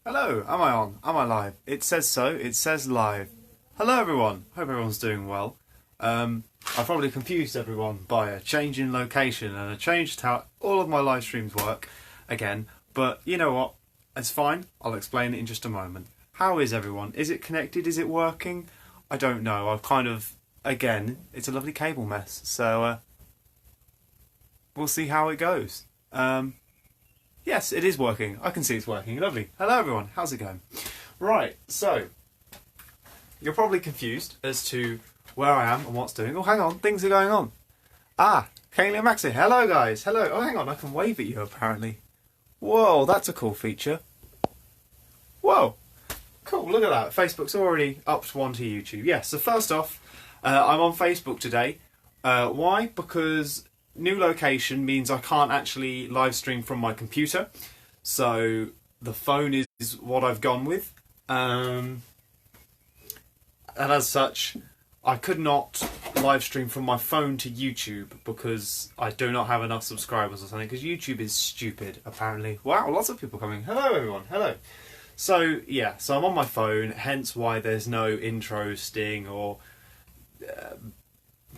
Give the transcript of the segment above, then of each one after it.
Hello, am I on? Am I live? It says so, it says live. Hello everyone, hope everyone's doing well. I've probably confused everyone by a change in location and a change to how all of my live streams work again, but you know what? It's fine, I'll explain it in just a moment. How is everyone? Is it connected? Is it working? I don't know, I've kind of, again, it's a lovely cable mess, so we'll see how it goes. Yes, it is working. I can see it's working. Lovely. Hello everyone, how's it going? Right, so, you're probably confused as to where I am and what's doing. Oh, hang on, things are going on. Ah, Kaylee and Maxie. Hello guys, hello. Oh, hang on, I can wave at you apparently. Whoa, that's a cool feature. Whoa, cool, look at that. Facebook's already upped one to YouTube. Yes, so first off, I'm on Facebook today. Why? Because new location means I can't actually live stream from my computer, so the phone is what I've gone with, and as such I could not live stream from my phone to YouTube because I do not have enough subscribers or something, because YouTube is stupid apparently. Wow, lots of people coming. Hello everyone, hello. So yeah, so I'm on my phone, hence why there's no intro sting or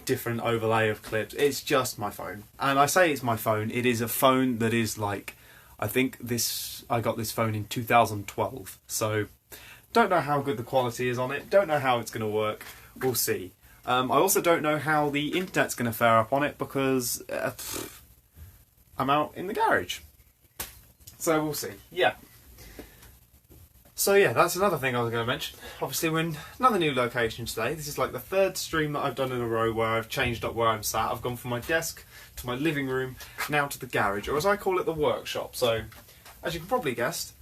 different overlay of clips. It's just my phone, and I say it's my phone, it is a phone that is like, I got this phone in 2012, so don't know how good the quality is on it, don't know how it's going to work, we'll see. I also don't know how the internet's going to fare up on it because I'm out in the garage, so we'll see. So yeah, that's another thing I was going to mention. Obviously we're in another new location today. This is like the third stream that I've done in a row where I've changed up where I'm sat. I've gone from my desk to my living room, now to the garage, or as I call it, the workshop. So, as you can probably guess,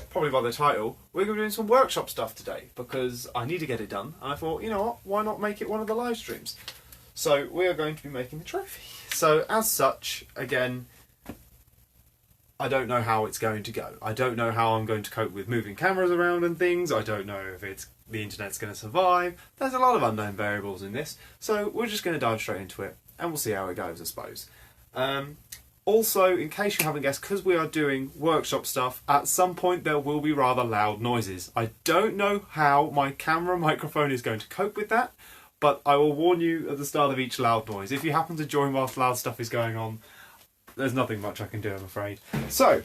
probably by the title, we're going to be doing some workshop stuff today because I need to get it done. And I thought, you know what, why not make it one of the live streams? So we are going to be making the trophy. So as such, again, I don't know how it's going to go. I don't know how I'm going to cope with moving cameras around and things. I don't know if the internet's going to survive. There's a lot of unknown variables in this. So we're just going to dive straight into it and we'll see how it goes, I suppose. Also, in case you haven't guessed, because we are doing workshop stuff, at some point there will be rather loud noises. I don't know how my camera microphone is going to cope with that, but I will warn you at the start of each loud noise. If you happen to join whilst loud stuff is going on, there's nothing much I can do, I'm afraid. So,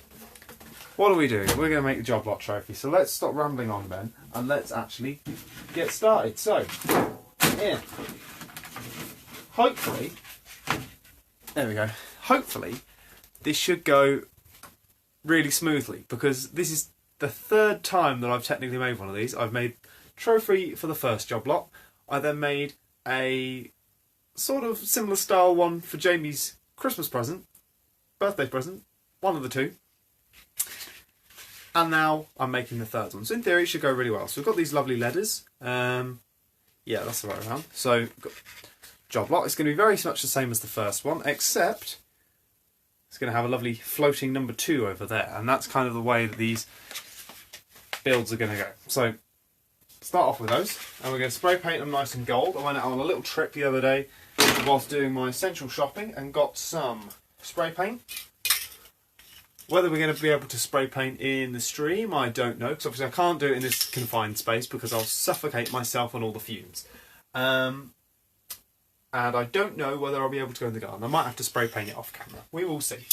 what are we doing? We're going to make the job lot trophy. So let's stop rambling on then, and let's actually get started. So, here. Hopefully, there we go. Hopefully, this should go really smoothly, because this is the third time that I've technically made one of these. I've made trophy for the first job lot. I then made a sort of similar style one for Jamie's Christmas present. Birthday present, one of the two, and now I'm making the third one. So in theory it should go really well. So we've got these lovely letters, yeah, that's the right round. So got job lot, it's going to be very much the same as the first one, except it's going to have a lovely floating number 2 over there, and that's kind of the way that these builds are going to go. So start off with those, and we're going to spray paint them nice and gold. I went out on a little trip the other day whilst doing my essential shopping and got some spray paint. Whether we're going to be able to spray paint in the stream, I don't know, because obviously I can't do it in this confined space because I'll suffocate myself on all the fumes. And I don't know whether I'll be able to go in the garden. I might have to spray paint it off camera. We will see.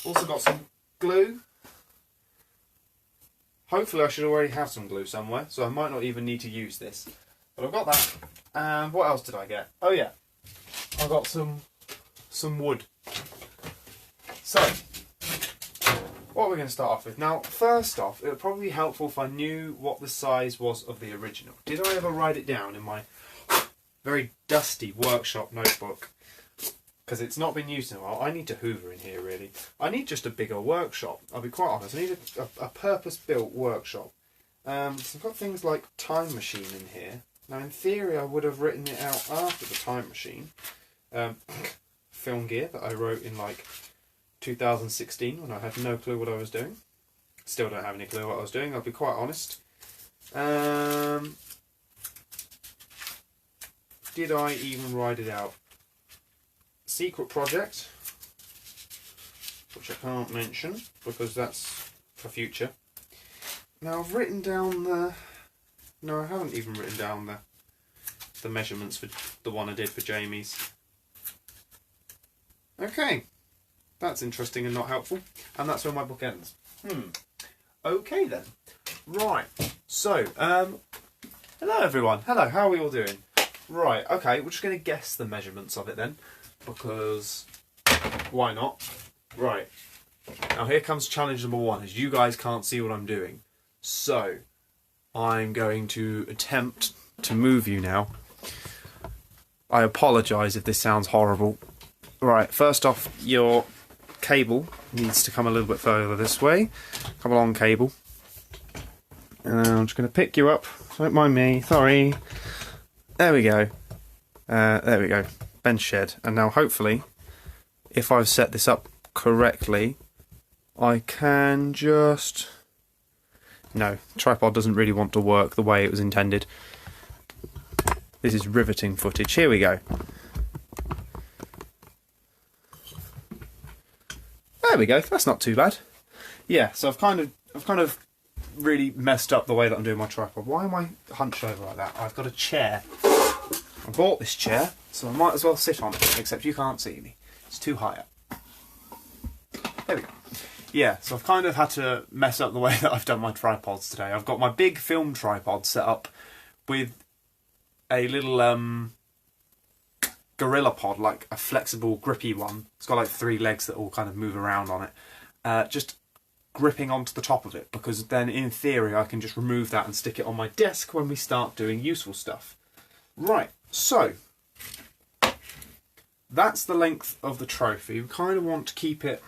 Also got some glue. Hopefully I should already have some glue somewhere, so I might not even need to use this. But I've got that. And what else did I get? Oh yeah, I got some wood. So, what we're going to start off with. Now, first off, it would probably be helpful if I knew what the size was of the original. Did I ever write it down in my very dusty workshop notebook? Because it's not been used in a while. I need to hoover in here, really. I need just a bigger workshop. I'll be quite honest. I need a purpose-built workshop. So I've got things like time machine in here. Now, in theory, I would have written it out after the time machine. Film gear that I wrote in, like, 2016 when I had no clue what I was doing. Still don't have any clue what I was doing, I'll be quite honest. Did I even write it out? Secret project, which I can't mention because that's for future. Now I've written down the... No, I haven't even written down the measurements for the one I did for Jamie's. Okay, that's interesting and not helpful. And that's where my book ends. Okay then. Right, so, hello everyone. Hello, how are we all doing? Right, okay, we're just going to guess the measurements of it then, because why not? Right, now here comes challenge number one, as you guys can't see what I'm doing. So, I'm going to attempt to move you now. I apologise if this sounds horrible. Right, first off, your cable needs to come a little bit further this way. Come along, cable. And I'm just going to pick you up. Don't mind me, sorry. There we go. There we go. Bench shed. And now hopefully, if I've set this up correctly, I can just... No, tripod doesn't really want to work the way it was intended. This is riveting footage. Here we go. There we go. That's not too bad. Yeah, so I've kind of really messed up the way that I'm doing my tripod. Why am I hunched over like that? I've got a chair. I bought this chair, so I might as well sit on it, except you can't see me. It's too high up. There we go. Yeah, so I've kind of had to mess up the way that I've done my tripods today. I've got my big film tripod set up with a little gorilla pod, like a flexible, grippy one. It's got like 3 legs that all kind of move around on it. Just gripping onto the top of it, because then in theory I can just remove that and stick it on my desk when we start doing useful stuff. Right, so that's the length of the trophy. We kind of want to keep it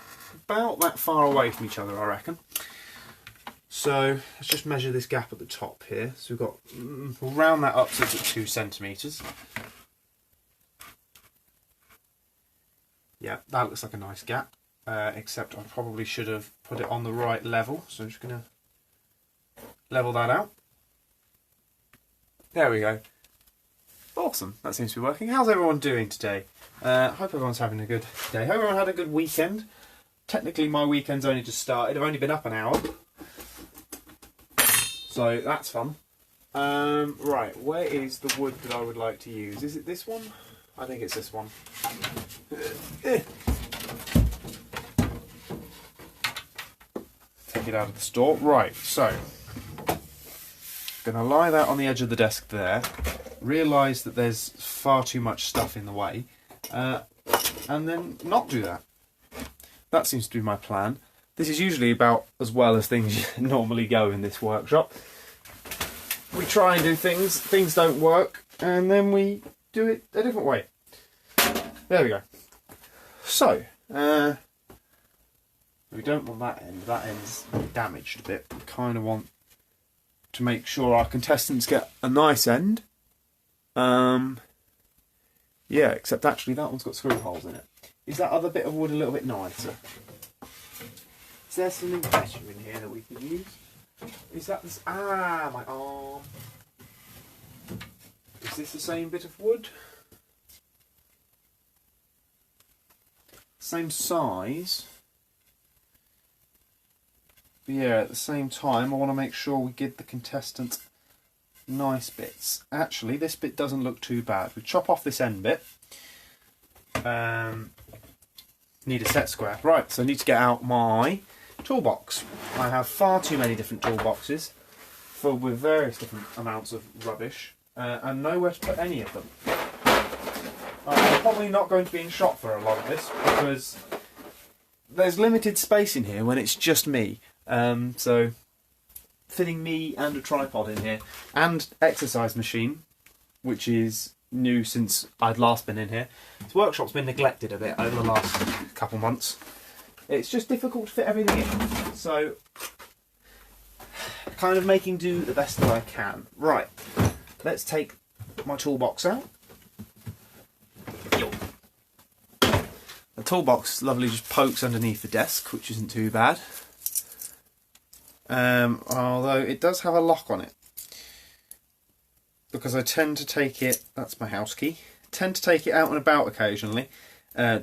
about that far away from each other, I reckon. So let's just measure this gap at the top here. So we've got, we'll round that up so it's at 2 centimetres. Yeah, that looks like a nice gap, except I probably should have put it on the right level. So I'm just going to level that out. There we go. Awesome, that seems to be working. How's everyone doing today? Hope everyone's having a good day. Hope everyone had a good weekend. Technically my weekend's only just started. I've only been up an hour. So that's fun. Right, where is the wood that I would like to use? Is it this one? I think it's this one. Take it out of the store. Right, so going to lie that on the edge of the desk there. Realise that there's far too much stuff in the way. And then not do that. That seems to be my plan. This is usually about as well as things normally go in this workshop. We try and do things, things don't work, and then we do it a different way. There we go. So, we don't want that end's damaged a bit. We kind of want to make sure our contestants get a nice end. Yeah, except actually that one's got screw holes in it. Is that other bit of wood a little bit nicer? Is there something better in here that we can use? Is that this? Ah, my arm. Is this the same bit of wood? Same size. But yeah, at the same time, I want to make sure we give the contestants nice bits. Actually, this bit doesn't look too bad. We chop off this end bit. Need a set square. Right, so I need to get out my toolbox. I have far too many different toolboxes filled with various different amounts of rubbish and nowhere to put any of them. I'm probably not going to be in shot for a lot of this because there's limited space in here when it's just me. So fitting me and a tripod in here and exercise machine, which is new since I'd last been in here. This workshop's been neglected a bit over the last couple months. It's just difficult to fit everything in. So, kind of making do the best that I can. Right, let's take my toolbox out. The toolbox lovely just pokes underneath the desk, which isn't too bad. Although it does have a lock on it. Because I tend to take it, that's my house key, tend to take it out and about occasionally,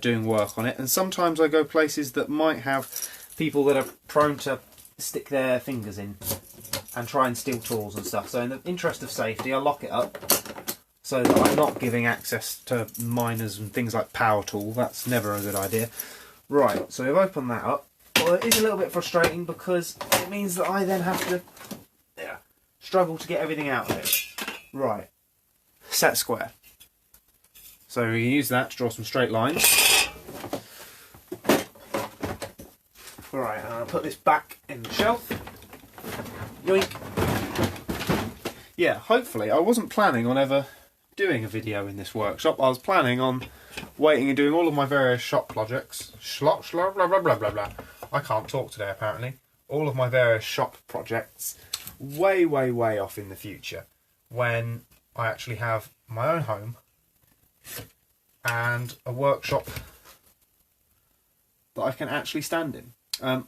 doing work on it, and sometimes I go places that might have people that are prone to stick their fingers in. and try and steal tools and stuff. So in the interest of safety, I lock it up so that I'm not giving access to miners and things like power tool. That's never a good idea. Right, so we've opened that up. Well, it is a little bit frustrating because it means that I then have to struggle to get everything out of it. Right, set square. So we can use that to draw some straight lines. Right, and I'll put this back in the shelf. Yoink. Yeah, hopefully, I wasn't planning on ever doing a video in this workshop. I was planning on waiting and doing all of my various shop projects. Blah, blah, blah, blah, blah. I can't talk today, apparently. All of my various shop projects way, way, way off in the future when I actually have my own home and a workshop that I can actually stand in.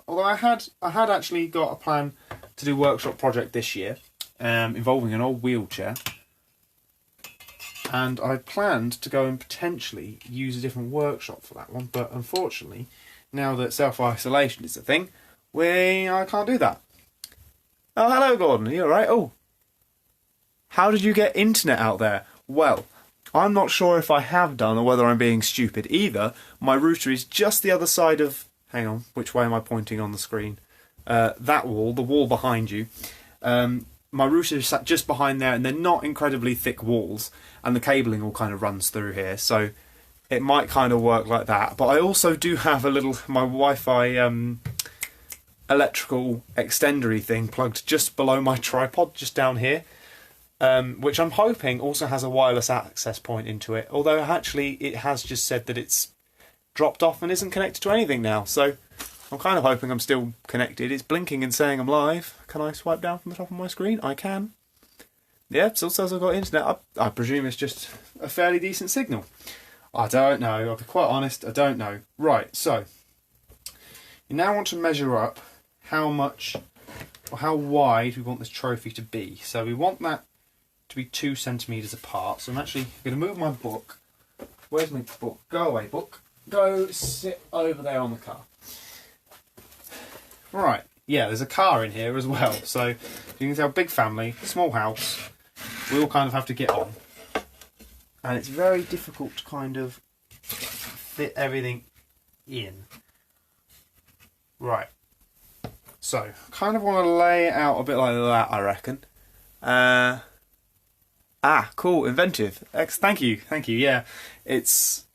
Although I had actually got a plan to do a workshop project this year involving an old wheelchair, and I planned to go and potentially use a different workshop for that one, but unfortunately, now that self-isolation is a thing, I can't do that. Oh, hello Gordon, are you alright? Oh, how did you get internet out there? Well, I'm not sure if I have done or whether I'm being stupid. Either my router is just the other side of... Hang on, which way am I pointing on the screen? That wall, the wall behind you. My router is sat just behind there, and they're not incredibly thick walls, and the cabling all kind of runs through here, so it might kind of work like that. But I also do have my Wi-Fi electrical extendery thing plugged just below my tripod, just down here, which I'm hoping also has a wireless access point into it, although actually it has just said that it's dropped off and isn't connected to anything now, so I'm kind of hoping I'm still connected. It's blinking and saying I'm live. Can I swipe down from the top of my screen? I can. Yeah, it still says I've got internet. I presume it's just a fairly decent signal. I don't know, I'll be quite honest, I don't know. Right, so you now want to measure up how much or how wide we want this trophy to be. So we want that to be 2 centimetres apart. So I'm actually going to move my book. Where's my book? Go away, book. Go sit over there on the car. Right, yeah, there's a car in here as well. So you can tell, big family, small house, we all kind of have to get on. And it's very difficult to kind of fit everything in. Right. So, kind of want to lay it out a bit like that, I reckon. Cool, inventive. Thank you, yeah. It's...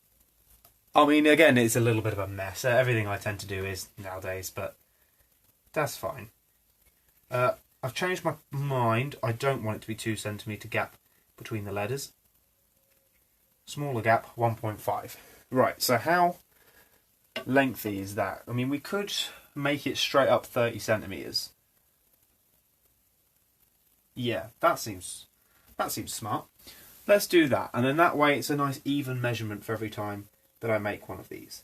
I mean, again, it's a little bit of a mess. Everything I tend to do is nowadays, but that's fine. I've changed my mind. I don't want it to be 2 centimetre gap between the letters. Smaller gap, 1.5. Right, so how lengthy is that? I mean, we could make it straight up 30 centimetres. Yeah, that seems smart. Let's do that, and then that way it's a nice even measurement for every time that I make one of these.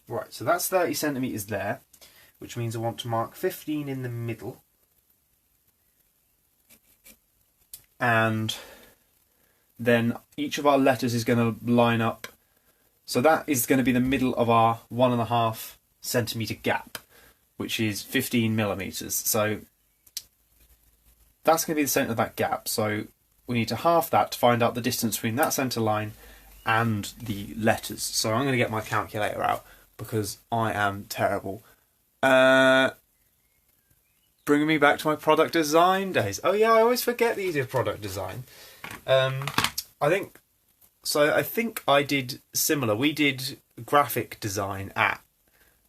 Right, so that's 30 centimetres there, which means I want to mark 15 in the middle. And then each of our letters is going to line up. So that is going to be the middle of our 1.5 centimetre gap, which is 15 millimetres. So that's going to be the centre of that gap. So we need to half that to find out the distance between that centre line and the letters. So I'm going to get my calculator out because I am terrible. Bringing me back to my product design days. Oh yeah, I always forget the easier product design. I think I did similar. We did graphic design at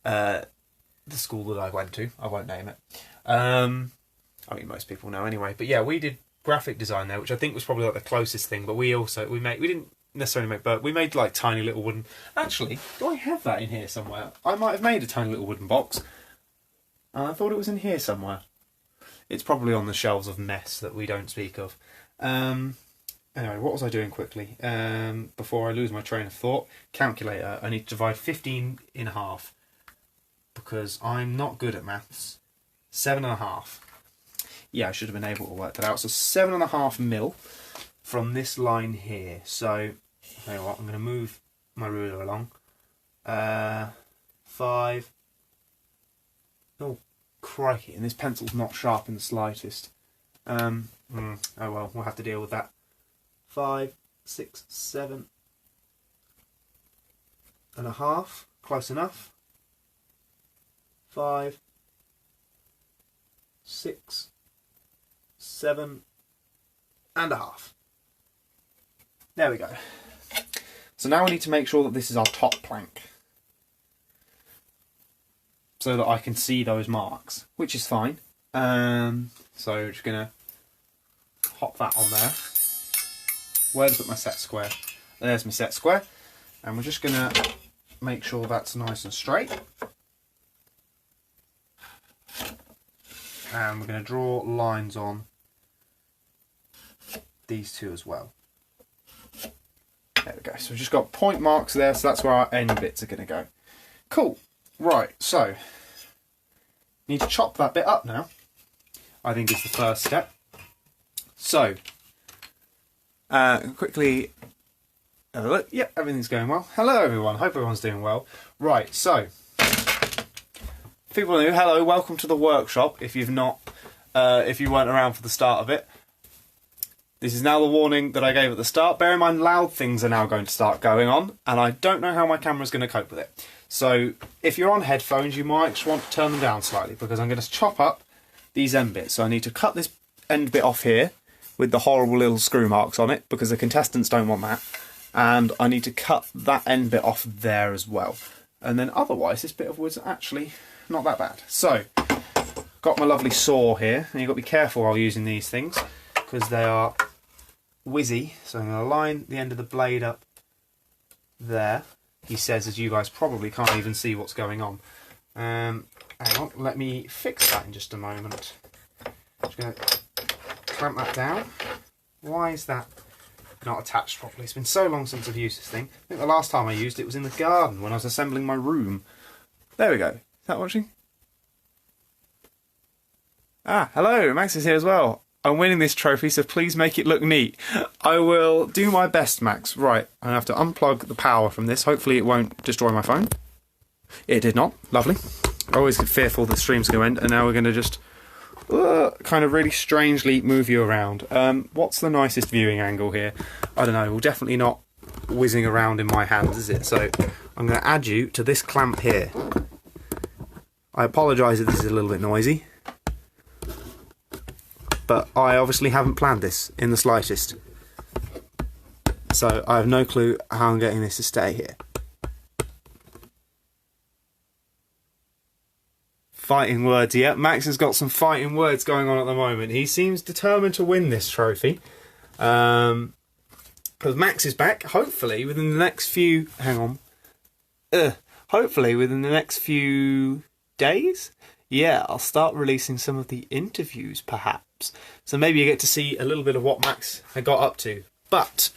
the school that I went to. I won't name it. I mean, most people know anyway. But yeah, we did graphic design there, which I think was probably like the closest thing. But we didn't necessarily make, but we made like tiny little wooden... Actually, do I have that in here somewhere? I might have made a tiny little wooden box. I thought it was in here somewhere. It's probably on the shelves of mess that we don't speak of. Anyway, what was I doing quickly? Before I lose my train of thought. Calculator. I need to divide 15 in half. Because I'm not good at maths. 7.5. Yeah, I should have been able to work that out. So 7.5 mil from this line here. So, you know what, I'm going to move my ruler along. 5. Oh, Crikey, and this pencil's not sharp in the slightest. Oh well, we'll have to deal with that. 5, 6, 7 and a half, close enough. 5, 6, 7 and a half. There we go. So now we need to make sure that this is our top plank, so that I can see those marks, which is fine. So we're just going to pop that on there. Where to put my set square? There's my set square. And we're just going to make sure that's nice and straight. And we're going to draw lines on these two as well. There we go. So we've just got point marks there, so that's where our end bits are going to go. Cool. Right, so need to chop that bit up now, I think is the first step. So, quickly have a look. Yep, everything's going well. Hello everyone, hope everyone's doing well. Right, so, people new, hello, welcome to the workshop if you've not, if you weren't around for the start of it. This is now the warning that I gave at the start. Bear in mind, loud things are now going to start going on, and I don't know how my camera's going to cope with it. So, if you're on headphones, you might just want to turn them down slightly, because I'm going to chop up these end bits. So I need to cut this end bit off here, with the horrible little screw marks on it, because the contestants don't want that. And I need to cut that end bit off there as well. And then otherwise, this bit of wood's actually not that bad. So, got my lovely saw here, and you've got to be careful while using these things, because they are whizzy. So I'm going to line the end of the blade up there. He says, as you guys probably can't even see what's going on. Hang on, let me fix that in just a moment. Just going to clamp that down. Why is that not attached properly? It's been so long since I've used this thing. I think the last time I used it was in the garden when I was assembling my room. There we go. Is that watching? Ah, hello, Max is here as well. I'm winning this trophy, so please make it look neat. I will do my best, Max. Right, I have to unplug the power from this. Hopefully it won't destroy my phone. It did not. Lovely. I always get fearful the stream's going to end, and now we're going to just kind of really strangely move you around. What's the nicest viewing angle here? I don't know. Well, definitely not whizzing around in my hands, is it? So I'm going to add you to this clamp here. I apologise if this is a little bit noisy, but I obviously haven't planned this in the slightest. So I have no clue how I'm getting this to stay here. Fighting words, yeah. Max has got some fighting words going on at the moment. He seems determined to win this trophy. Because Max is back, hopefully within the next few... Hang on. Hopefully within the next few days? Yeah, I'll start releasing some of the interviews, perhaps. So maybe you get to see a little bit of what Max had got up to. But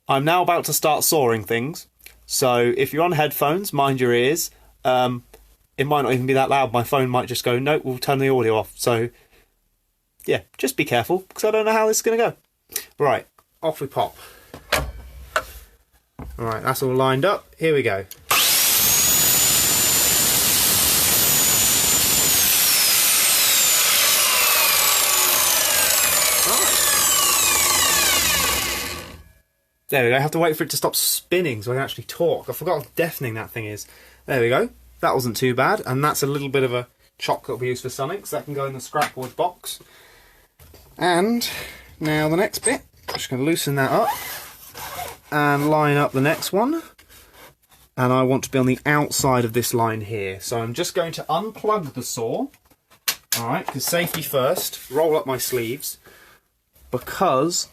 I'm now about to start sawing things. So if you're on headphones, mind your ears. It might not even be that loud. My phone might just go, nope, we'll turn the audio off. So, yeah, just be careful, because I don't know how this is going to go. Right, off we pop. Alright, that's all lined up. Here we go. There we go. I have to wait for it to stop spinning so I can actually talk. I forgot how deafening that thing is. There we go. That wasn't too bad. And that's a little bit of a chalk that we use for Sonic, so that can go in the scrapboard box. And now the next bit. I'm just going to loosen that up and line up the next one. And I want to be on the outside of this line here. So I'm just going to unplug the saw. Alright, because safety first. Roll up my sleeves. Because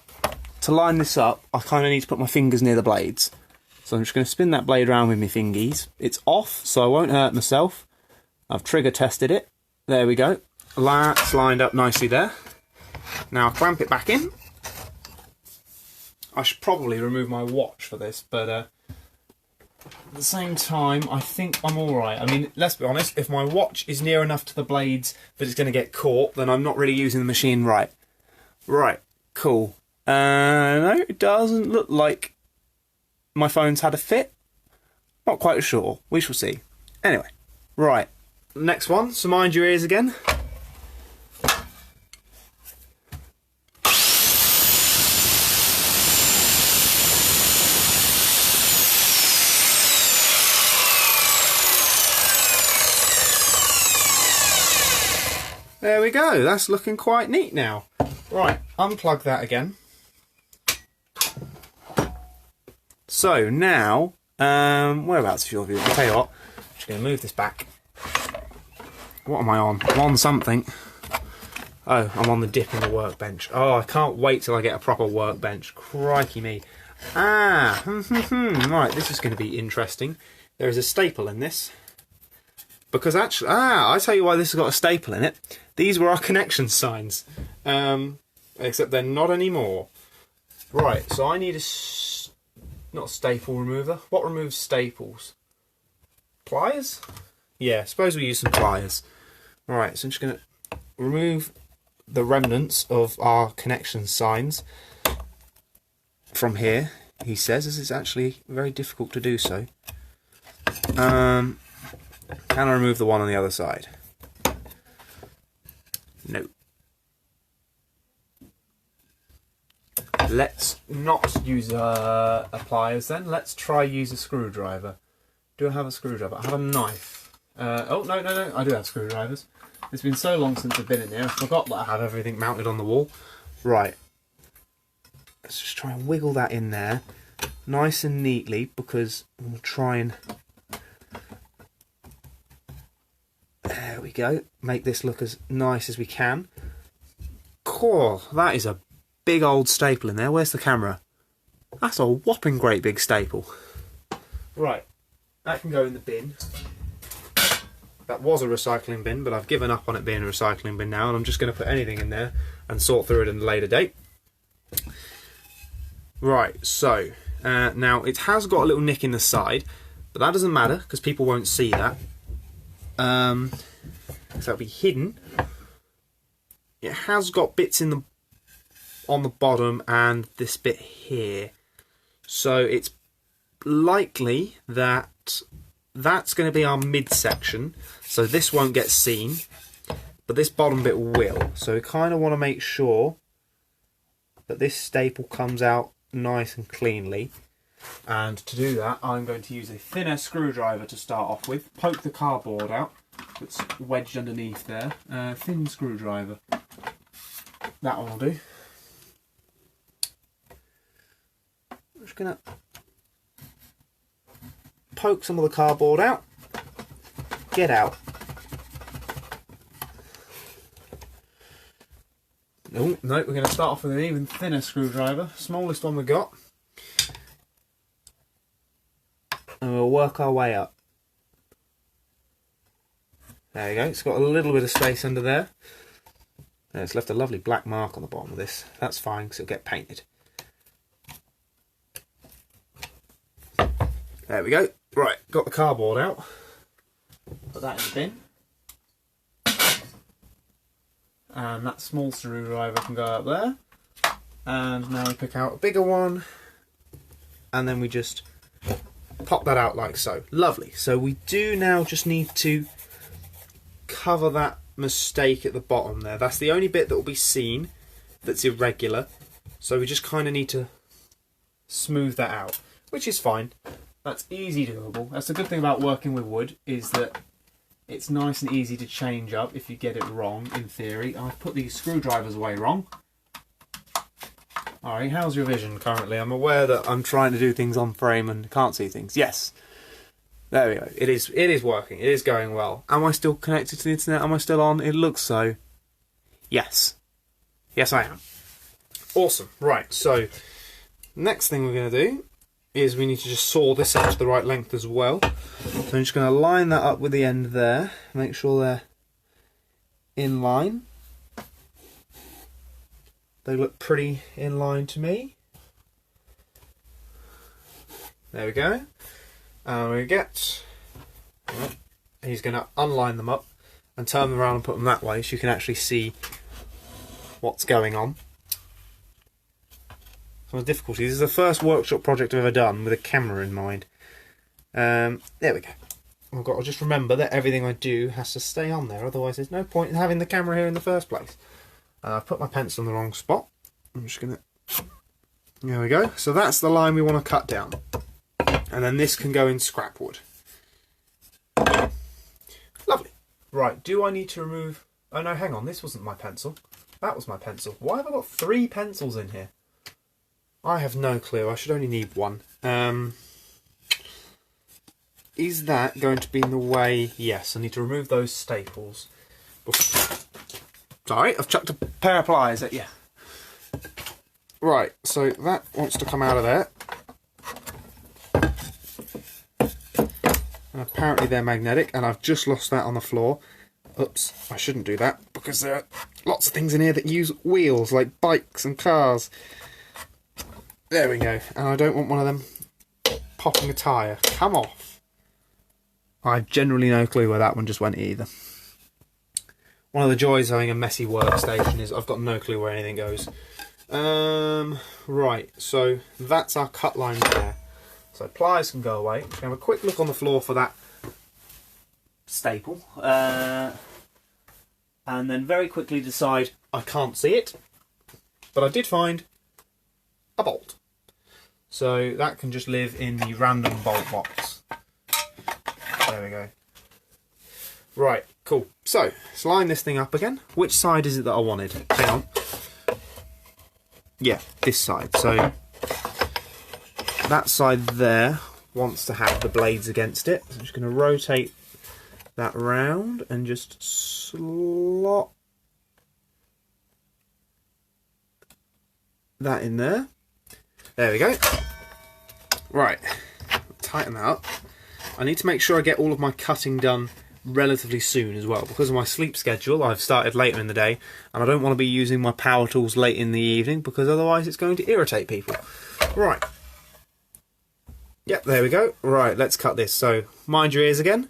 to line this up, I kind of need to put my fingers near the blades. So I'm just going to spin that blade around with my fingies. It's off, so I won't hurt myself. I've trigger tested it. There we go. That's lined up nicely there. Now I'll clamp it back in. I should probably remove my watch for this, but at the same time, I think I'm alright. I mean, let's be honest, if my watch is near enough to the blades that it's going to get caught, then I'm not really using the machine right. Right, cool. No, it doesn't look like my phone's had a fit. Not quite sure. We shall see. Anyway, right. next one, so mind your ears again. There we go, that's looking quite neat now. Right, unplug that again. So now, whereabouts is your view? I'll tell you what, I'm just going to move this back. What am I on? I'm on something. Oh, I'm on the dip in the workbench. Oh, I can't wait till I get a proper workbench. Crikey me. Ah, right, this is going to be interesting. There is a staple in this. Because actually, I tell you why this has got a staple in it. These were our connection signs. Except they're not anymore. Right, so I need a... not staple remover. What removes staples? Pliers? Yeah, suppose we use some pliers. Right, so I'm just going to remove the remnants of our connection signs from here. He says this is actually very difficult to do so. Can I remove the one on the other side? No. Let's not use pliers then. Let's try use a screwdriver. Do I have a screwdriver? I have a knife. Oh, no. I do have screwdrivers. It's been so long since I've been in here. I forgot that I have everything mounted on the wall. Right. Let's just try and wiggle that in there. Nice and neatly, because we'll try and... There we go. Make this look as nice as we can. Cool. That is a big old staple in there. Where's the camera? That's a whopping great big staple. Right. That can go in the bin. That was a recycling bin, but I've given up on it being a recycling bin now, and I'm just going to put anything in there and sort through it at a later date. Right, so now it has got a little nick in the side, but that doesn't matter because people won't see that. So it'll be hidden. It has got bits in the on the bottom and this bit here, so it's likely that that's going to be our midsection, so this won't get seen, but this bottom bit will. So we kind of want to make sure that this staple comes out nice and cleanly, and to do that I'm going to use a thinner screwdriver to start off with. Poke the cardboard out that's wedged underneath there. Thin screwdriver. That one will do. I'm just going to poke some of the cardboard out. Get out. No, we're going to start off with an even thinner screwdriver, smallest one we got, and we'll work our way up. There you go, it's got a little bit of space under there. And it's left a lovely black mark on the bottom of this. That's fine because it'll get painted. There we go. Right, got the cardboard out. Put that in the bin. And that small screwdriver can go up there. And now we pick out a bigger one. And then we just pop that out like so. Lovely. So we do now just need to cover that mistake at the bottom there. That's the only bit that will be seen that's irregular. So we just kind of need to smooth that out, which is fine. That's easy doable. That's the good thing about working with wood, is that it's nice and easy to change up if you get it wrong, in theory. I've put these screwdrivers away wrong. Alright, how's your vision currently? I'm aware that I'm trying to do things on frame and can't see things. Yes. There we go. It is working. It is going well. Am I still connected to the internet? Am I still on? It looks so. Yes. Yes, I am. Awesome. Right, so next thing we're going to do is we need to just saw this out to the right length as well. So I'm just going to line that up with the end there. Make sure they're in line. They look pretty in line to me. There we go. And we get... He's going to unline them up and turn them around and put them that way so you can actually see what's going on. Some of the difficulties. This is the first workshop project I've ever done with a camera in mind. There we go. I've got to just remember that everything I do has to stay on there, otherwise there's no point in having the camera here in the first place. And I've put my pencil in the wrong spot. I'm just going to... There we go. So that's the line we want to cut down. And then this can go in scrap wood. Lovely. Right, do I need to remove... Oh no, hang on, this wasn't my pencil. That was my pencil. Why have I got 3 pencils in here? I have no clue. I should only need 1. Is that going to be in the way? Yes, I need to remove those staples. Sorry, I've chucked a pair of pliers at you. Right, so that wants to come out of there. And apparently they're magnetic, and I've just lost that on the floor. Oops, I shouldn't do that, because there are lots of things in here that use wheels, like bikes and cars. There we go, and I don't want one of them popping a tyre. Come off. I've generally no clue where that one just went either. One of the joys of having a messy workstation is I've got no clue where anything goes. Right, so that's our cut line there. So pliers can go away. Have a quick look on the floor for that staple. And then very quickly decide I can't see it. But I did find a bolt. So that can just live in the random bolt box. There we go. Right, cool. So, let's line this thing up again. Which side is it that I wanted? Hang on. Yeah, this side. So, that side there wants to have the blades against it. So I'm just going to rotate that round and just slot that in there. There we go. Right, tighten that up. I need to make sure I get all of my cutting done relatively soon as well. Because of my sleep schedule, I've started later in the day, and I don't want to be using my power tools late in the evening, because otherwise it's going to irritate people. Right. Yep, there we go. Right, let's cut this. So, mind your ears again.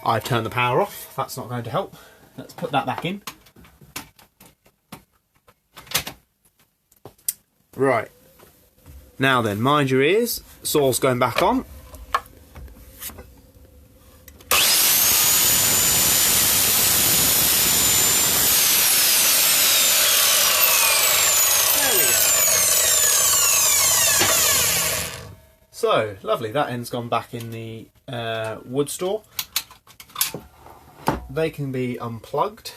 I turned the power off. That's not going to help. Let's put that back in. Right. Now then, mind your ears. Saw's going back on. There we go. So, lovely. That end's gone back in the wood store. They can be unplugged.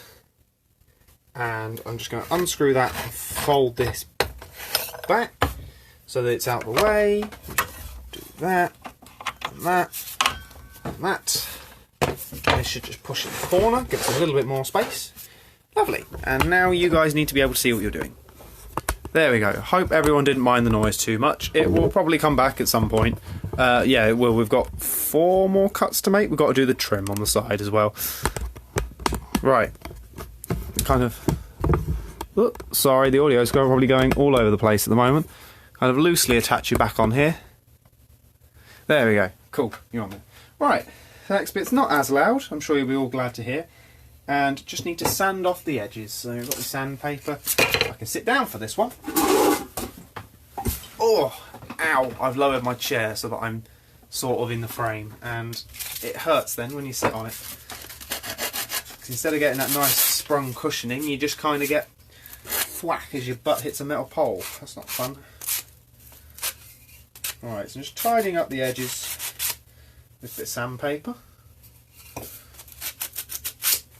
And I'm just going to unscrew that and fold this back so that it's out of the way. Do that, and that, and that. This should just push in the corner, give us a little bit more space. Lovely. And now you guys need to be able to see what you're doing. There we go. Hope everyone didn't mind the noise too much. It will probably come back at some point. Yeah, it will. We've got 4 more cuts to make. We've got to do the trim on the side as well. Right. Kind of... Oh, sorry, the audio's probably going all over the place at the moment. Kind of loosely attach you back on here. There we go. Cool. You're on there. Right. The next bit's not as loud. I'm sure you'll be all glad to hear. And just need to sand off the edges. So I've got the sandpaper. I can sit down for this one. Oh, ow. I've lowered my chair so that I'm sort of in the frame. And it hurts then when you sit on it. Instead of getting that nice sprung cushioning, you just kind of get thwack as your butt hits a metal pole. That's not fun. Alright, so just tidying up the edges with a bit of sandpaper.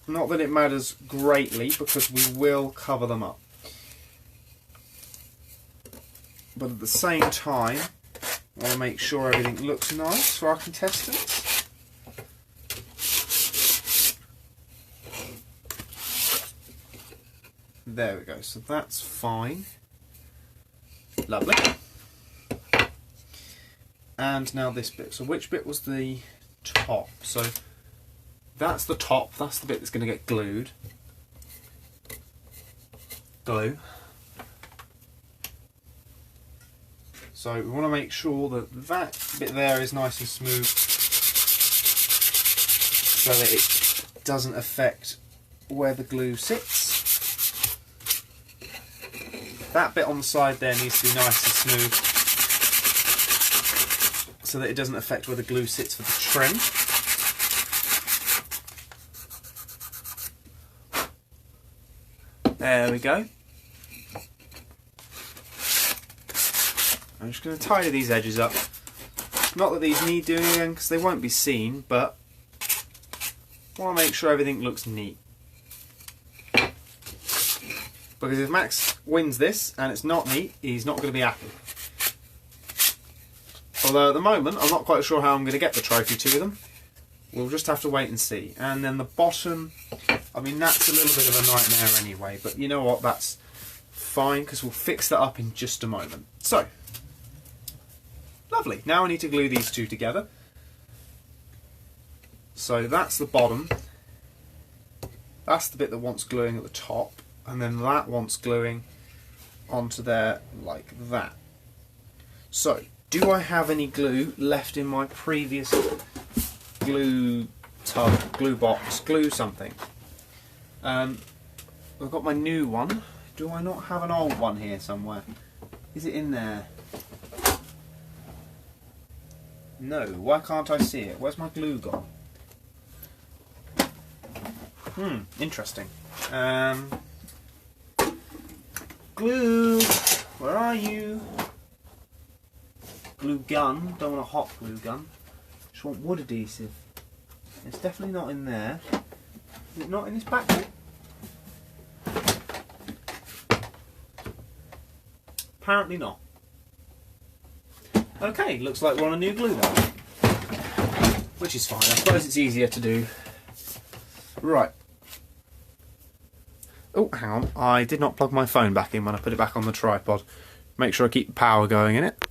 Not that it matters greatly, because we will cover them up. But at the same time, I want to make sure everything looks nice for our contestants. There we go, so that's fine. Lovely. And now this bit. So which bit was the top? So that's the top, that's the bit that's going to get glued. Glue. So we want to make sure that that bit there is nice and smooth so that it doesn't affect where the glue sits. That bit on the side there needs to be nice and smooth. so that it doesn't affect where the glue sits for the trim. There we go. I'm just going to tidy these edges up. Not that these need doing again because they won't be seen, but I want to make sure everything looks neat. Because if Max wins this and it's not neat, he's not going to be happy. Although at the moment I'm not quite sure how I'm going to get the trophy to them. We'll just have to wait and see. And then the bottom, I mean, that's a little bit of a nightmare anyway, but you know what, that's fine because we'll fix that up in just a moment. So, lovely. Now I need to glue these two together. So that's the bottom. That's the bit that wants gluing at the top, and then that wants gluing onto there like that. So, do I have any glue left in my previous glue tub, glue box, glue something? I've got my new one. Do I not have an old one here somewhere? Is it in there? No, why can't I see it? Where's my glue gone? Interesting. Glue, where are you? Glue gun, don't want a hot glue gun. Just want wood adhesive. It's definitely not in there. Is it not in this packet? Apparently not. Okay, looks like we're on a new glue then. Which is fine, I suppose it's easier to do. Right. Oh, hang on. I did not plug my phone back in when I put it back on the tripod. Make sure I keep the power going in it.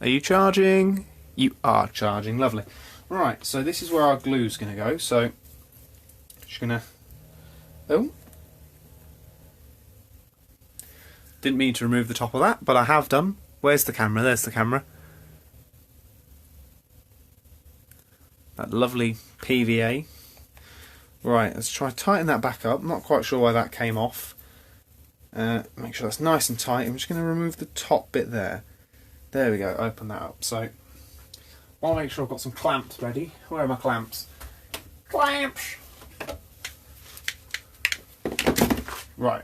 Are you charging? You are charging, lovely. Right, so this is where our glue's going to go. So, just going to... Oh. Didn't mean to remove the top of that, but I have done. Where's the camera? There's the camera. That lovely PVA. Right, let's try to tighten that back up. I'm not quite sure why that came off. Make sure that's nice and tight. I'm just going to remove the top bit there. There we go, open that up. So, I want to make sure I've got some clamps ready. Where are my clamps? Clamps! Right.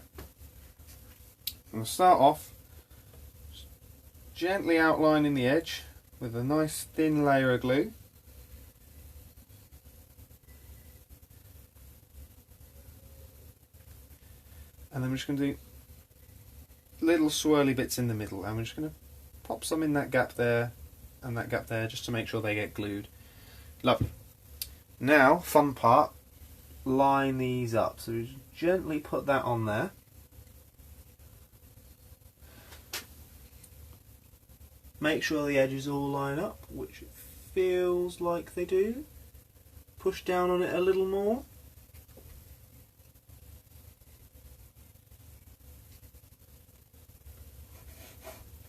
I'm going to start off gently outlining the edge with a nice thin layer of glue. And then we're just going to do little swirly bits in the middle, and we're just going to pop some in that gap there and that gap there just to make sure they get glued. Lovely. Now, fun part, line these up. So we just gently put that on there. Make sure the edges all line up, which it feels like they do. Push down on it a little more.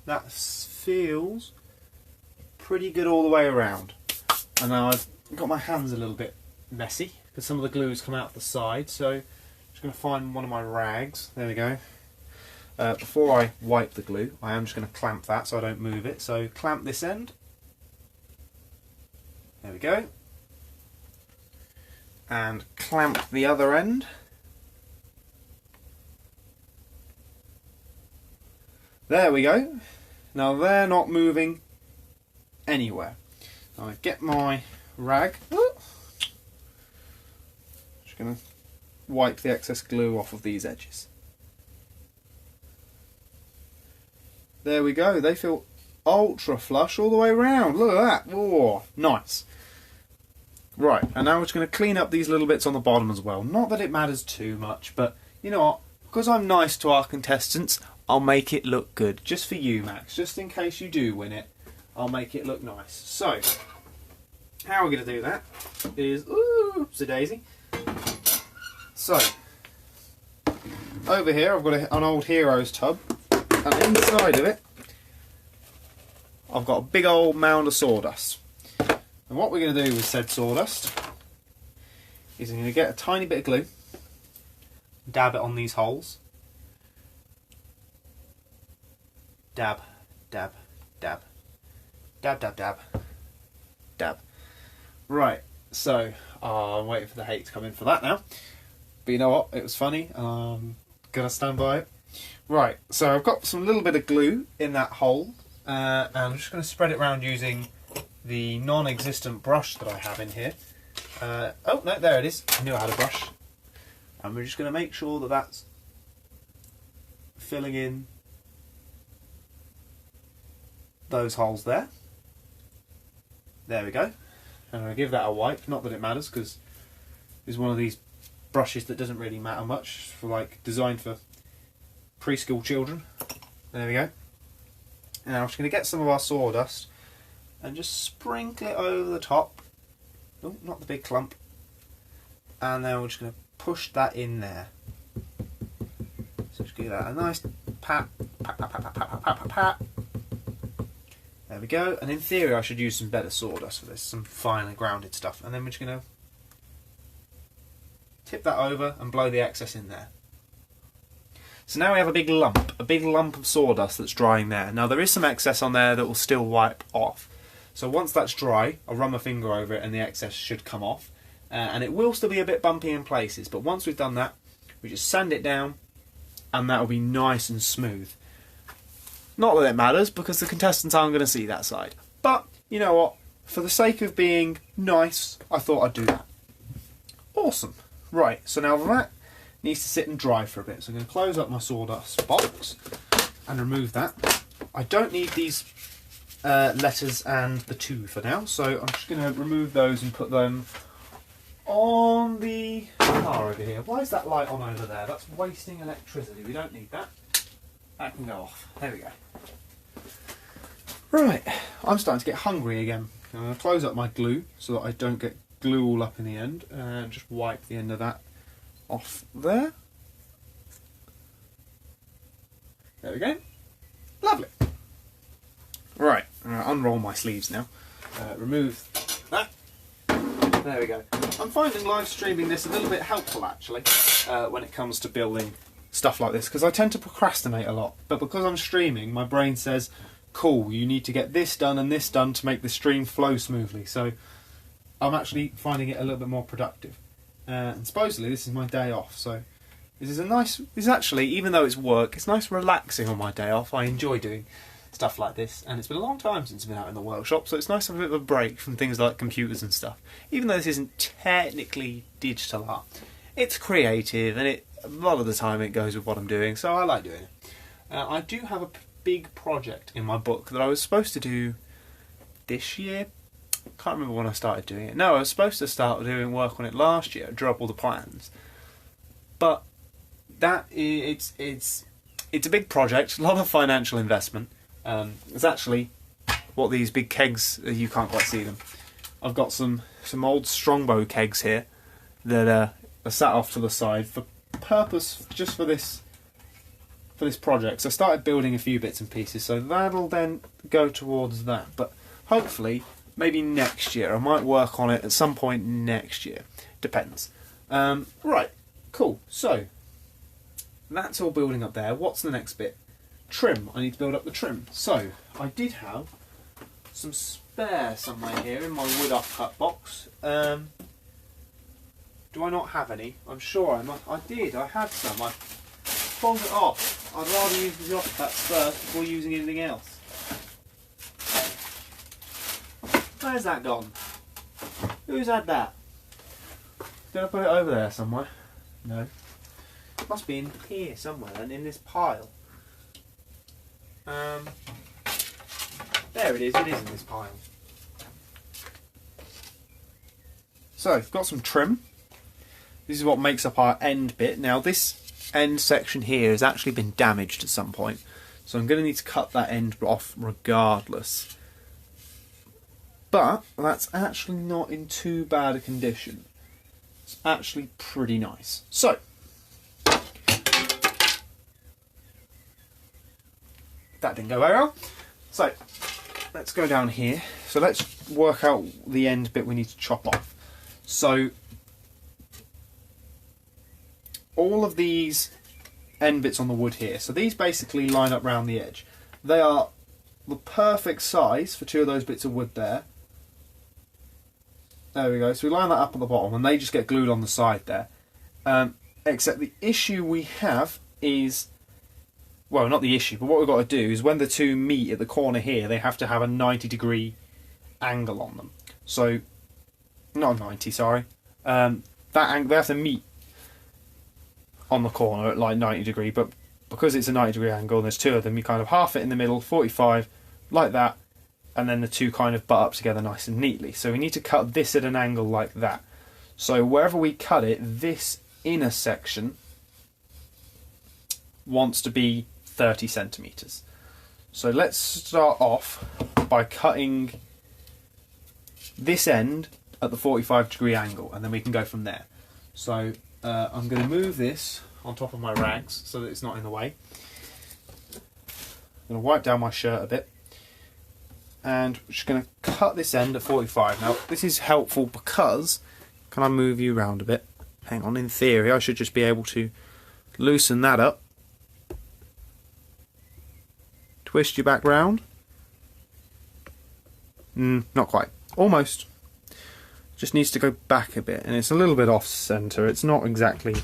That feels pretty good all the way around. And now I've got my hands a little bit messy because some of the glue has come out the side, so I'm just going to find one of my rags. There we go. Before I wipe the glue, I am just going to clamp that so I don't move it. So clamp this end. There we go. And clamp the other end. There we go. Now they're not moving anywhere. Now I get my rag. Just going to wipe the excess glue off of these edges. There we go. They feel ultra flush all the way around. Look at that. Oh, nice. Right, and now we're just going to clean up these little bits on the bottom as well. Not that it matters too much, but you know what? Because I'm nice to our contestants, I'll make it look good. Just for you, Max. Just in case you do win it, I'll make it look nice. So, how we're going to do that is... Oopsie daisy. So, over here I've got an old Heroes tub, and inside of it I've got a big old mound of sawdust. And what we're going to do with said sawdust is I'm going to get a tiny bit of glue, dab it on these holes, dab, dab, dab, dab, dab, dab, dab. Right, so I'm waiting for the hate to come in for that now. But you know what? It was funny. I'm gonna stand by it. Right, so I've got some little bit of glue in that hole, and I'm just going to spread it around using the non-existent brush that I have in here. Oh no, there it is. I knew I had a brush. And we're just going to make sure that that's filling in those holes there. There we go. And I'm going to give that a wipe. Not that it matters, because it's one of these brushes that doesn't really matter much, for like designed for preschool children. There we go. Now I'm just going to get some of our sawdust and just sprinkle it over the top. Oh, not the big clump. And then we're just going to push that in there. So just give that a nice pat, pat, pat, pat, pat, pat, pat, pat, pat. There we go. And in theory I should use some better sawdust for this, some finely grounded stuff. And then we're just going to tip that over and blow the excess in there. So now we have a big lump of sawdust that's drying there. Now there is some excess on there that will still wipe off. So once that's dry, I'll run my finger over it and the excess should come off. And it will still be a bit bumpy in places, but once we've done that, we just sand it down and that'll be nice and smooth. Not that it matters, because the contestants aren't going to see that side. But, you know what, for the sake of being nice, I thought I'd do that. Awesome. Right, so now that needs to sit and dry for a bit. So I'm going to close up my sawdust box and remove that. I don't need these letters and the 2 for now, so I'm just going to remove those and put them on the car over here. Why is that light on over there? That's wasting electricity. We don't need that. That can go off. There we go. Right, I'm starting to get hungry again. I'm going to close up my glue so that I don't get glue all up in the end, and just wipe the end of that off there. There we go. Lovely. Right, I'm going to unroll my sleeves now. Remove that. There we go. I'm finding live streaming this a little bit helpful actually when it comes to building stuff like this, because I tend to procrastinate a lot, but because I'm streaming my brain says, cool, you need to get this done and this done to make the stream flow smoothly, so I'm actually finding it a little bit more productive. And supposedly this is my day off, so this is actually, even though it's work, it's nice relaxing on my day off. I enjoy doing stuff like this, and it's been a long time since I've been out in the workshop, so it's nice to have a bit of a break from things like computers and stuff. Even though this isn't technically digital art, it's creative, and a lot of the time it goes with what I'm doing, so I like doing it. I do have a big project in my book that I was supposed to do this year. Can't remember when I started doing it. No, I was supposed to start doing work on it last year. I drew up all the plans, but it's a big project, a lot of financial investment. It's actually what these big kegs, you can't quite see them. I've got some old Strongbow kegs here that are sat off to the side for purpose, just for this project. So I started building a few bits and pieces, so that'll then go towards that. But hopefully, maybe next year. I might work on it at some point next year. Depends. Right, cool. So that's all building up there. What's the next bit? Trim. I need to build up the trim. So I did have some spare somewhere here in my wood upcut box. Do I not have any? I'm sure I did. I had some. I pulled it off. I'd rather use the offcuts first before using anything else. Where's that gone? Who's had that? Did I put it over there somewhere? No. It must be in here somewhere and in this pile. There it is in this pile. So, I've got some trim. This is what makes up our end bit. Now this end section here has actually been damaged at some point, so I'm going to need to cut that end off regardless. But that's actually not in too bad a condition. It's actually pretty nice. So, that didn't go very well. So, let's go down here. So let's work out the end bit we need to chop off. So, all of these end bits on the wood here, so these basically line up round the edge. They are the perfect size for 2 of those bits of wood there. There we go. So we line that up on the bottom, and they just get glued on the side there. Except the issue we have is, well, not the issue, but what we've got to do is when the two meet at the corner here, they have to have a 90-degree angle on them. So, not 90, sorry. That angle, they have to meet on the corner at like 90 degree, but because it's a 90-degree angle and there's 2 of them, you kind of half it in the middle, 45, like that, and then the 2 kind of butt up together nice and neatly. So we need to cut this at an angle like that. So wherever we cut it, this inner section wants to be 30 centimetres. So let's start off by cutting this end at the 45-degree angle, and then we can go from there. So I'm going to move this on top of my rags so that it's not in the way. I'm going to wipe down my shirt a bit, and I'm just going to cut this end at 45. Now this is helpful because, can I move you around a bit? Hang on, in theory I should just be able to loosen that up, twist you back round. Not quite, almost. Just needs to go back a bit, and it's a little bit off centre. It's not exactly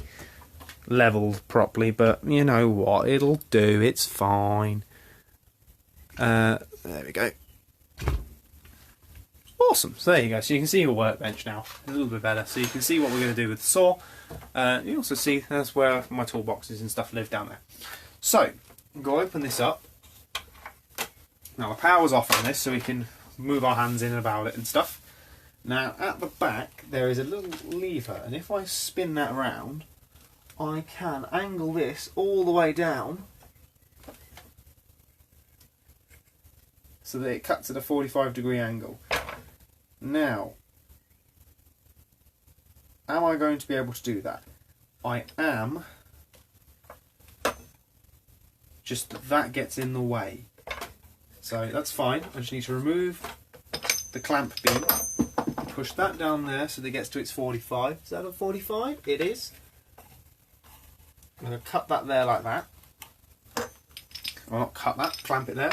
levelled properly, but you know what, it'll do, it's fine. There we go. Awesome, so there you go. So you can see your workbench now a little bit better, so you can see what we're going to do with the saw. You also see that's where my toolboxes and stuff live down there. So I'm going to open this up. Now the power's off on this, so we can move our hands in and about it and stuff. Now at the back there is a little lever, and if I spin that around, I can angle this all the way down so that it cuts at a 45-degree angle. Now, am I going to be able to do that? I am, just that gets in the way. So that's fine, I just need to remove the clamp beam, push that down there so that it gets to its 45. Is that a 45? It is. I'm going to cut that there like that. Well, not cut that, clamp it there.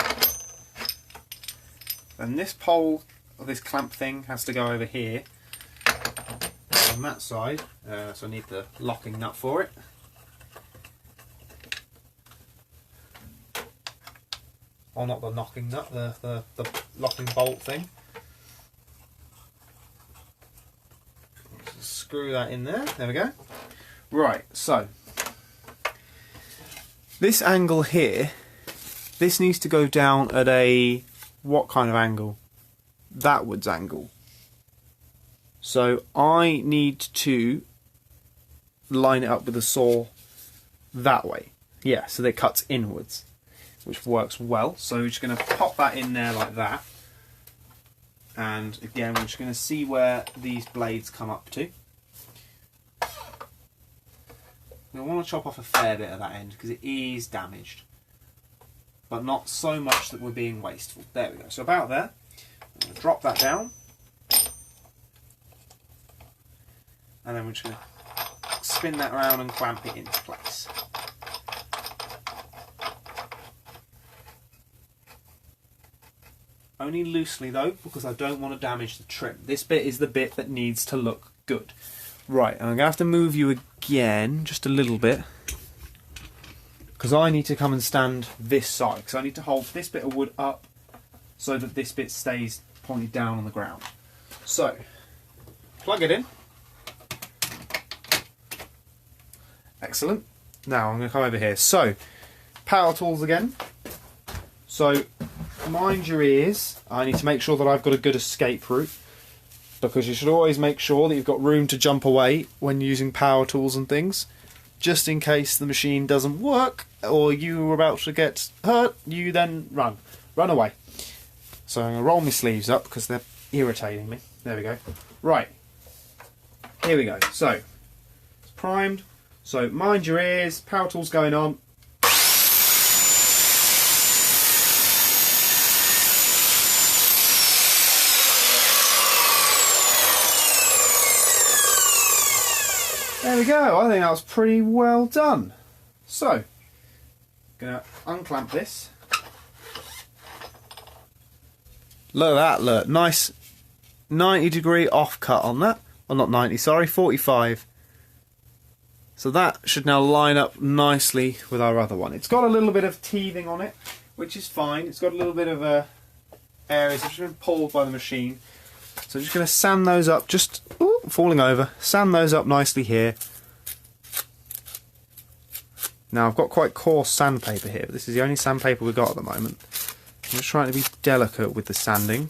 And this pole, or this clamp thing, has to go over here on that side. So I need the locking nut for it. Or not the knocking nut, the locking bolt thing. Screw that in there. There we go. Right, so this angle here, this needs to go down at a, what kind of angle? Thatwards angle. So I need to line it up with the saw that way. Yeah, so that it cuts inwards, which works well. So we're just going to pop that in there like that. And again, we're just going to see where these blades come up to. I want to chop off a fair bit of that end because it is damaged, but not so much that we're being wasteful. There we go. So about there, I'm going to drop that down, and then we're just going to spin that around and clamp it into place. Only loosely though, because I don't want to damage the trim. This bit is the bit that needs to look good. Right, I'm going to have to move you again, just a little bit, because I need to come and stand this side, because I need to hold this bit of wood up so that this bit stays pointed down on the ground. So, plug it in. Excellent. Now I'm going to come over here. So, power tools again. So, mind your ears. I need to make sure that I've got a good escape route, because you should always make sure that you've got room to jump away when using power tools and things, just in case the machine doesn't work or you are about to get hurt. You then run away. So I'm going to roll my sleeves up because they're irritating me. There we go. Right, here we go. So it's primed. So mind your ears, power tools going on. There we go, I think that was pretty well done. So, I'm going to unclamp this. Look at that, look. Nice 90-degree offcut on that. Well, not 90, sorry, 45. So that should now line up nicely with our other one. It's got a little bit of teething on it, which is fine. It's got a little bit of areas which have been pulled by the machine. So I'm just going to sand those up, just falling over. Sand those up nicely here. Now I've got quite coarse sandpaper here, but this is the only sandpaper we've got at the moment. I'm just trying to be delicate with the sanding.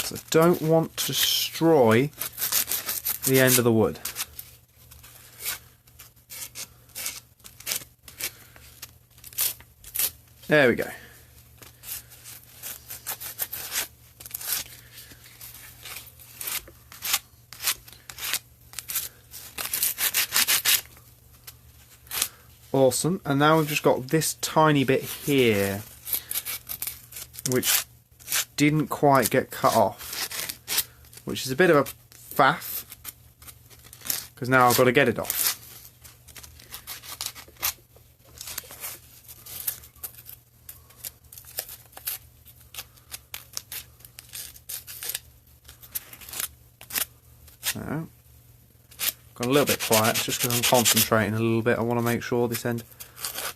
So I don't want to destroy the end of the wood. There we go. Awesome, and now we've just got this tiny bit here which didn't quite get cut off, which is a bit of a faff because now I've got to get it off. So, got a little bit quiet just because I'm concentrating a little bit. I want to make sure this end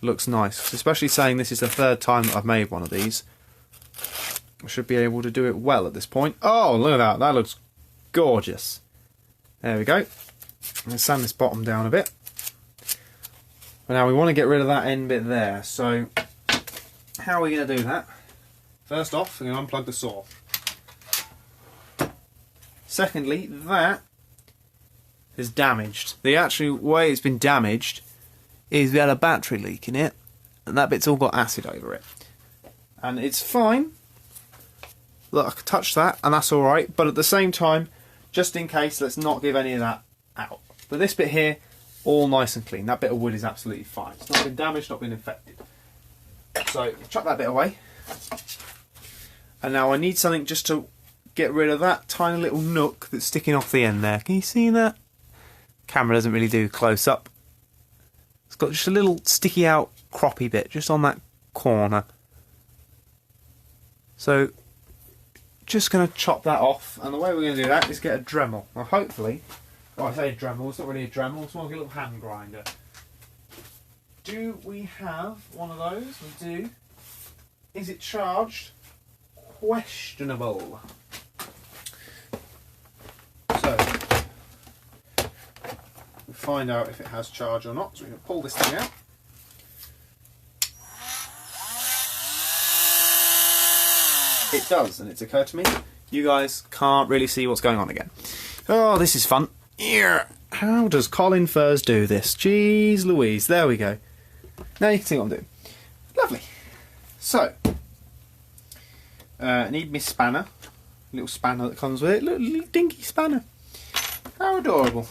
looks nice, especially saying this is the third time that I've made one of these. I should be able to do it well at this point. Oh, look at that, that looks gorgeous. There we go. Let's sand this bottom down a bit. But now we want to get rid of that end bit there, so how are we going to do that? First off, we're going to unplug the saw. Secondly, that is damaged. The actual way it's been damaged is we had a battery leak in it, and that bit's all got acid over it. And it's fine. Look, I can touch that, and that's alright, but at the same time, just in case, let's not give any of that out. But this bit here, all nice and clean. That bit of wood is absolutely fine. It's not been damaged, not been infected. So, chuck that bit away. And now I need something just to get rid of that tiny little nook that's sticking off the end there. Can you see that? Camera doesn't really do close up. It's got just a little sticky out croppy bit just on that corner. So just going to chop that off, and the way we're going to do that is get a Dremel. Now hopefully, well, I say Dremel, it's not really a Dremel, it's more like a little hand grinder. Do we have one of those? We do. Is it charged? Questionable. So we'll find out if it has charge or not. So we're going to pull this thing out. It does, and it's occurred to me, you guys can't really see what's going on again. Oh, this is fun. Yeah. How does Colin Furs do this? Jeez Louise, there we go. Now you can see what I'm doing. Lovely. So, I need my spanner. Little spanner that comes with it. Little dinky spanner. How adorable.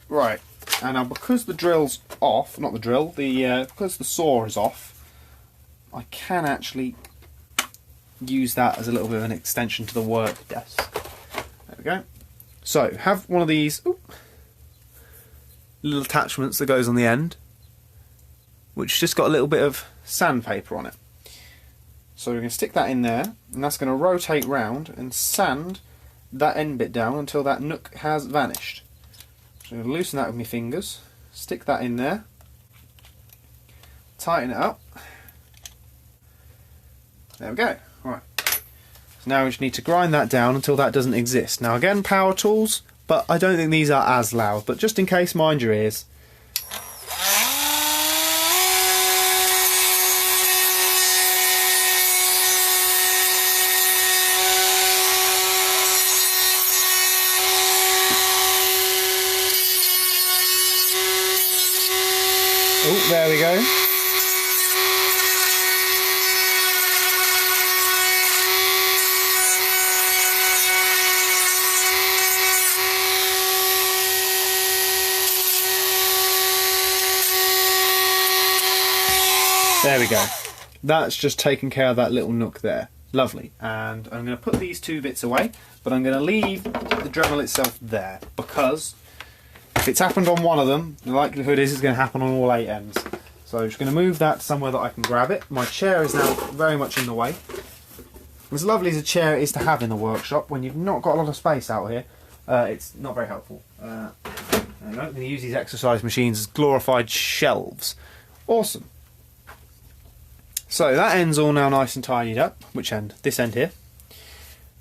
Right, and now because the drill's off, not the drill, because the saw is off, I can actually use that as a little bit of an extension to the work desk. There we go. So, have one of these little attachments that goes on the end, which just got a little bit of sandpaper on it. So we're going to stick that in there, and that's going to rotate round and sand that end bit down until that nook has vanished. So I'm going to loosen that with my fingers, stick that in there, tighten it up. There we go. Right. So now we just need to grind that down until that doesn't exist. Now again, power tools, but I don't think these are as loud, but just in case, mind your ears. Oh, there we go. There we go. That's just taking care of that little nook there. Lovely. And I'm going to put these two bits away, but I'm going to leave the Dremel itself there, because if it's happened on one of them, the likelihood is it's going to happen on all 8 ends. So I'm just going to move that somewhere that I can grab it. My chair is now very much in the way. As lovely as a chair is to have in the workshop, when you've not got a lot of space out here, it's not very helpful. I'm going to use these exercise machines as glorified shelves. Awesome. So that end's all now nice and tidied up. Which end? This end here.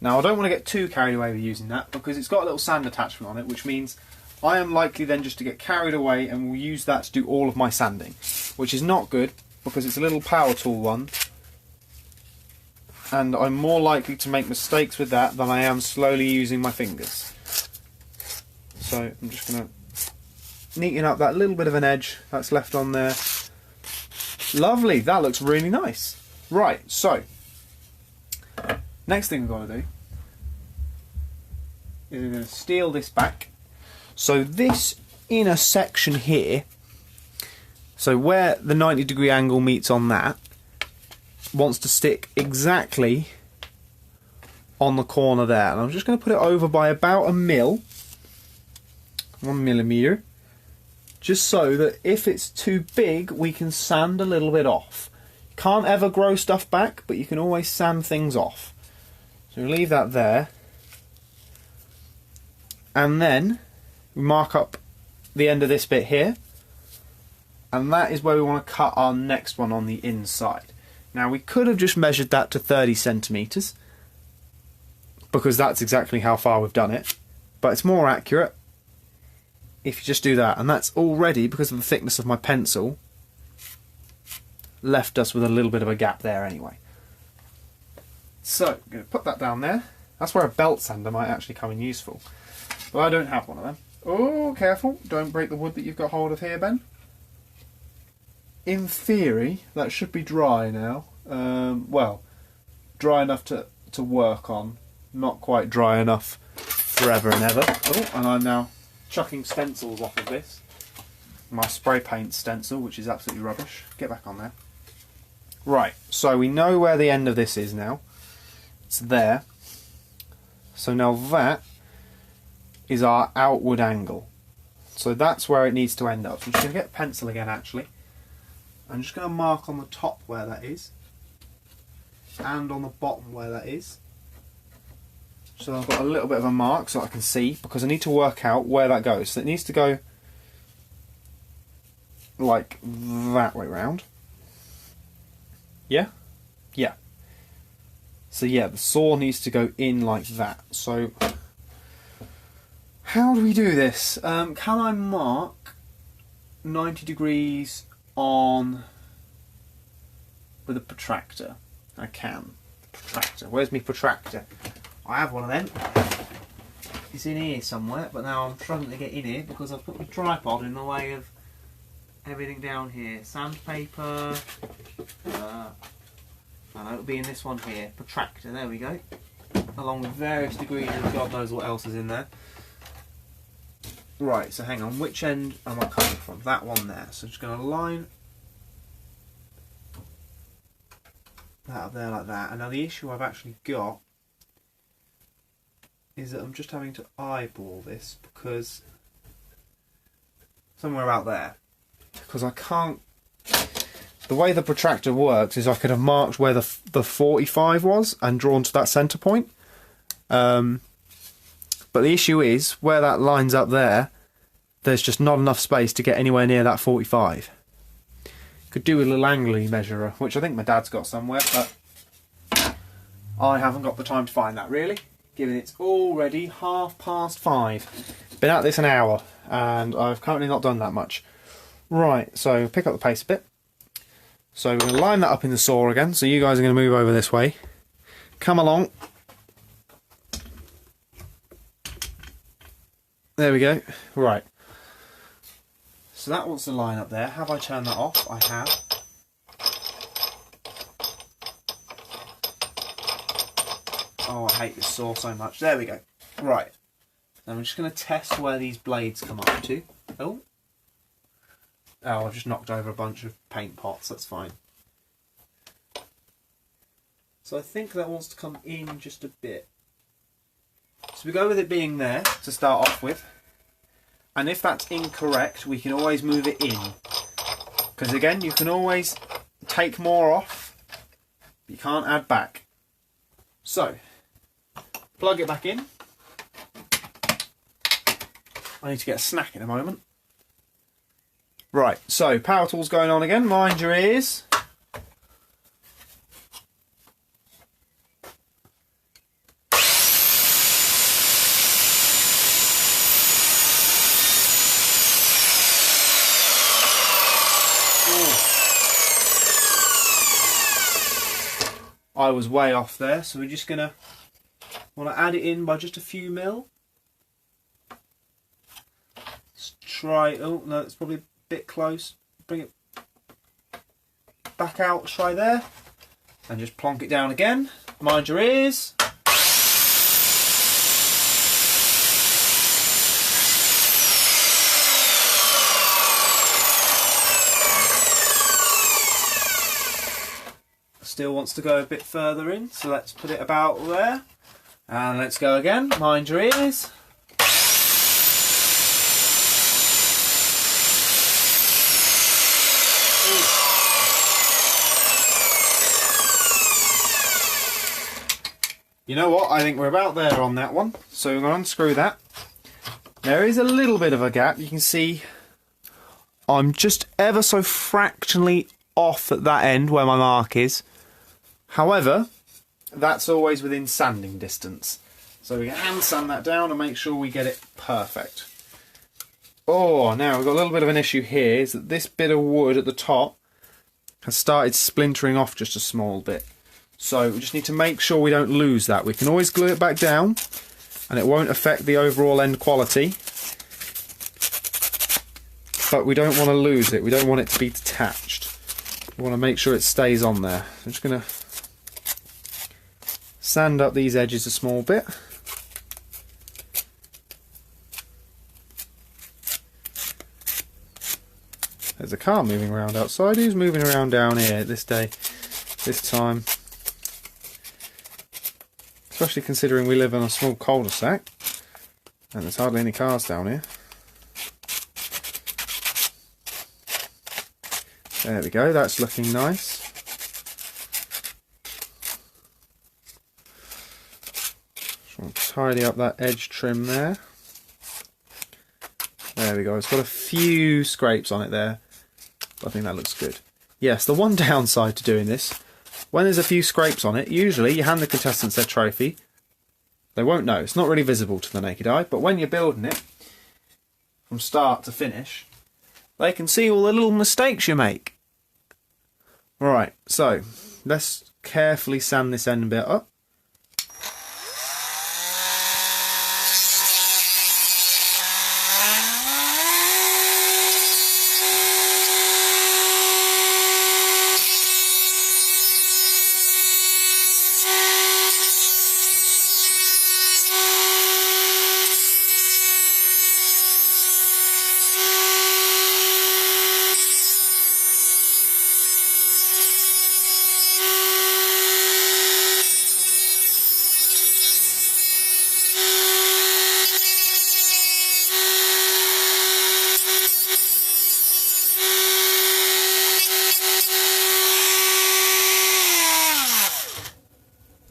Now I don't want to get too carried away with using that because it's got a little sand attachment on it, which means I am likely then just to get carried away and will use that to do all of my sanding, which is not good because it's a little power tool one, and I'm more likely to make mistakes with that than I am slowly using my fingers. So I'm just going to neaten up that little bit of an edge that's left on there. Lovely, that looks really nice. Right, so next thing we've got to do is we're going to steel this back. So this inner section here, so where the 90-degree angle meets on that, wants to stick exactly on the corner there. And I'm just going to put it over by about 1 millimetre, just so that if it's too big, we can sand a little bit off. You can't ever grow stuff back, but you can always sand things off. So we'll leave that there. And then we mark up the end of this bit here, and that is where we want to cut our next one on the inside. Now we could have just measured that to 30 centimetres because that's exactly how far we've done it, but it's more accurate if you just do that, and that's already, because of the thickness of my pencil, left us with a little bit of a gap there anyway. So I'm going to put that down there. That's where a belt sander might actually come in useful, but I don't have one of them. Oh, careful, don't break the wood that you've got hold of here, Ben. In theory, that should be dry now. Well, dry enough to work on, not quite dry enough forever and ever. Oh, and I'm now chucking stencils off of this. My spray paint stencil, which is absolutely rubbish. Get back on there. Right, so we know where the end of this is now. It's there. So now that is our outward angle. So that's where it needs to end up. So I'm just going to get a pencil again actually. I'm just going to mark on the top where that is and on the bottom where that is. So I've got a little bit of a mark so I can see, because I need to work out where that goes. So it needs to go like that way round. Yeah? Yeah. So yeah, the saw needs to go in like that. So how do we do this? Can I mark 90 degrees on with a protractor? I can. Protractor. Where's my protractor? I have one of them. It's in here somewhere, but now I'm struggling to get in here because I've put my tripod in the way of everything down here. Sandpaper. I know it'll be in this one here. Protractor. There we go. Along with various degrees of God knows what else is in there. Right, so hang on, which end am I coming from? That one there. So I'm just going to line that up there like that. And now the issue I've actually got is that I'm just having to eyeball this because somewhere out there. Because I can't... The way the protractor works is I could have marked where the 45 was and drawn to that centre point. But the issue is, where that lines up there, there's just not enough space to get anywhere near that 45. Could do with a little angling measurer, which I think my dad's got somewhere, but I haven't got the time to find that really, given it's already 5:30. Been at this an hour, and I've currently not done that much. Right, so pick up the pace a bit. So we're going to line that up in the saw again, so you guys are going to move over this way. Come along. There we go. Right. So that wants to line up there. Have I turned that off? I have. Oh, I hate this saw so much. There we go. Right. Now I'm just going to test where these blades come up to. Oh. Oh, I've just knocked over a bunch of paint pots. That's fine. So I think that wants to come in just a bit. So we go with it being there to start off with, and if that's incorrect we can always move it in. Because again, you can always take more off, but you can't add back. So, plug it back in. I need to get a snack in a moment. Right, so power tool's going on again. Mind your ears. I was way off there, so we're just gonna want to add it in by just a few mil. Let's try. Oh no, it's probably a bit close. Bring it back out. Try there, and just plonk it down again. Mind your ears. Still wants to go a bit further in, so let's put it about there. And let's go again. Mind your ears. Ooh. You know what? I think we're about there on that one. So we're going to unscrew that. There is a little bit of a gap. You can see I'm just ever so fractionally off at that end where my mark is. However, that's always within sanding distance. So we can hand sand that down and make sure we get it perfect. Oh, now we've got a little bit of an issue here, is that this bit of wood at the top has started splintering off just a small bit. So we just need to make sure we don't lose that. We can always glue it back down and it won't affect the overall end quality. But we don't want to lose it. We don't want it to be detached. We want to make sure it stays on there. I'm just going to sand up these edges a small bit. There's a car moving around outside. Who's moving around down here this time? Especially considering we live on a small cul-de-sac and there's hardly any cars down here. There we go, that's looking nice. Just want to tidy up that edge trim there. There we go, it's got a few scrapes on it there, but I think that looks good. Yes, the one downside to doing this, when there's a few scrapes on it, usually you hand the contestants their trophy, they won't know, it's not really visible to the naked eye, but when you're building it, from start to finish, they can see all the little mistakes you make. Right, so let's carefully sand this end bit up.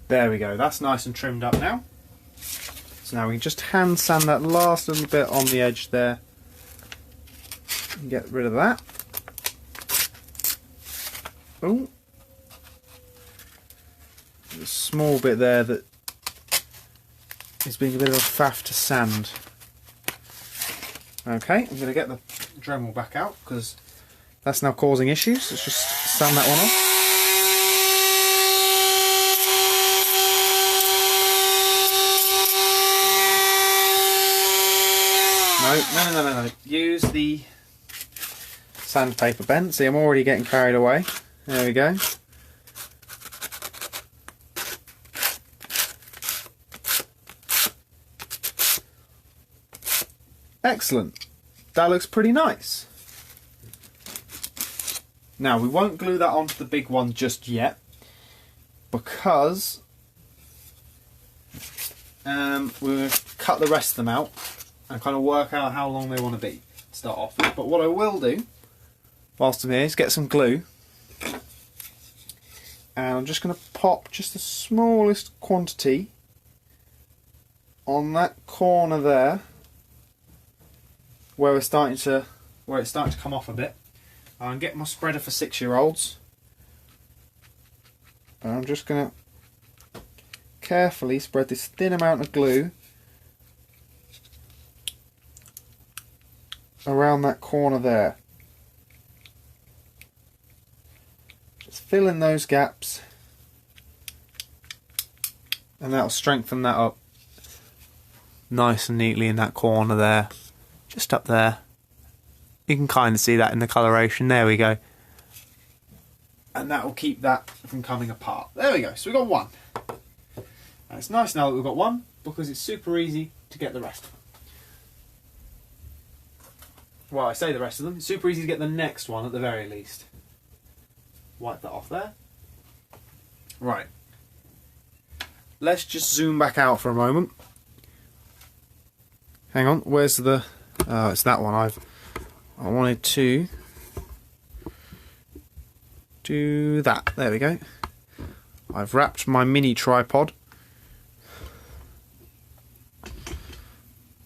There we go, that's nice and trimmed up now. So now we can just hand sand that last little bit on the edge there. And get rid of that. Oh, there's a small bit there that is being a bit of a faff to sand. Okay, I'm going to get the Dremel back out because that's now causing issues. Let's just sand that one off. No. Use the sandpaper bent. See, I'm already getting carried away. There we go. Excellent. That looks pretty nice. Now, we won't glue that onto the big one just yet because we're going to cut the rest of them out and kind of work out how long they want to be to start off with. But what I will do whilst I'm here, is get some glue. And I'm just going to pop just the smallest quantity on that corner there, where it's starting to come off a bit. I'm getting my spreader for 6-year-olds, and I'm just going to carefully spread this thin amount of glue around that corner there. Just fill in those gaps, and that'll strengthen that up nice and neatly in that corner there, just up there. You can kind of see that in the coloration. There we go. And that will keep that from coming apart. There we go. So we've got one. And it's nice now that we've got one, because it's super easy to get the rest of them. Well, I say the rest of them. It's super easy to get the next one at the very least. Wipe that off there. Right. Let's just zoom back out for a moment. Hang on. Where's the... Oh, it's that one. I wanted to do that. There we go. I've wrapped my mini tripod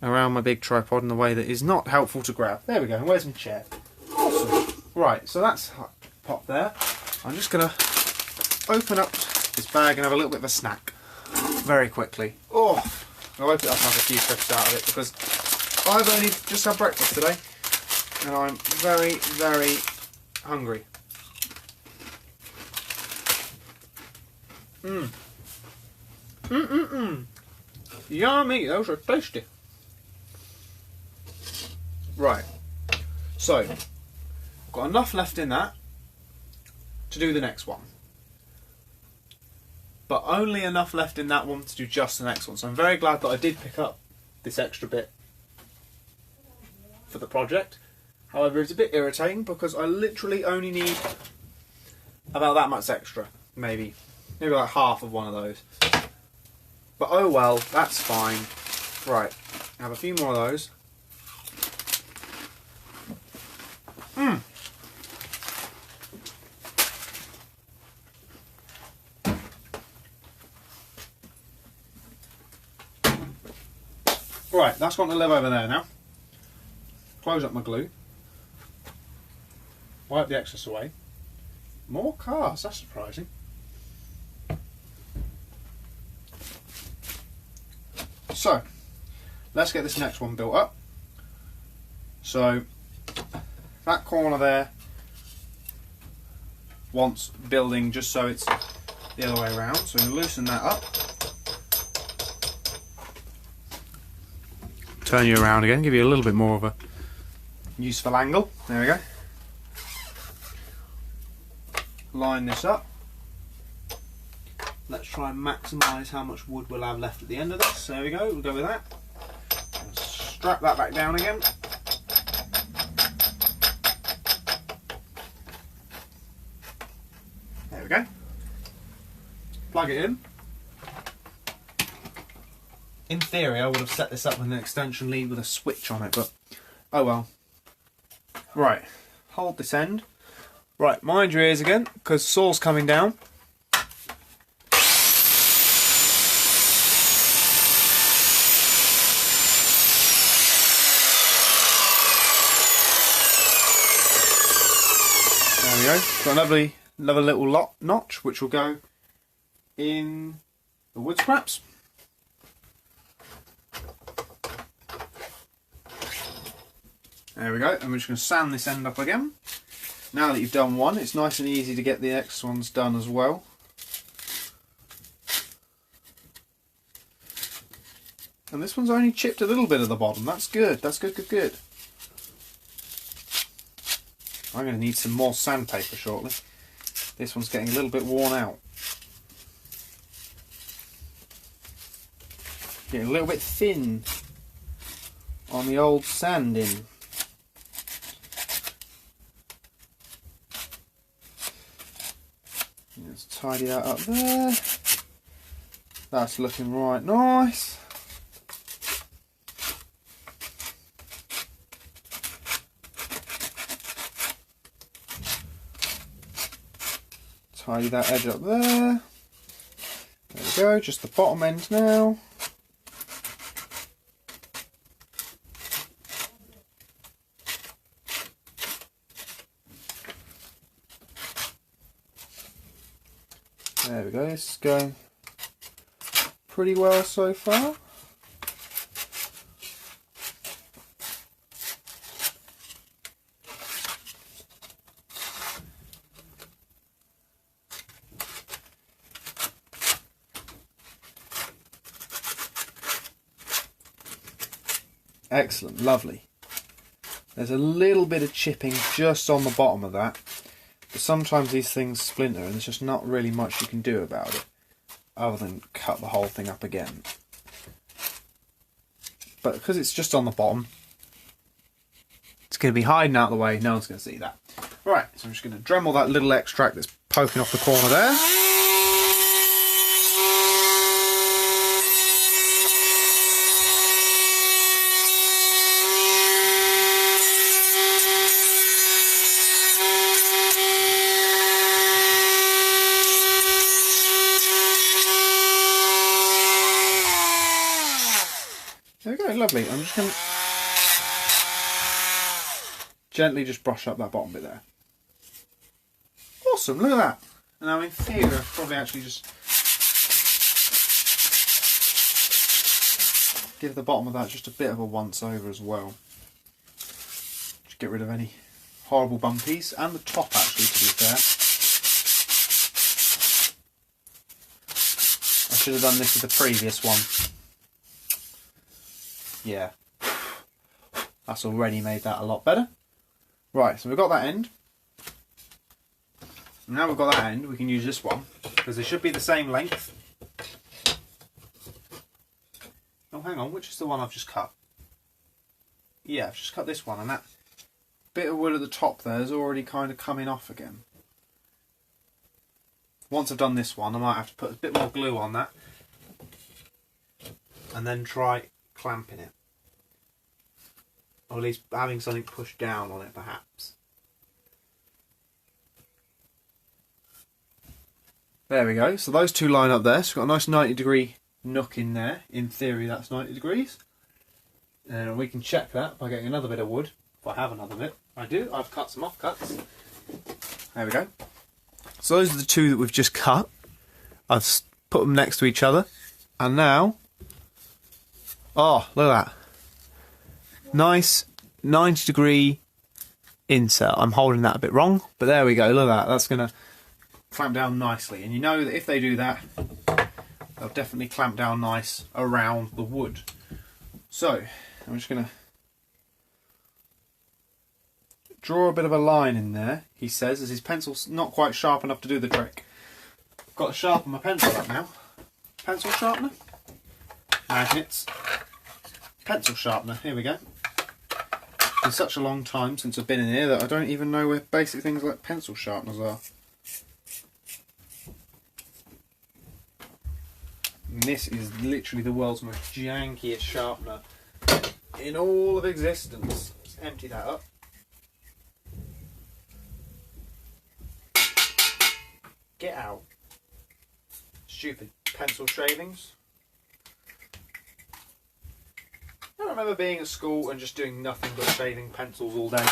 around my big tripod in a way that is not helpful to grab. There we go. And where's my chair? Awesome. Right, so that's popped there. I'm just going to open up this bag and have a little bit of a snack very quickly. Oh, I'll open it up and have a few crisps out of it, because I've only just had breakfast today and I'm very, very hungry. Yummy, those are tasty. Right, so I've got enough left in that to do the next one, but only enough left in that one to do just the next one. So I'm very glad that I did pick up this extra bit for the project. However, it's a bit irritating because I literally only need about that much extra, maybe like half of one of those. But oh well, that's fine. Right, I have a few more of those. Right, that's got to live over there now. Close up my glue. Wipe the excess away. More cars, that's surprising. So, let's get this next one built up. So, that corner there wants building just so it's the other way around. So, we'll loosen that up. Turn you around again, give you a little bit more of a useful angle. There we go. Line this up. Let's try and maximise how much wood we'll have left at the end of this. There we go, we'll go with that. And strap that back down again. There we go. Plug it in. In theory, I would have set this up with an extension lead with a switch on it, but oh well. Right, hold this end. Right, mind your ears again, because saw's coming down. There we go. Got another little notch, which will go in the wood scraps. There we go, and we're just going to sand this end up again. Now that you've done one, it's nice and easy to get the next ones done as well. And this one's only chipped a little bit at the bottom. That's good. That's good, good, good. I'm going to need some more sandpaper shortly. This one's getting a little bit worn out. Getting a little bit thin on the old sanding. Let's tidy that up there. That's looking right nice. tidy that edge up there. There we go, just the bottom end now. There we go, this is going pretty well so far. Excellent, lovely. There's a little bit of chipping just on the bottom of that, but sometimes these things splinter and there's just not really much you can do about it other than cut the whole thing up again. But because it's just on the bottom, it's going to be hiding out of the way, no one's going to see that. Right, so I'm just going to Dremel that little extract that's poking off the corner there. There we go, lovely. I'm just going to gently just brush up that bottom bit there. Awesome, look at that. And now in theory, I'll probably actually just give the bottom of that just a bit of a once over as well. Just get rid of any horrible bumpies, and the top actually, to be fair. I should have done this with the previous one. Yeah, that's already made that a lot better. Right, so we've got that end. Now we've got that end, we can use this one, because they should be the same length. Oh, hang on, which is the one I've just cut? Yeah, I've just cut this one, and that bit of wood at the top there is already kind of coming off again. Once I've done this one, I might have to put a bit more glue on that, and then try clamping it. Or at least having something pushed down on it, perhaps. There we go, so those two line up there, so we've got a nice 90-degree nook in there. In theory that's 90 degrees. And we can check that by getting another bit of wood, if I have another bit. I do, I've cut some offcuts. There we go. So those are the two that we've just cut. I've put them next to each other. And now, oh, look at that. Nice 90-degree insert. I'm holding that a bit wrong, but there we go, look at that. That's going to clamp down nicely. And you know that if they do that, they'll definitely clamp down nice around the wood. So, I'm just going to draw a bit of a line in there, he says, as his pencil's not quite sharp enough to do the trick. Got to sharpen my pencil up now. Pencil sharpener. Magnets. Pencil sharpener, here we go. It's been such a long time since I've been in here that I don't even know where basic things like pencil sharpeners are. And this is literally the world's most jankiest sharpener in all of existence. Just empty that up. Get out. Stupid pencil shavings. I remember being at school and just doing nothing but shaving pencils all day.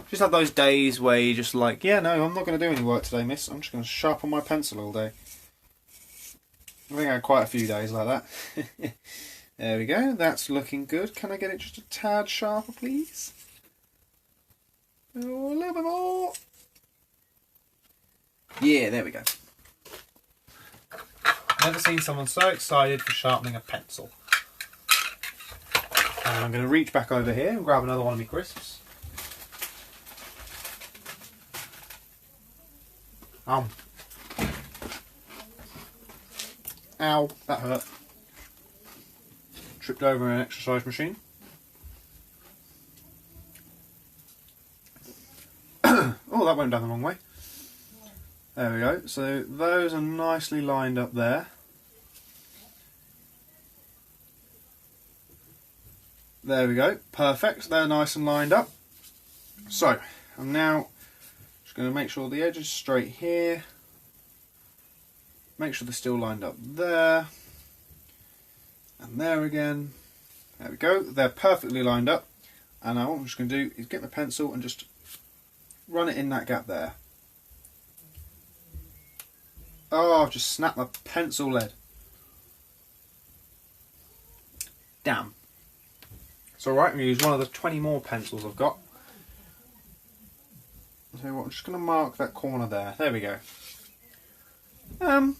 Just had those days where you're just like, yeah, no, I'm not going to do any work today, miss. I'm just going to sharpen my pencil all day. I think I had quite a few days like that. There we go, that's looking good. Can I get it just a tad sharper, please? Oh, a little bit more. Yeah, there we go. Never seen someone so excited for sharpening a pencil. And I'm going to reach back over here and grab another one of my crisps. Ow, that hurt. Tripped over an exercise machine. Oh, that went down the wrong way. There we go. So those are nicely lined up there. There we go. Perfect. They're nice and lined up. So I'm now just going to make sure the edge is straight here. make sure they're still lined up there. And there again. There we go. They're perfectly lined up. And now what I'm just going to do is get my pencil and just run it in that gap there. Oh, I've just snapped my pencil lead. Damn. It's alright, I'm going to use one of the 20 more pencils I've got. So what, I'm just going to mark that corner there. There we go. Yeah,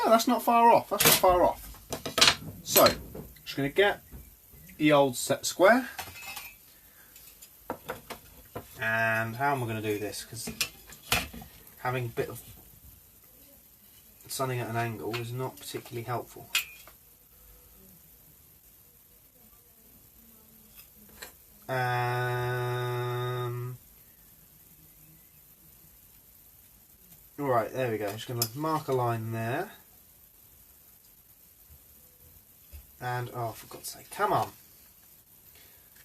that's not far off. That's not far off. So, just going to get the old set square. And how am I going to do this? Because having a bit of sunning at an angle is not particularly helpful. Right, there we go. I'm just going to mark a line there. And, oh, for God's sake, come on.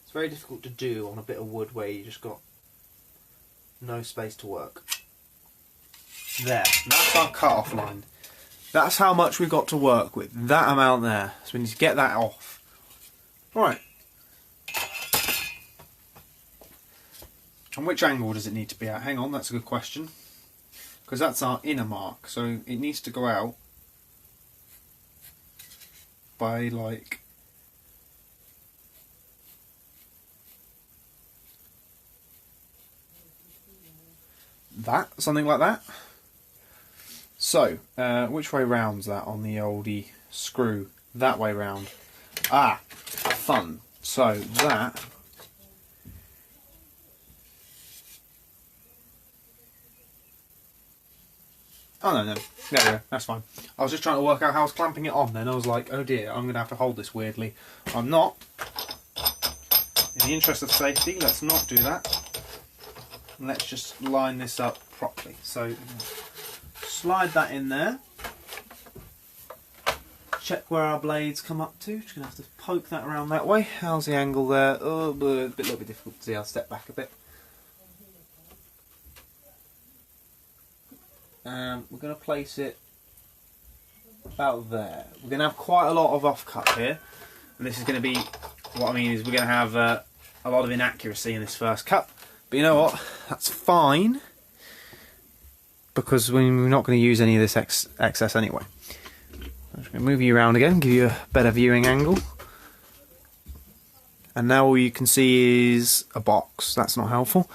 It's very difficult to do on a bit of wood where you just got no space to work. There, that's our cut-off line. That's how much we've got to work with, that amount there. So we need to get that off. Right. And which angle does it need to be at? Hang on, that's a good question. Because that's our inner mark, so it needs to go out by like that, something like that. So, which way round's that on the oldie screw? That way round. Ah, fun. So that oh no, there we go, that's fine. I was just trying to work out how I was clamping it on then. I was like, oh dear, I'm going to have to hold this weirdly. I'm not. In the interest of safety, let's not do that. Let's just line this up properly. So, slide that in there. Check where our blades come up to. Just going to have to poke that around that way. How's the angle there? Oh, a little bit difficult to see. I'll step back a bit. We're going to place it about there. We're going to have quite a lot of offcut here, and this is going to be, what I mean is we're going to have a lot of inaccuracy in this first cut, but you know what, that's fine, because we're not going to use any of this excess anyway. I'm just going to move you around again, give you a better viewing angle, and now all you can see is a box. That's not helpful,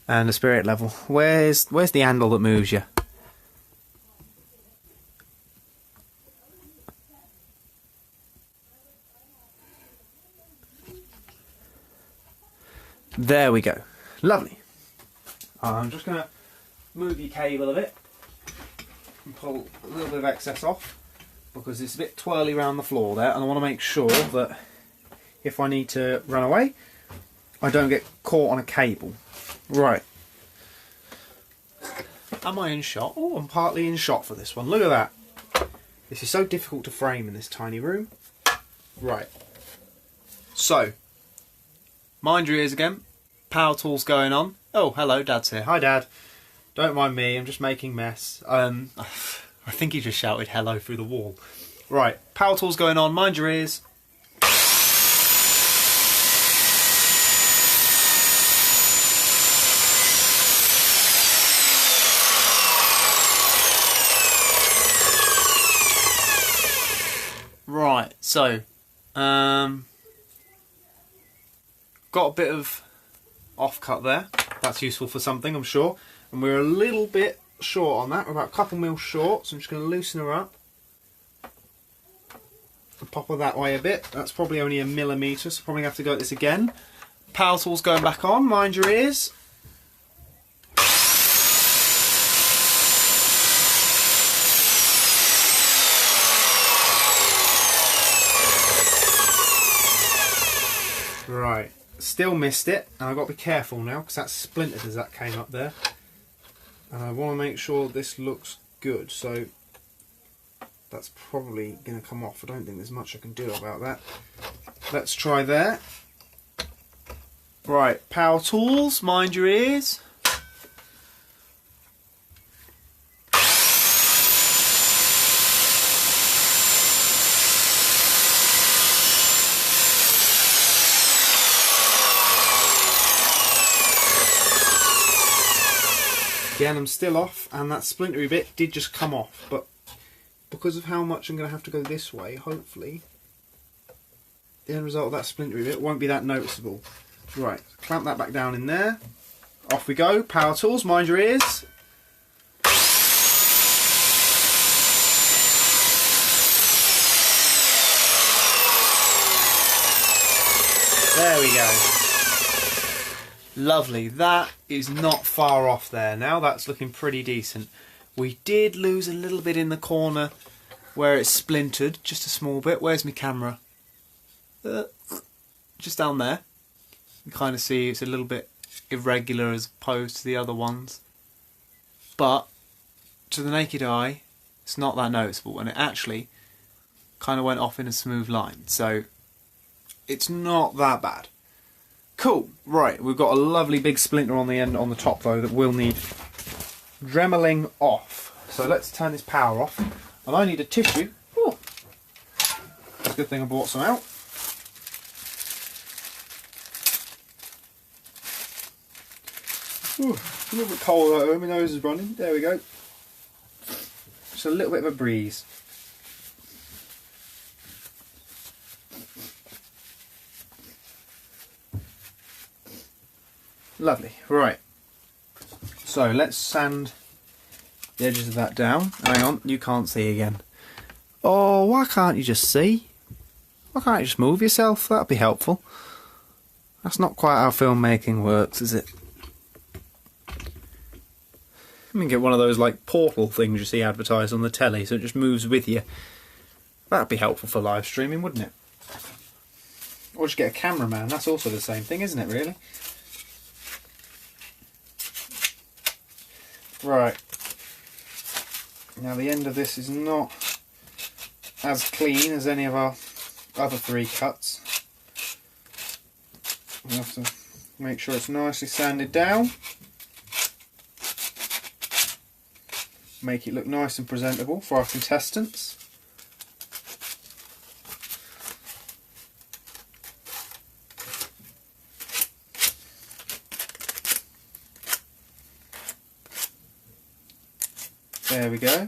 and a spirit level. Where's the handle that moves you? There we go. Lovely. I'm just going to move your cable a bit and pull a little bit of excess off because it's a bit twirly around the floor there, and I want to make sure that if I need to run away, I don't get caught on a cable. Right. Am I in shot? Oh, I'm partly in shot for this one. Look at that. This is so difficult to frame in this tiny room. Right. So, mind your ears again. Power tools going on. Oh, hello, Dad's here. Hi, Dad. Don't mind me, I'm just making mess. I think he just shouted hello through the wall. Right, power tools going on. Mind your ears. Right, so, got a bit of off-cut there. That's useful for something, I'm sure. And we're a little bit short on that. We're about a couple mil short, so I'm just going to loosen her up. And pop her that way a bit. That's probably only 1 millimetre, so probably have to go at this again. Power tools going back on, mind your ears. Right. Still missed it, and I've got to be careful now because that's splintered as that came up there, and I want to make sure this looks good, so that's probably going to come off. I don't think there's much I can do about that. Let's try there. Right, power tools, mind your ears. Again, I'm still off, and that splintery bit did just come off, but because of how much I'm going to have to go this way, hopefully the end result of that splintery bit won't be that noticeable. Right, clamp that back down in there. Off we go. Power tools, mind your ears. There we go. Lovely. That is not far off there now. That's looking pretty decent. We did lose a little bit in the corner where it's splintered, just a small bit. Where's my camera? Just down there. You can kind of see it's a little bit irregular as opposed to the other ones. But to the naked eye, it's not that noticeable, and it actually kind of went off in a smooth line. So it's not that bad. Cool. Right, we've got a lovely big splinter on the end, on the top though, that will need dremeling off. So let's turn this power off. And I need a tissue. Oh, it's a good thing I brought some out. Ooh, it's a little bit cold out there, my nose is running. There we go. Just a little bit of a breeze. Lovely. Right. So let's sand the edges of that down. Hang on, you can't see again. Oh, why can't you just see? Why can't you just move yourself? That'd be helpful. That's not quite how filmmaking works, is it? I mean, get one of those like portal things you see advertised on the telly, so it just moves with you. That'd be helpful for live streaming, wouldn't it? Or just get a cameraman. That's also the same thing, isn't it, really? Right. Now the end of this is not as clean as any of our other 3 cuts. We have to make sure it's nicely sanded down. Make it look nice and presentable for our contestants. There we go.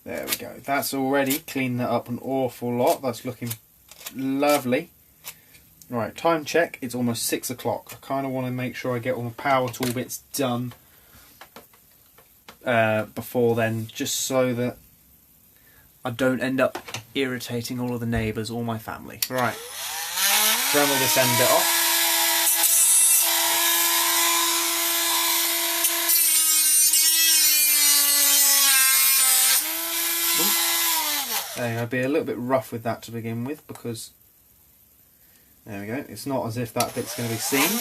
There we go. That's already cleaned that up an awful lot. That's looking lovely. Right, time check. It's almost 6 o'clock. I kind of want to make sure I get all the power tool bits done before then, just so that I don't end up irritating all of the neighbours or my family. Right, Dremel this end bit off. There you go, be a little bit rough with that to begin with, because there we go, it's not as if that bit's going to be seen.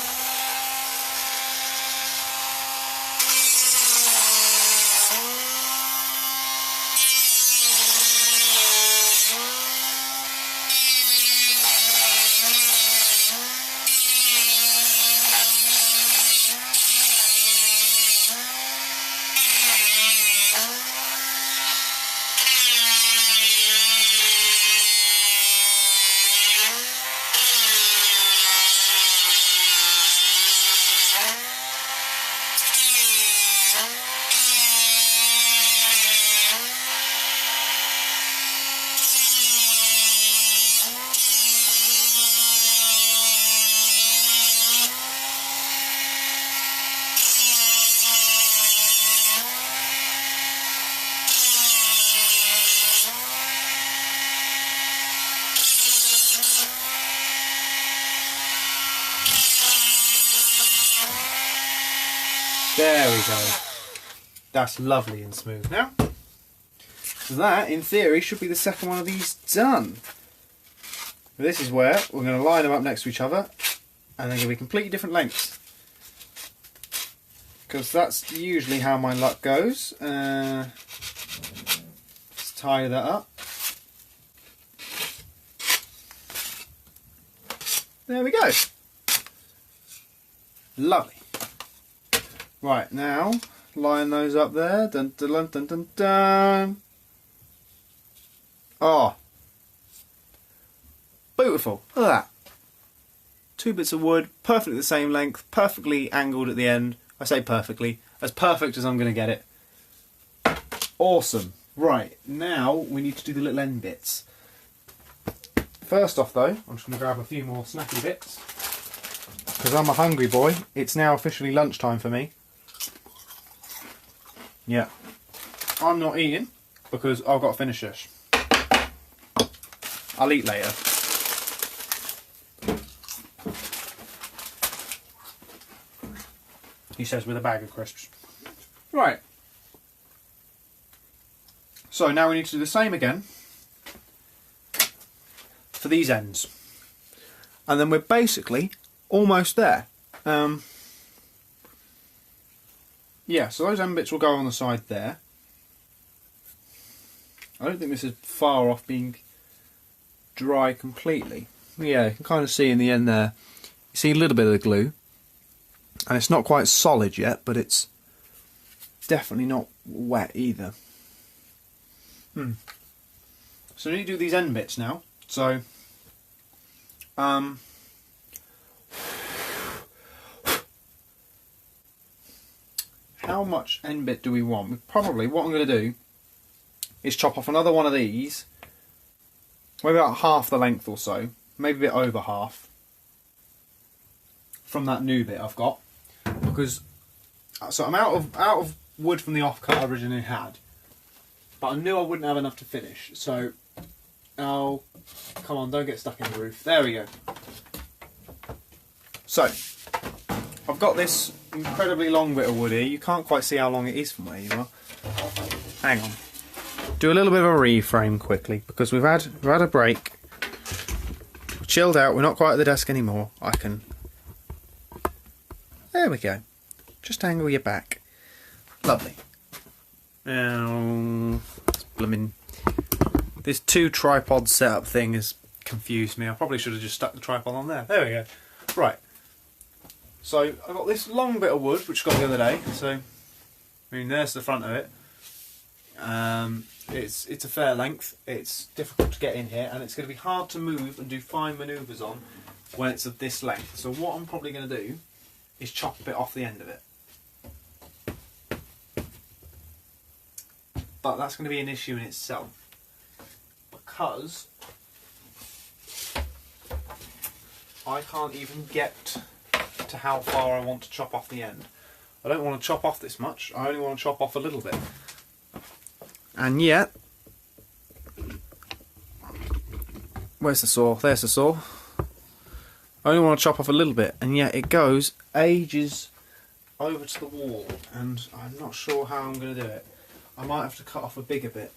There we go. That's lovely and smooth now. So that, in theory, should be the second one of these done. This is where we're going to line them up next to each other, and they're going to be completely different lengths. Because that's usually how my luck goes. Let's tie that up. There we go. Lovely. Right, now line those up there. Dun, dun, dun, dun, dun, dun. Oh, beautiful. Look at that. 2 bits of wood, perfectly the same length, perfectly angled at the end. I say perfectly, as perfect as I'm going to get it. Awesome. Right, now we need to do the little end bits. First off though, I'm just going to grab a few more snacky bits. Because I'm a hungry boy. It's now officially lunchtime for me. Yeah. I'm not eating because I've got to finish this. I'll eat later. He says with a bag of crisps. Right. So now we need to do the same again for these ends. And then we're basically almost there. Yeah, so those end bits will go on the side there. I don't think this is far off being dry completely. Yeah, you can kind of see in the end there, you see a little bit of the glue. And it's not quite solid yet, but it's definitely not wet either. So we need to do these end bits now. So, how much end bit do we want? Probably what I'm going to do is chop off another one of these, maybe about half the length or so, maybe a bit over half, from that new bit I've got. Because so I'm out of wood from the offcut I originally had, but I knew I wouldn't have enough to finish. So, oh, come on, don't get stuck in the roof. There we go. So, I've got this incredibly long bit of wood here. You can't quite see how long it is from where you are. Hang on. Do a little bit of a reframe quickly because we've had a break. We're chilled out. We're not quite at the desk anymore. I can. There we go. Just angle your back. Lovely. Now, this 2 tripod setup thing has confused me. I probably should have just stuck the tripod on there. There we go. Right. So I've got this long bit of wood which I got the other day. So I mean, there's the front of it. It's a fair length. It's difficult to get in here, and it's going to be hard to move and do fine manoeuvres on when it's of this length. So what I'm probably going to do is chop a bit off the end of it. But that's going to be an issue in itself, because I can't even get to how far I want to chop off the end. I don't want to chop off this much, I only want to chop off a little bit. And yet, where's the saw? There's the saw. I only want to chop off a little bit, and yet it goes ages over to the wall, and I'm not sure how I'm going to do it. I might have to cut off a bigger bit.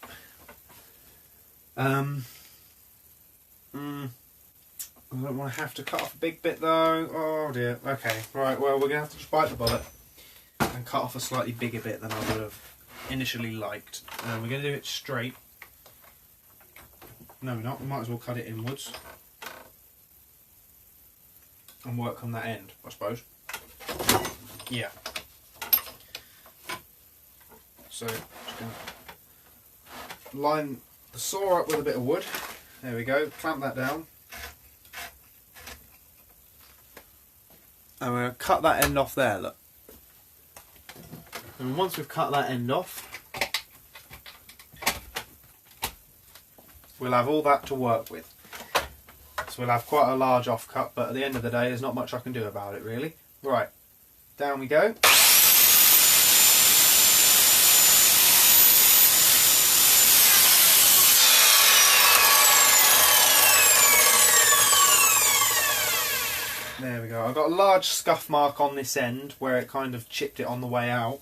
I don't want to have to cut off a big bit though. Oh dear. Okay, right, well we're going to have to just bite the bullet and cut off a slightly bigger bit than I would have initially liked. We're going to do it straight. No we're not, we might as well cut it inwards and work on that end, I suppose. Yeah. So, just going to line the saw up with a bit of wood. There we go, clamp that down. And we're going to cut that end off there, look. And once we've cut that end off, we'll have all that to work with. So we'll have quite a large offcut, but at the end of the day there's not much I can do about it really. Right, down we go. There we go. I've got a large scuff mark on this end where it kind of chipped it on the way out,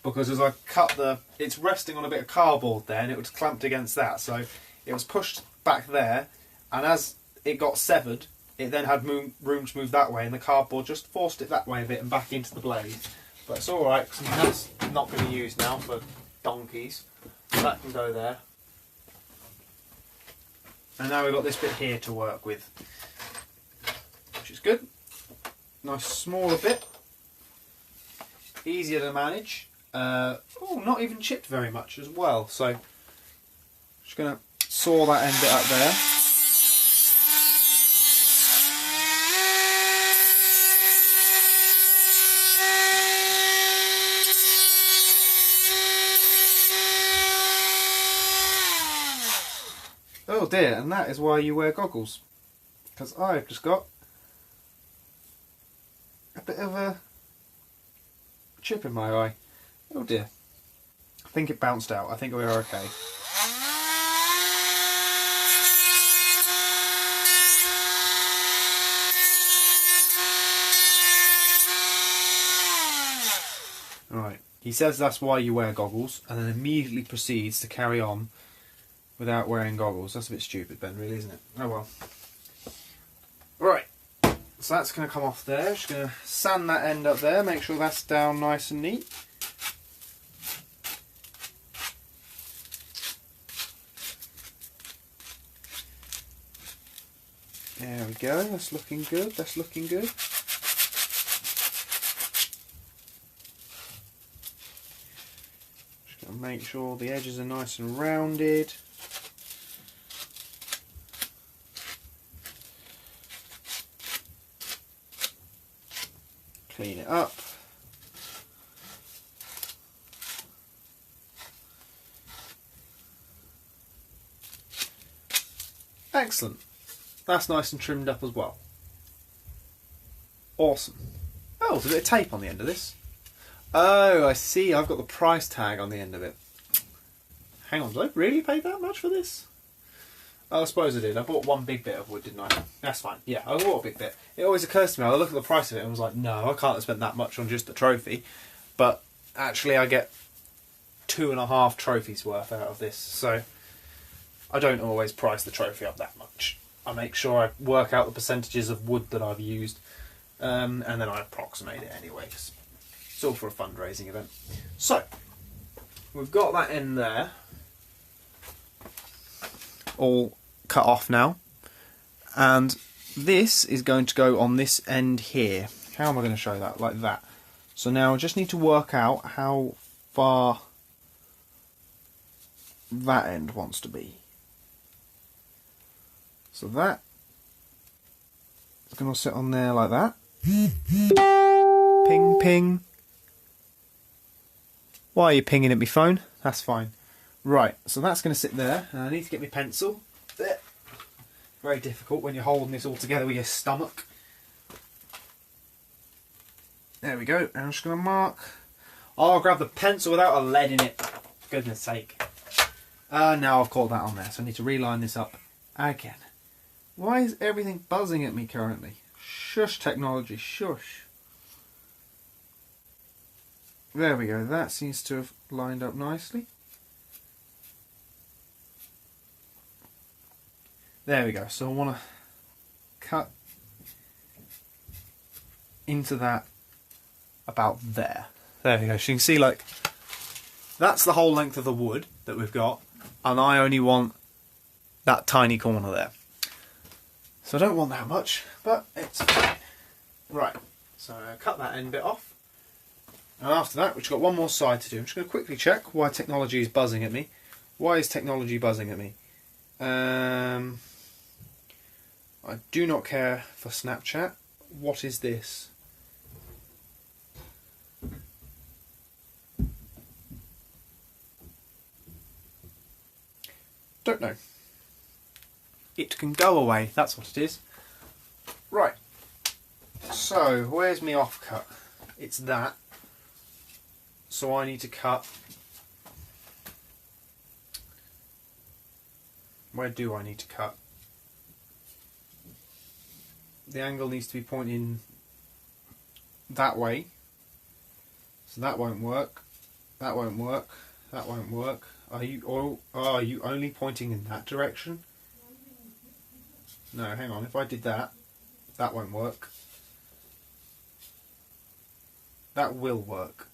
because as I cut it's resting on a bit of cardboard there and it was clamped against that, so it was pushed back there, and as it got severed it then had room to move that way, and the cardboard just forced it that way a bit and back into the blade. But it's alright because that's not going to be used now for donkeys, so that can go there. And now we've got this bit here to work with, which is good. Nice smaller bit, easier to manage, Oh, not even chipped very much as well. So just going to saw that end bit up there. Oh dear, and that is why you wear goggles. Because I've just got a bit of a chip in my eye. Oh dear. I think it bounced out. I think we're okay. Right. He says that's why you wear goggles, and then immediately proceeds to carry on without wearing goggles. That's a bit stupid, Ben, really, isn't it? Oh well. Right. So that's going to come off there. Just going to sand that end up there, make sure that's down nice and neat. There we go, that's looking good, that's looking good. Just going to make sure the edges are nice and rounded. Clean it up. Excellent. That's nice and trimmed up as well. Awesome. Oh, there's a bit of tape on the end of this. Oh, I see. I've got the price tag on the end of it. Hang on, did I really pay that much for this? Oh, I suppose I did. I bought one big bit of wood, didn't I? That's fine. Yeah, I bought a big bit. It always occurs to me, I look at the price of it and was like, no, I can't have spent that much on just the trophy. But actually I get 2.5 trophies worth out of this. So I don't always price the trophy up that much. I make sure I work out the percentages of wood that I've used, and then I approximate it anyway, because it's all for a fundraising event. So, we've got that end there, all cut off now, and this is going to go on this end here. How am I going to show that? Like that. So now I just need to work out how far that end wants to be. So that is going to sit on there like that. Ping, ping. Why are you pinging at my phone? That's fine. Right, so that's going to sit there. And I need to get my pencil. There. Very difficult when you're holding this all together with your stomach. There we go. And I'm just going to mark. Oh, I'll grab the pencil without a lead in it. For goodness sake. Now I've caught that on there. So I need to reline this up again. Why is everything buzzing at me currently? Shush, technology, shush. There we go, that seems to have lined up nicely. There we go, so I want to cut into that about there. There we go, so you can see like, that's the whole length of the wood that we've got, and I only want that tiny corner there. So I don't want that much, but it's fine. Right, so cut that end bit off. And after that, we've got one more side to do. I'm just going to quickly check why technology is buzzing at me. Why is technology buzzing at me? I do not care for Snapchat. What is this? Don't know. It can go away, that's what it is. Right, so where's my offcut? It's that. So I need to cut. Where do I need to cut? The angle needs to be pointing that way. So that won't work. That won't work. That won't work. Are you only pointing in that direction? No, hang on, if I did that, that won't work. That will work.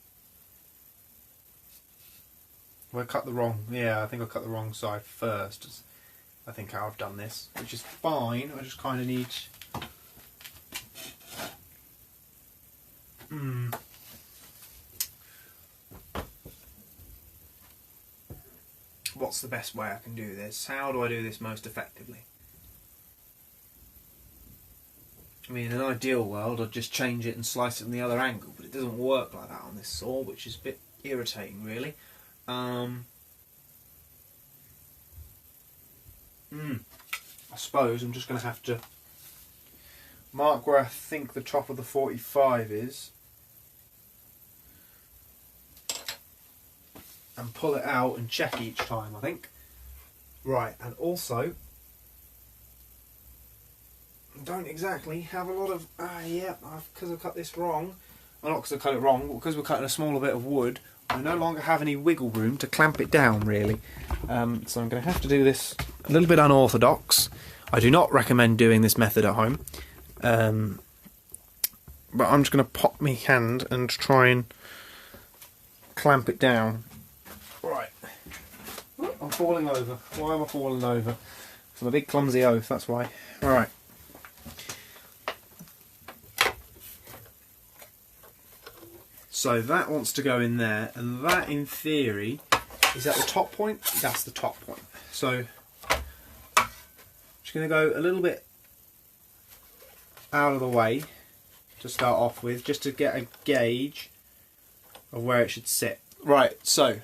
Well, I cut the wrong, yeah, I think I cut the wrong side first. I think how I've done this, which is fine, I just kind of need... what's the best way I can do this? How do I do this most effectively? I mean, in an ideal world, I'd just change it and slice it from the other angle, but it doesn't work like that on this saw, which is a bit irritating, really. I suppose I'm just going to have to mark where I think the top of the 45 is and pull it out and check each time, I think. Right, and also don't exactly have a lot of because I cut this wrong, well, not because I cut it wrong, but because we're cutting a smaller bit of wood, I no longer have any wiggle room to clamp it down, really. So I'm going to have to do this a little bit unorthodox. I do not recommend doing this method at home, but I'm just going to pop my hand and try and clamp it down. Right, I'm falling over. Why am I falling over? I'm a big clumsy oaf, that's why. Right. So that wants to go in there, and that in theory, is that the top point? That's the top point. So I'm just going to go a little bit out of the way to start off with, just to get a gauge of where it should sit. Right, so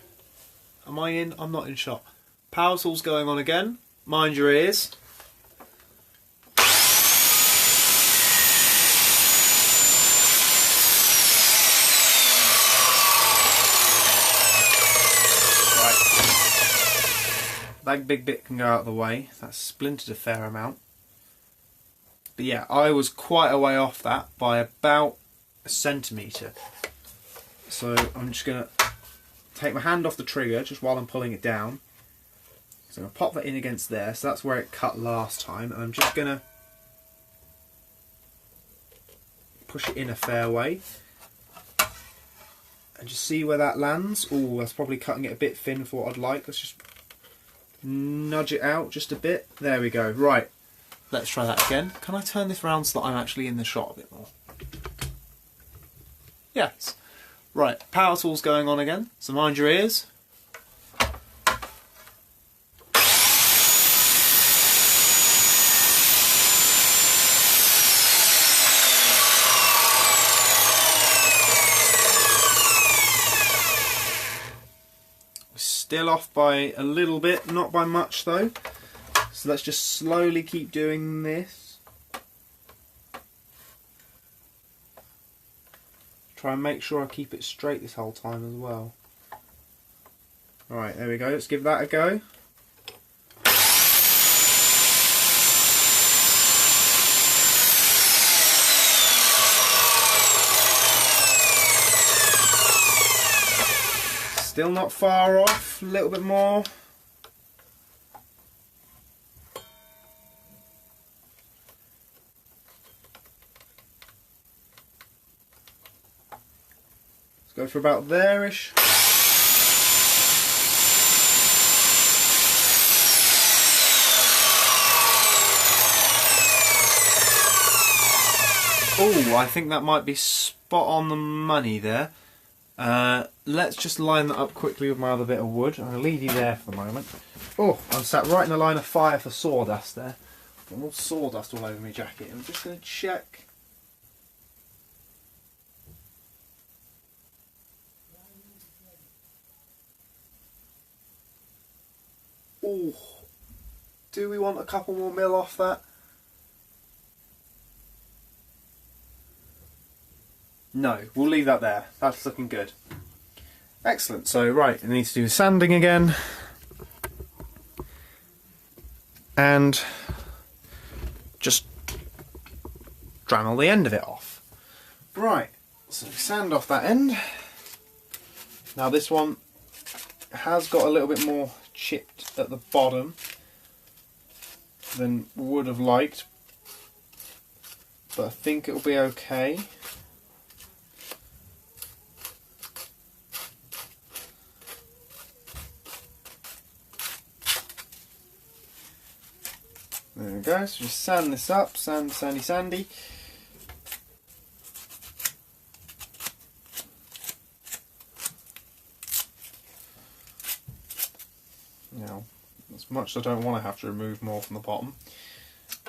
am I in? I'm not in shot. Power tool's going on again. Mind your ears. That big bit can go out of the way. That's splintered a fair amount. But yeah, I was quite a way off that by about a centimetre. So I'm just going to take my hand off the trigger just while I'm pulling it down. So I'm going to pop that in against there. So that's where it cut last time. And I'm just going to push it in a fair way. And just see where that lands. Oh, that's probably cutting it a bit thin for what I'd like. Let's just nudge it out just a bit. There we go. Right, let's try that again. Can I turn this round so that I'm actually in the shot a bit more? Yes. Right, power tool's going on again, so mind your ears. Still off by a little bit, not by much though. So let's just slowly keep doing this. Try and make sure I keep it straight this whole time as well. Alright, there we go. Let's give that a go. Still not far off, a little bit more. Let's go for about there-ish. Oh, I think that might be spot on the money there. Let's just line that up quickly with my other bit of wood. I'm going to leave you there for the moment. Oh, I'm sat right in the line of fire for sawdust there. Got more sawdust all over my jacket. I'm just going to check. Oh, do we want a couple more mil off that? No, we'll leave that there. That's looking good. Excellent. So, right, I need to do sanding again. And just Dremel the end of it off. Right, so sand off that end. Now this one has got a little bit more chipped at the bottom than would have liked, but I think it'll be okay. There we go, so just sand this up, sandy sandy. Now, as much as I don't want to have to remove more from the bottom,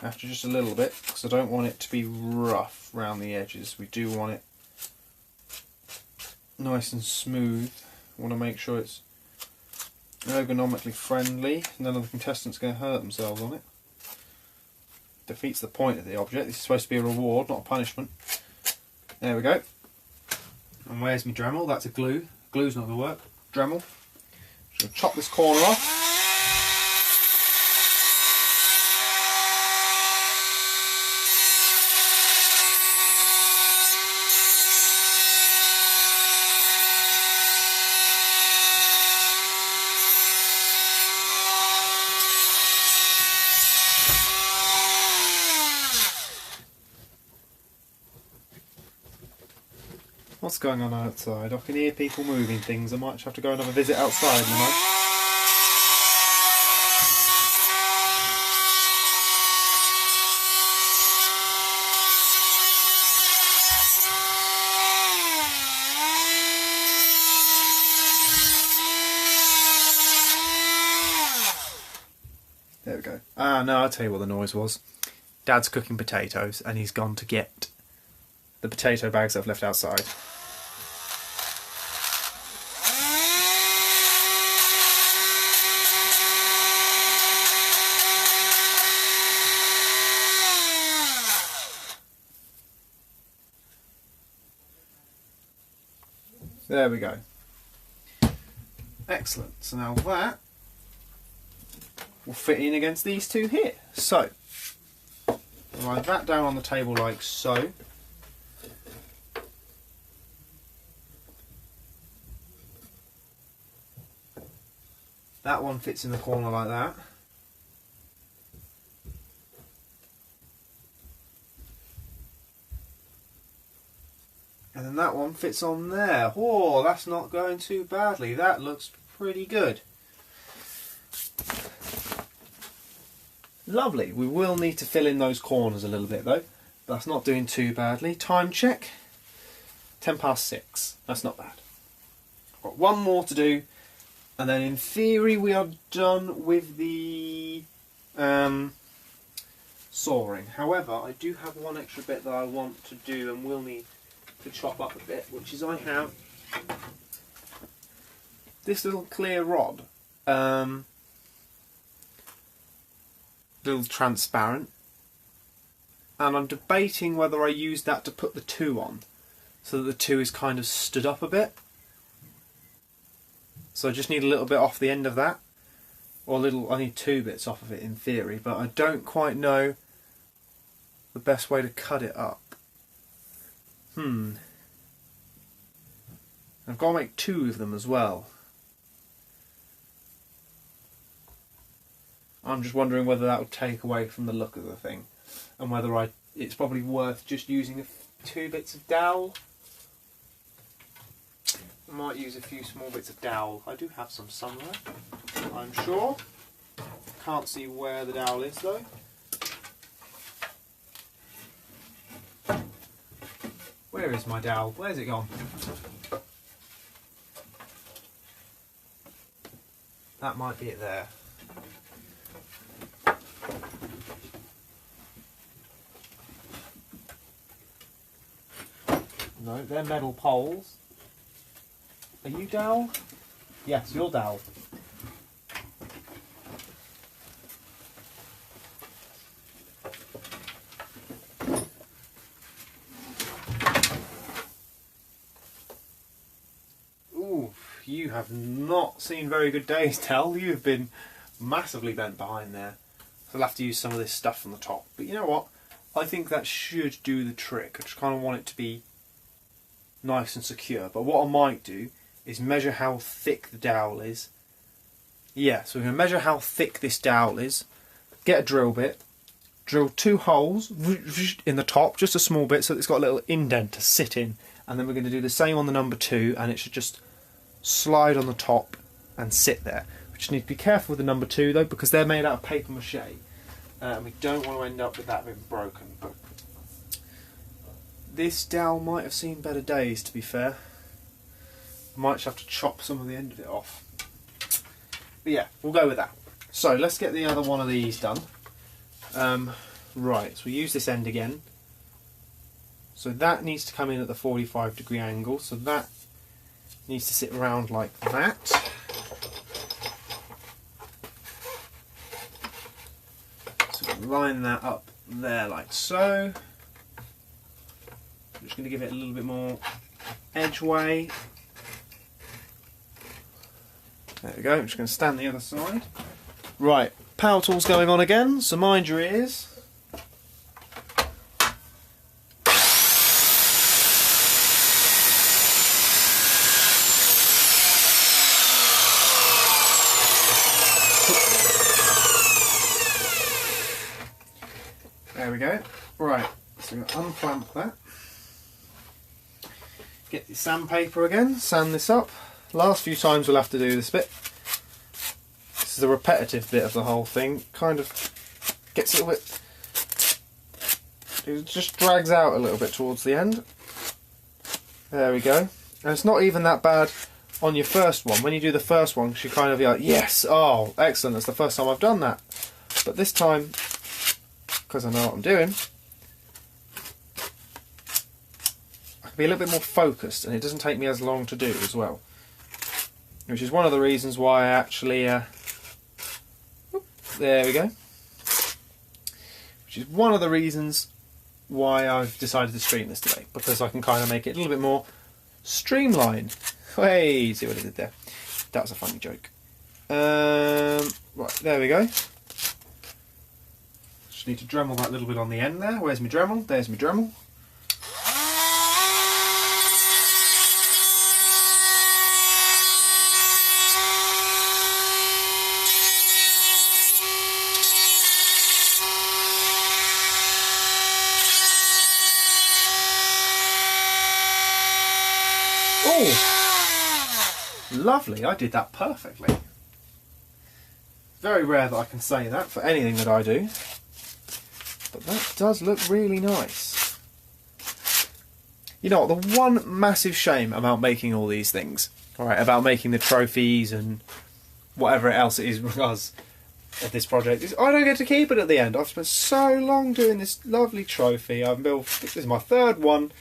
after just a little bit, because I don't want it to be rough around the edges. We do want it nice and smooth. I want to make sure it's ergonomically friendly. None of the contestants are going to hurt themselves on it. Defeats the point of the object. This is supposed to be a reward, not a punishment. There we go. And where's my Dremel? That's a glue. Glue's not going to work. Dremel. Just going to chop this corner off. What's going on outside? I can hear people moving things. I might have to go and have a visit outside in a moment. There we go. Ah, no, I'll tell you what the noise was. Dad's cooking potatoes and he's gone to get the potato bags that I've left outside. There we go. Excellent. So now that will fit in against these two here. So, lie that down on the table like so. That one fits in the corner like that. And then that one fits on there. Oh, that's not going too badly. That looks pretty good. Lovely. We will need to fill in those corners a little bit though. That's not doing too badly. Time check. 6:10. That's not bad. Got one more to do. And then in theory we are done with the sawing. However, I do have one extra bit that I want to do and will need to chop up a bit, which is I have this little clear rod, little transparent, and I'm debating whether I use that to put the 2 on, so that the 2 is kind of stood up a bit. So I just need a little bit off the end of that, or I need 2 bits off of it in theory, but I don't quite know the best way to cut it up. I've got to make 2 of them as well. I'm just wondering whether that would take away from the look of the thing, and whether it's probably worth just using 2 bits of dowel. I might use a few small bits of dowel. I do have some somewhere, I'm sure. Can't see where the dowel is though. Where is my dowel? Where's it gone? That might be it there. No, they're metal poles. Are you dowel? Yes, you're dowel. Ooh, you have not seen very good days, Dell. You have been massively bent behind there. So I'll have to use some of this stuff from the top. But you know what? I think that should do the trick. I just kind of want it to be nice and secure. But what I might do is measure how thick the dowel is. Yeah, so we're going to measure how thick this dowel is. Get a drill bit. Drill 2 holes in the top, just a small bit, so it's got a little indent to sit in. And then we're going to do the same on the number 2, and it should just slide on the top and sit there. We just need to be careful with the number 2 though, because they're made out of paper mache. And we don't want to end up with that bit broken. But this dowel might have seen better days, to be fair. I might just have to chop some of the end of it off. yeah, we'll go with that. So let's get the other one of these done. Right, so we use this end again. So that needs to come in at the 45-degree angle. So that needs to sit around like that. So line that up there like so. I'm just going to give it a little bit more edge way. There we go, I'm just going to stand the other side. Right, power tools going on again, so mind your ears. There we go. Right, so we're going to unclamp that. Get the sandpaper again, sand this up. Last few times we'll have to do this bit. This is the repetitive bit of the whole thing. Kind of gets a little bit... It just drags out a little bit towards the end. There we go. And it's not even that bad on your first one. When you do the first one, you kind of be like, yes, oh, excellent, that's the first time I've done that. But this time, because I know what I'm doing, I can be a little bit more focused, and it doesn't take me as long to do as well. Which is one of the reasons why I actually... there we go. Which is one of the reasons why I've decided to stream this today, because I can kind of make it a little bit more streamlined. Hey, see what I did there? That was a funny joke. Right, there we go. Just need to Dremel that little bit on the end there. Where's my Dremel? There's my Dremel. Oh, lovely, I did that perfectly. Very rare that I can say that for anything that I do, but that does look really nice. You know what, the one massive shame about making all these things, alright, about making the trophies and whatever else it is because of this project, is I don't get to keep it at the end. I've spent so long doing this lovely trophy. I've built, this is my third one,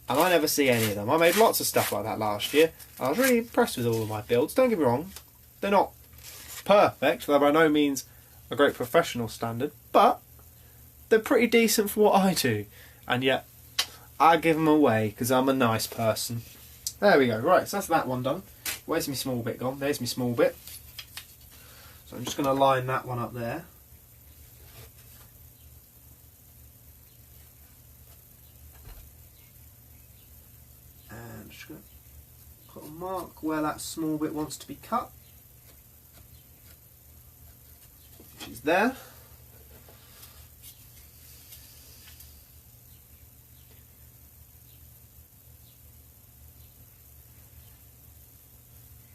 and I never see any of them. I made lots of stuff like that last year. I was really impressed with all of my builds. Don't get me wrong, they're not perfect. They're by no means a great professional standard, but they're pretty decent for what I do. And yet, I give them away because I'm a nice person. There we go. Right, so that's that one done. Where's my small bit gone? There's my small bit. So I'm just going to line that one up there. Just going to put a mark where that small bit wants to be cut, which is there.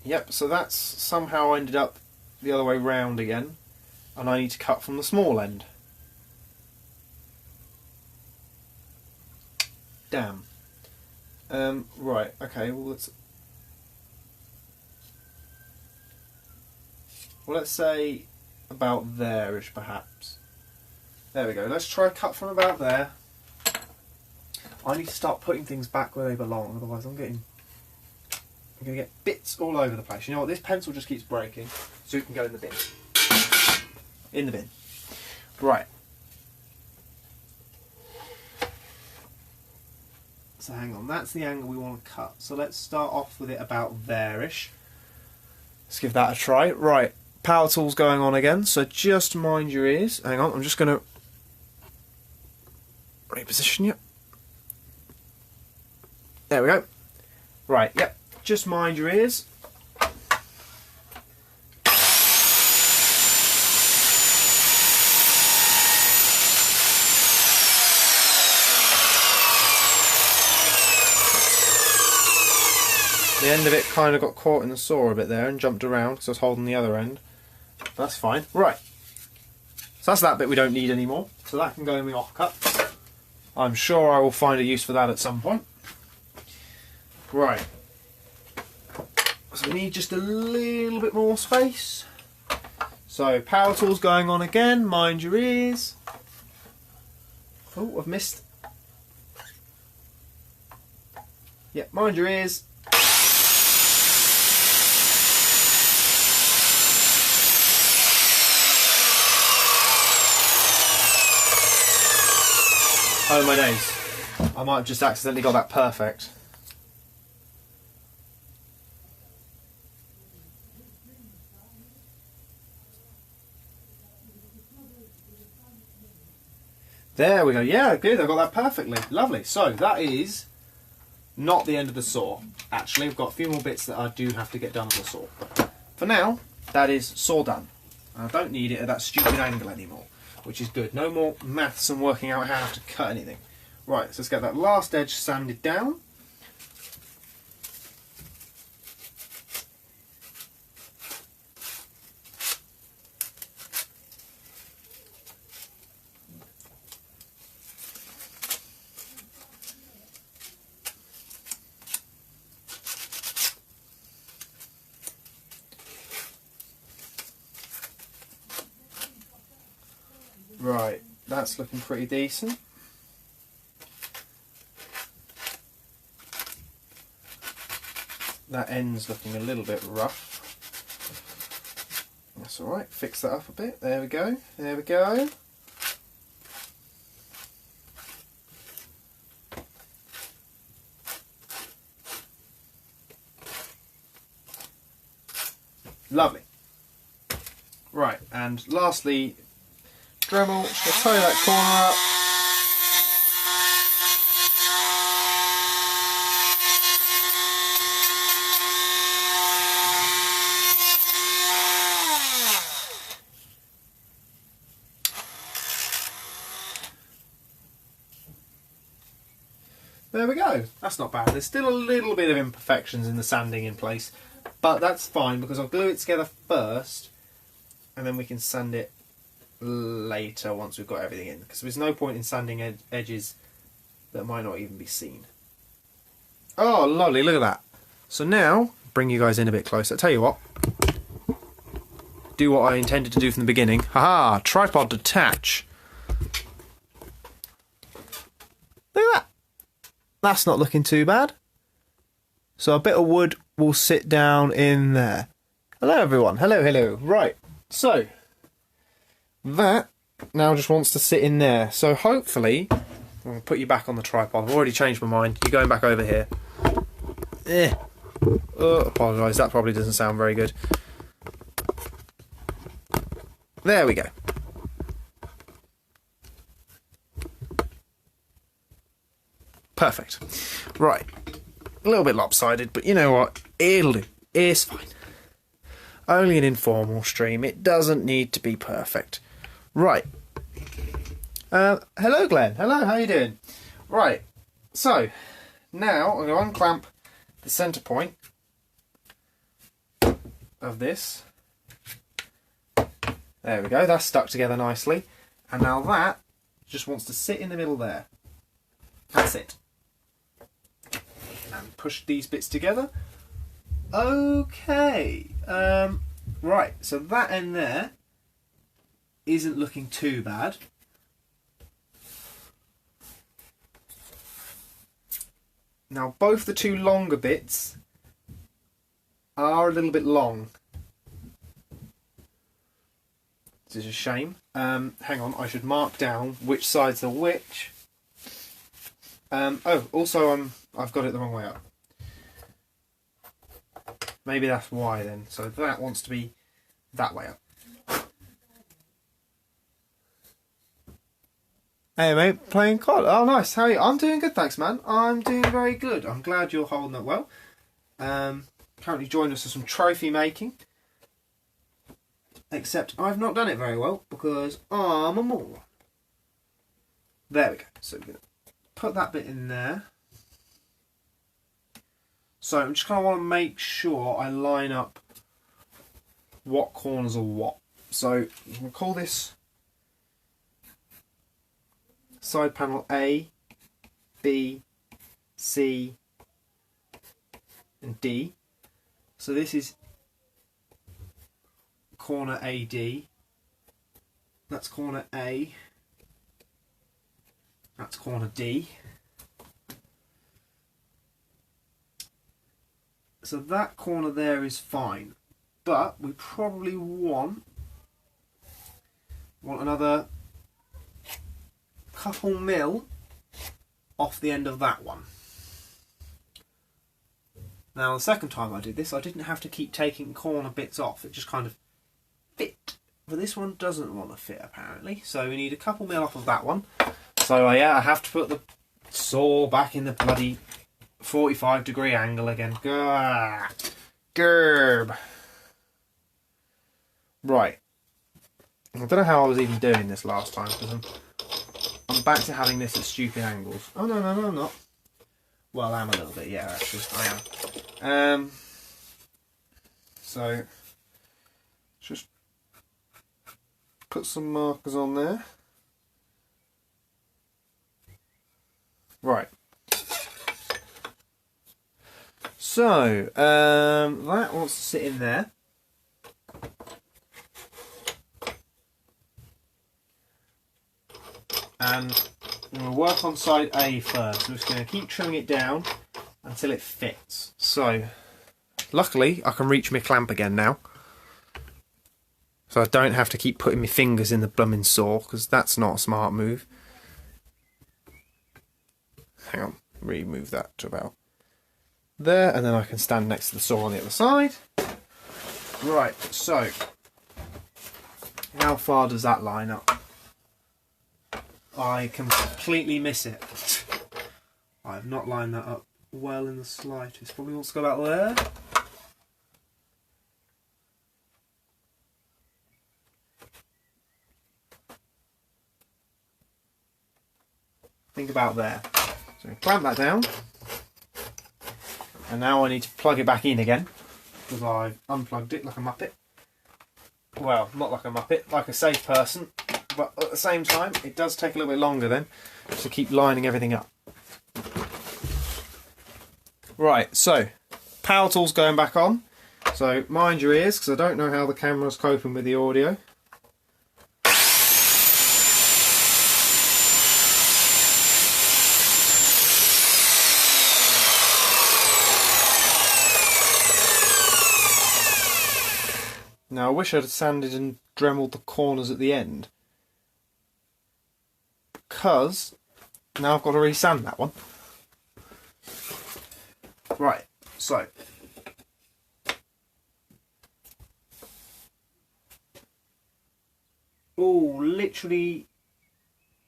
Yep, so that's somehow ended up the other way round again, and I need to cut from the small end. Damn. Right, okay, well let's say about there-ish perhaps. There we go, let's try cut from about there. I need to start putting things back where they belong, otherwise I'm going to get bits all over the place. You know what, this pencil just keeps breaking, so it can go in the bin. In the bin. Right. So hang on, that's the angle we want to cut. So let's start off with it about there-ish. Let's give that a try. Right, power tools going on again, so just mind your ears. Hang on, I'm just going to reposition you. There we go. Right, yep, just mind your ears. The end of it kind of got caught in the saw a bit there and jumped around because I was holding the other end. That's fine. Right. So that's that bit we don't need anymore. So that can go in the offcut. I'm sure I will find a use for that at some point. Right. So we need just a little bit more space. So power tools going on again, mind your ears. Oh, I've missed. Yeah, mind your ears. Oh my days. I might have just accidentally got that perfect. There we go. Yeah, good. I got that perfectly. Lovely. So that is not the end of the saw. Actually, I've got a few more bits that I do have to get done on the saw. But for now, that is saw done. I don't need it at that stupid angle anymore, which is good. No more maths and working out how to cut anything. Right, so let's get that last edge sanded down. Right, that's looking pretty decent. That end's looking a little bit rough. That's alright, fix that up a bit. There we go, there we go. Lovely. Right, and lastly, Dremel, just gonna tie that corner up. There we go. That's not bad. There's still a little bit of imperfections in the sanding in place, but that's fine because I'll glue it together first and then we can sand it later once we've got everything in, because there's no point in sanding edges that might not even be seen. Oh, lovely. Look at that. So now, bring you guys in a bit closer. Tell you what. Do what I intended to do from the beginning. Haha! Tripod detach. Look at that. That's not looking too bad. So a bit of wood will sit down in there. Hello everyone. Hello, hello. Right. So that now just wants to sit in there. So hopefully, I'm going to put you back on the tripod. I've already changed my mind. You're going back over here. Apologise. That probably doesn't sound very good. There we go. Perfect. Right. A little bit lopsided, but you know what? It'll do. It's fine. Only an informal stream. It doesn't need to be perfect. Right. Hello, Glenn. Hello, how you doing? Right. So, now I'm going to unclamp the centre point of this. There we go. That's stuck together nicely. And now that just wants to sit in the middle there. That's it. And push these bits together. Okay. Right, so that end there isn't looking too bad. Now both the two longer bits are a little bit long. This is a shame. Hang on, I should mark down which side's the which. Oh, also I've got it the wrong way up. Maybe that's why then. So that wants to be that way up. Hey mate, playing COD. Oh nice, how are you? I'm doing good, thanks man. I'm doing very good. I'm glad you're holding up well. Currently joined us for some trophy making. Except I've not done it very well because I'm a moron. There we go. So we're going to put that bit in there. So I'm just kind of want to make sure I line up what corners are what. So I'm going to call this side panel A, B, C and D. So this is corner AD. That's corner A. That's corner D. So that corner there is fine, but we probably want another couple mil off the end of that one. Now the second time I did this, I didn't have to keep taking corner bits off, it just kind of fit. But this one doesn't want to fit apparently, so we need a couple mil off of that one. So yeah, I have to put the saw back in the bloody 45-degree angle again. Gerb. Right. I don't know how I was even doing this last time, because I'm back to having this at stupid angles. Oh no, I'm not. Well, I am a little bit, yeah, actually, I am. So, just put some markers on there. Right. So, that wants to sit in there. And I'm going to work on side A first. I'm just going to keep trimming it down until it fits. So, luckily, I can reach my clamp again now. So I don't have to keep putting my fingers in the blooming saw, because that's not a smart move. Hang on, remove that to about there, and then I can stand next to the saw on the other side. Right, so, how far does that line up? I completely miss it. I have not lined that up well in the slightest. Probably wants to go about there. Think about there. So clamp that down. And now I need to plug it back in again, because I've unplugged it like a muppet. Well, not like a muppet, like a safe person. But at the same time, it does take a little bit longer then to keep lining everything up. Right, so power tool's going back on. So mind your ears, because I don't know how the camera's coping with the audio. Now I wish I'd sanded and dremeled the corners at the end, because now I've got to re-sand that one. Right, so literally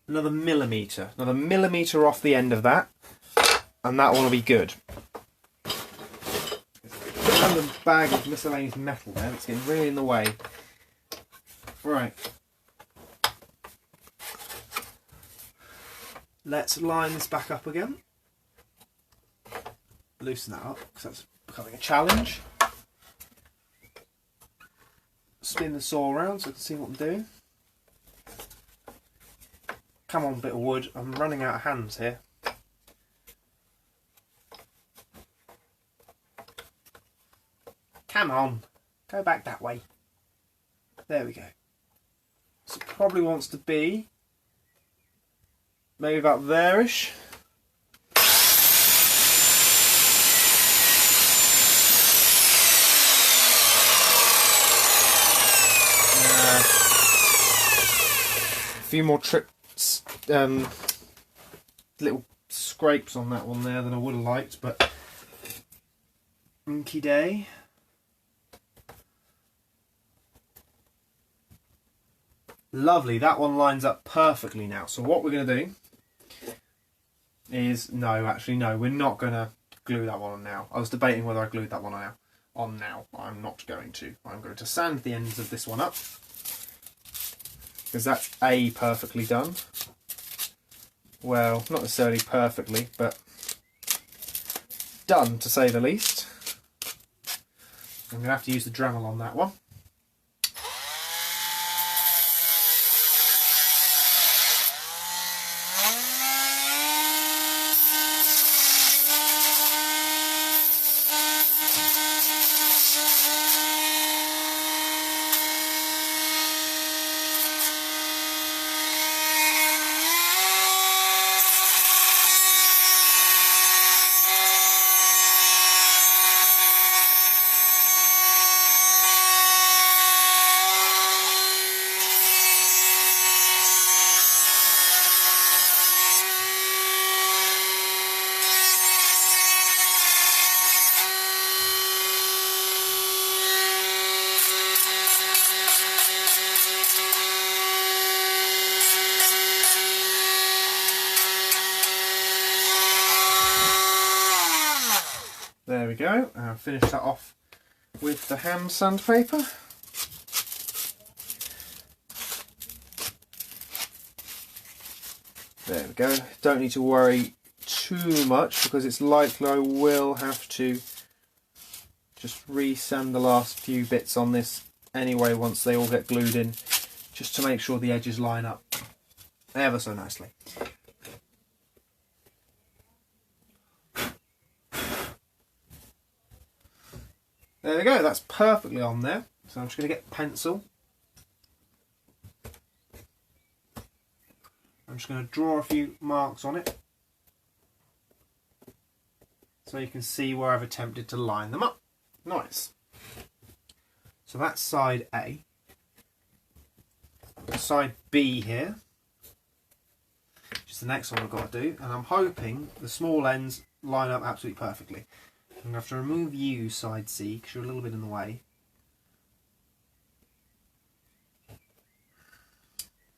another millimetre off the end of that, and that one will be good. There's a bag of miscellaneous metal there that's getting really in the way. Right. Let's line this back up again. Loosen that up, because that's becoming a challenge. Spin the saw around so I can see what I'm doing. Come on, bit of wood. I'm running out of hands here. Come on. Go back that way. There we go. So it probably wants to be maybe about there-ish. A few more trips, little scrapes on that one there than I would have liked, but inky day. Lovely, that one lines up perfectly now. So what we're going to do is, no, we're not going to glue that one on now. I was debating whether I glued that one on now. I'm not going to. I'm going to sand the ends of this one up, because that's perfectly done. Well, not necessarily perfectly, but done to say the least. I'm going to have to use the Dremel on that one. There we go. I'll finish that off with the hand sandpaper. There we go. Don't need to worry too much because it's likely I will have to just re-sand the last few bits on this anyway once they all get glued in, just to make sure the edges line up ever so nicely. There we go, that's perfectly on there. So I'm just going to get the pencil. I'm just going to draw a few marks on it so you can see where I've attempted to line them up. Nice. So that's side A. Side B here, which is the next one I've got to do, and I'm hoping the small ends line up absolutely perfectly. I'm going to have to remove you, side C, because you're a little bit in the way.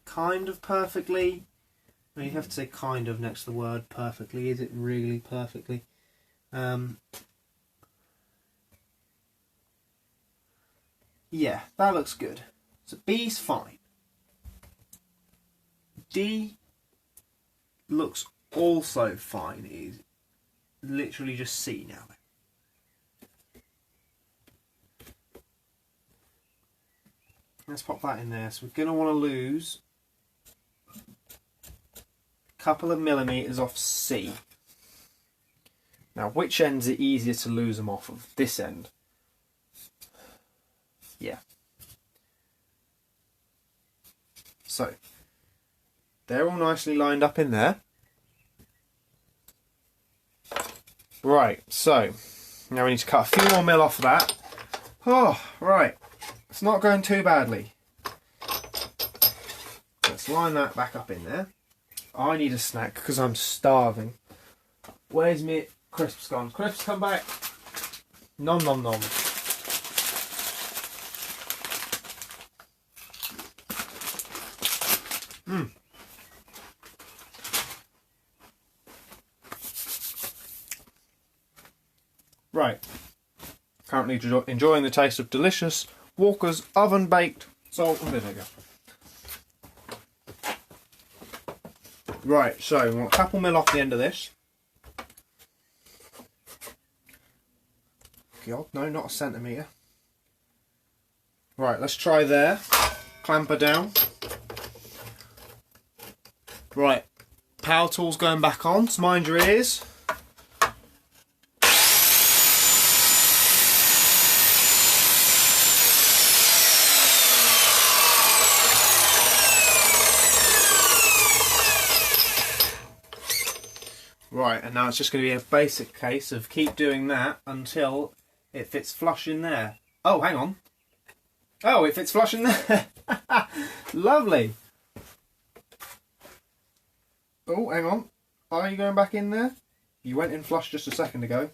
Kind of perfectly. Well, you have to say kind of next to the word perfectly. Is it really perfectly? Yeah, that looks good. So B's fine. D looks also fine. It is literally just C now. Let's pop that in there. So we're going to want to lose a couple of millimetres off C. Now, which end's it easier to lose them off of? This end. Yeah. So, they're all nicely lined up in there. Right, so, now we need to cut a few more mil off of that. Oh, right. It's not going too badly. Let's line that back up in there. I need a snack because I'm starving. Where's me crisps gone? Crisps, come back. Nom nom nom. Right. Currently enjoying the taste of delicious Walker's oven baked salt and vinegar. Right, so we want a couple mil off the end of this. God, no, not a centimetre. Right, let's try there. Clamp her down. Right, power tool's going back on, so mind your ears. Right, and now it's just going to be a basic case of keep doing that until it fits flush in there. Oh, hang on. Oh, it fits flush in there. Lovely. Oh, hang on. Are you going back in there? You went in flush just a second ago.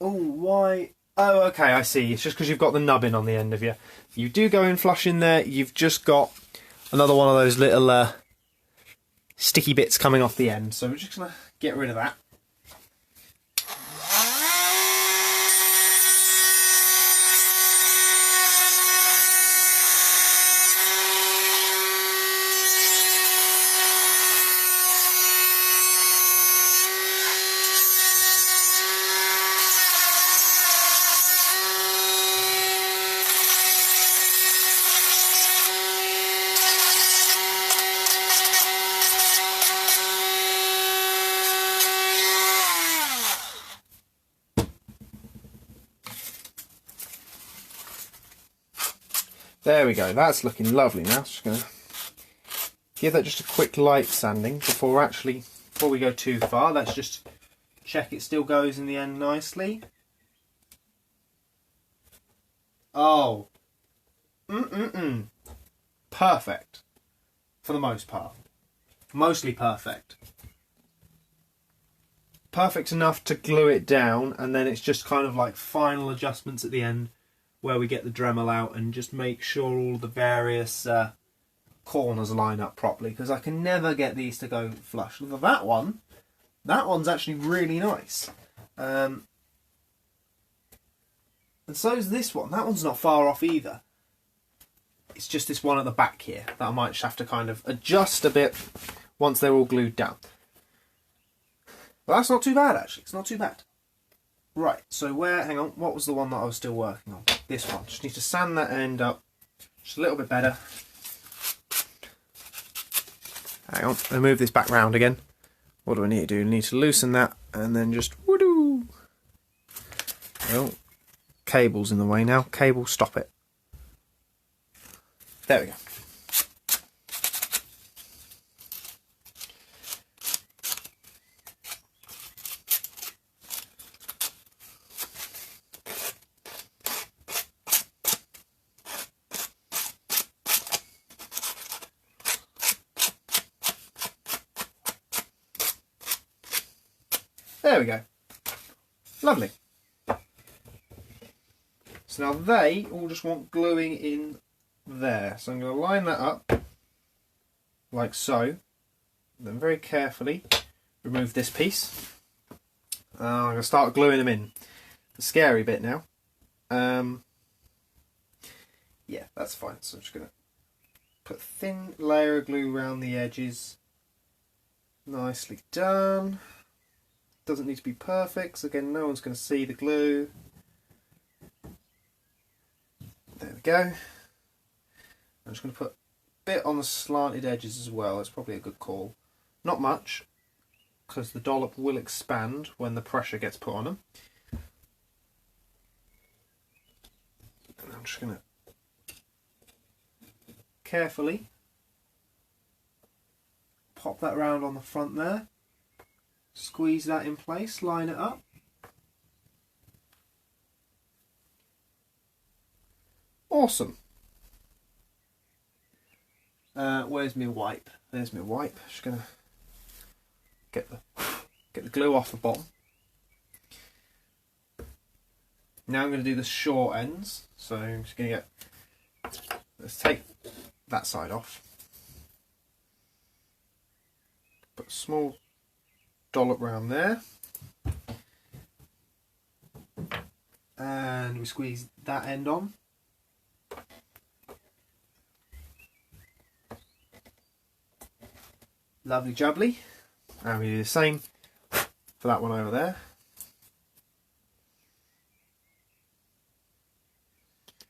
Oh, why? Oh, okay, I see. It's just because you've got the nubbin on the end of you. You do go in flush in there, you've just got another one of those little sticky bits coming off the end. So we're just going to get rid of that. There we go, that's looking lovely now. Just going to give that just a quick light sanding before we go too far. Let's just check it still goes in the end nicely. Oh. Perfect. For the most part. Mostly perfect. Perfect enough to glue it down, and then it's just kind of like final adjustments at the end where we get the Dremel out and just make sure all the various corners line up properly, because I can never get these to go flush. That one's actually really nice. And so's this one. That one's not far off either. It's just this one at the back here that I might just have to kind of adjust a bit once they're all glued down. But that's not too bad, actually. It's not too bad. Right, so hang on, what was the one that I was still working on? This one. Just need to sand that end up just a little bit better. Hang on, I'll move this back round again. What do I need to do? I need to loosen that and then just woo-doo. Oh, cable's in the way now. Cable, stop it. There we go. There we go. Lovely. So now they all just want gluing in there. So I'm going to line that up like so. Then very carefully remove this piece. I'm going to start gluing them in. The scary bit now. Yeah, that's fine. So I'm just going to put a thin layer of glue around the edges. Nicely done. Doesn't need to be perfect, so again, no one's going to see the glue. There we go. I'm just going to put a bit on the slanted edges as well. It's probably a good call. Not much, because the dollop will expand when the pressure gets put on them. And I'm just going to carefully pop that around on the front there. Squeeze that in place, line it up. Awesome. Where's my wipe? There's my wipe. Just gonna get the glue off the bottom. Now I'm going to do the short ends. So I'm just going to let's take that side off. Put a small dollop round there, and we squeeze that end on. Lovely jubbly. And we do the same for that one over there.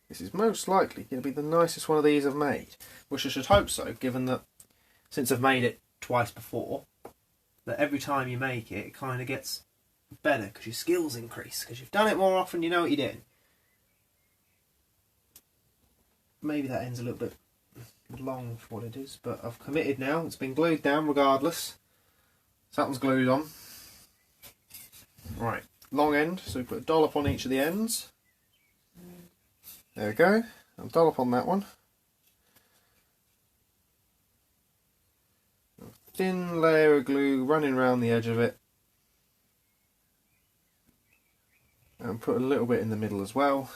This is most likely going to be the nicest one of these I've made, which I should hope so, given that since I've made it twice before, that every time you make it, it kind of gets better because your skills increase, because you've done it more often, you know what you're doing. Maybe that ends a little bit long for what it is, but I've committed now. It's been glued down regardless. So that one's glued on. Right, long end, so we put a dollop on each of the ends. There we go. I'll dollop on that one. Thin layer of glue running around the edge of it, and put a little bit in the middle as well,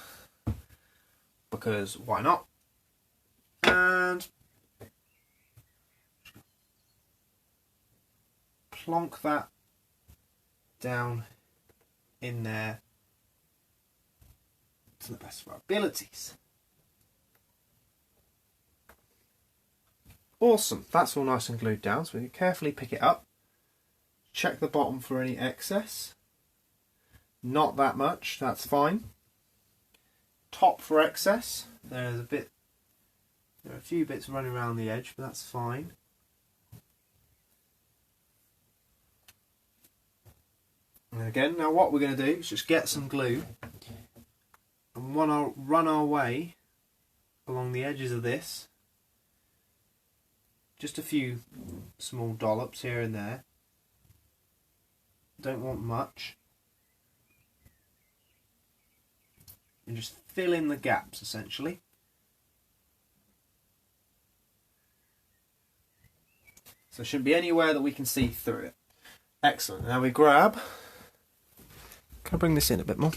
because why not? And plonk that down in there to the best of our abilities. Awesome, that's all nice and glued down, so we can carefully pick it up. Check the bottom for any excess. Not that much, that's fine. Top for excess. There are a few bits running around the edge, but that's fine. And again, now what we're going to do is just get some glue and run our way along the edges of this. Just a few small dollops here and there. Don't want much. And just fill in the gaps essentially. So there shouldn't be anywhere that we can see through it. Excellent. Now we grab. Can I bring this in a bit more?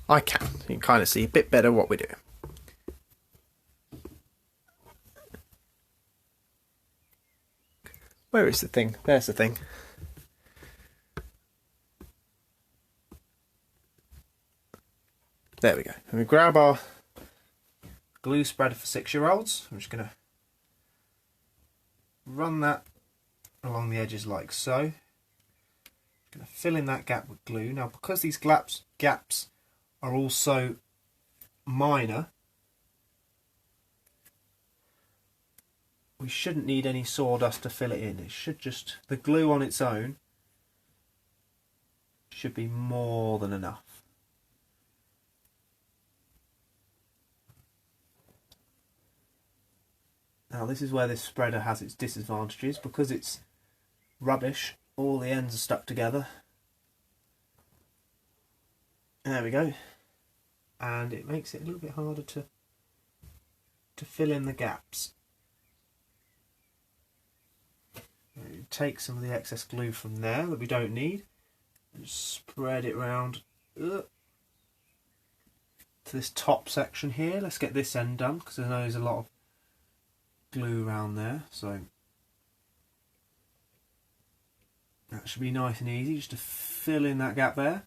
I can. You can kind of see a bit better what we do. Where is the thing? There's the thing. There we go. And we grab our glue spreader for 6-year-olds. I'm just going to run that along the edges like so. I'm going to fill in that gap with glue. Now, because these gaps are also minor, we shouldn't need any sawdust to fill it in. It should just, the glue on its own should be more than enough. Now this is where this spreader has its disadvantages. Because it's rubbish, all the ends are stuck together. There we go. And it makes it a little bit harder to fill in the gaps. Take some of the excess glue from there that we don't need and spread it round to this top section here. Let's get this end done because I know there's a lot of glue around there, so that should be nice and easy just to fill in that gap there.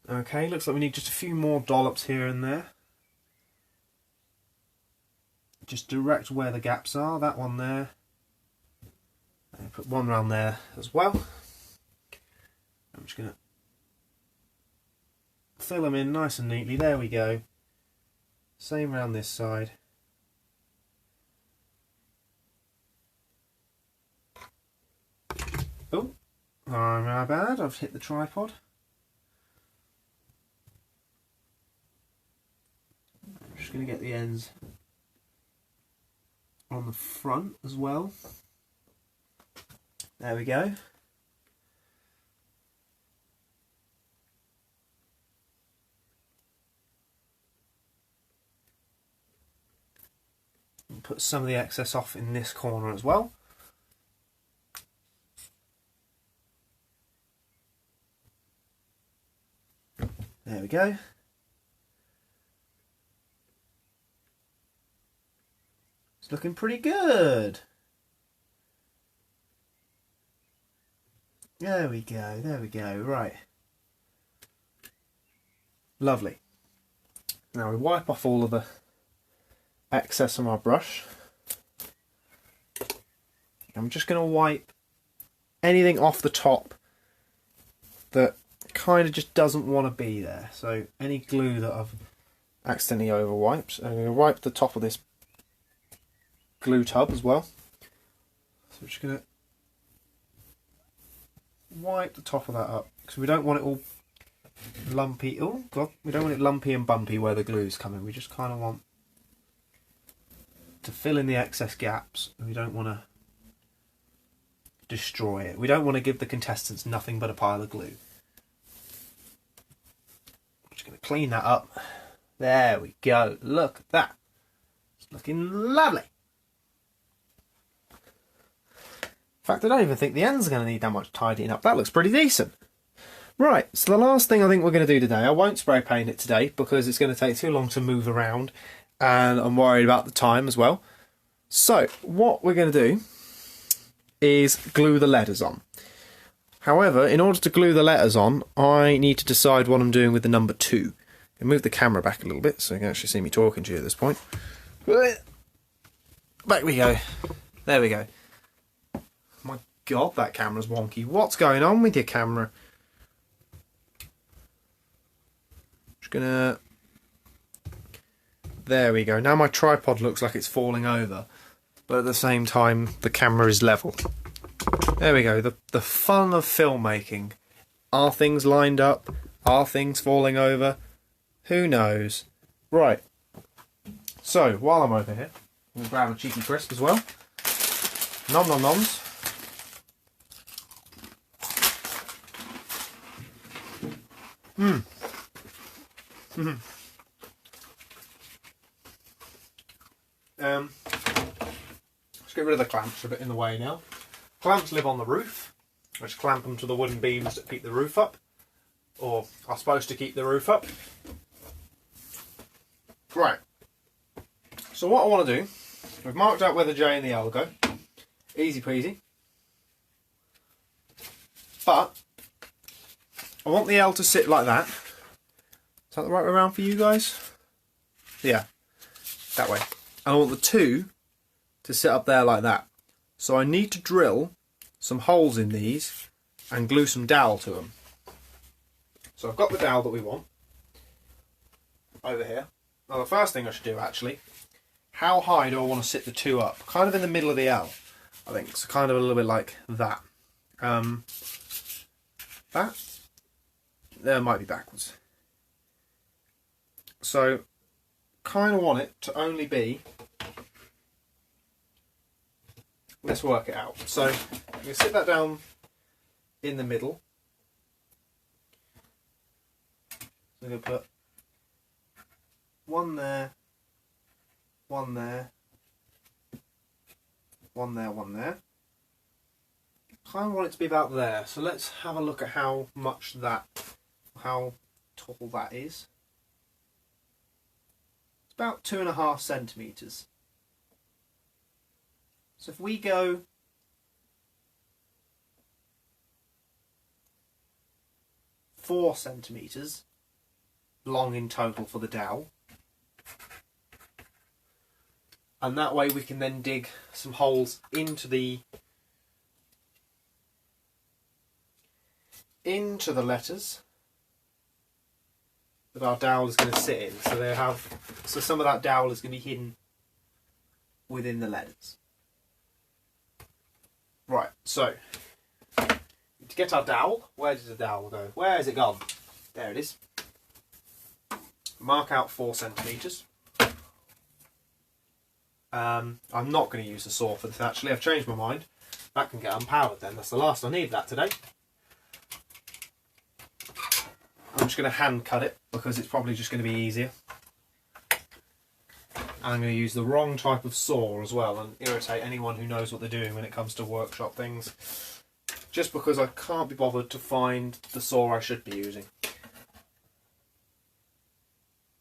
Okay, looks like we need just a few more dollops here and there. Just direct where the gaps are, that one there. And put one around there as well. I'm just going to fill them in nice and neatly. There we go. Same around this side. Oh, my bad, I've hit the tripod. I'm just going to get the ends on the front as well. There we go. And put some of the excess off in this corner as well. There we go. It's looking pretty good. There we go, right. Lovely. Now we wipe off all of the excess on our brush. I'm just going to wipe anything off the top that kind of just doesn't want to be there. So any glue that I've accidentally over wiped, I'm going to wipe the top of this glue tub as well. So we're just going to wipe the top of that up because we don't want it all lumpy. Oh god, we don't want it lumpy and bumpy where the glue's coming. We just kind of want to fill in the excess gaps. We don't want to destroy it. We don't want to give the contestants nothing but a pile of glue. I'm just going to clean that up. There we go. Look at that. It's looking lovely. In fact, I don't even think the ends are going to need that much tidying up. That looks pretty decent. Right, so the last thing I think we're going to do today, I won't spray paint it today because it's going to take too long to move around and I'm worried about the time as well. So, what we're going to do is glue the letters on. However, in order to glue the letters on, I need to decide what I'm doing with the number 2. I'll move the camera back a little bit so you can actually see me talking to you at this point. Back we go. There we go. My god, that camera's wonky. What's going on with your camera? Just gonna... There we go. Now my tripod looks like it's falling over, but at the same time the camera is level. There we go. The fun of filmmaking. Are things lined up? Are things falling over? Who knows? Right. So, while I'm over here, I'm going to grab a cheeky crisp as well. Nom nom noms. Let's get rid of the clamps, a bit in the way now. Clamps live on the roof. I just clamp them to the wooden beams that keep the roof up, or are supposed to keep the roof up. Right. So what I want to do we've marked out where the J and the L go. Easy peasy. But I want the L to sit like that. Is that the right way around for you guys? Yeah, that way. And I want the 2 to sit up there like that. So I need to drill some holes in these and glue some dowel to them. So I've got the dowel that we want over here. Now the first thing I should do actually, how high do I want to sit the 2 up? Kind of in the middle of the L, I think. So kind of a little bit like that. That? There might be backwards. So kind of want it to only be, let's work it out. So I'm going to sit that down in the middle. So I'm going to put 1 there, 1 there, 1 there, 1 there. Kind of want it to be about there. So let's have a look at how tall that is. It's about 2.5 centimetres. So if we go 4 centimetres long in total for the dowel, and that way we can then dig some holes into the letters that our dowel is going to sit in. So some of that dowel is going to be hidden within the letters. Right, so to get our dowel, where does the dowel go? Where has it gone? There it is. Mark out 4 centimetres. I'm not going to use a saw for this actually, I've changed my mind. That can get unpowered then, that's the last I need that today. I'm just going to hand cut it because it's probably just going to be easier. And I'm going to use the wrong type of saw as well and irritate anyone who knows what they're doing when it comes to workshop things. Just because I can't be bothered to find the saw I should be using.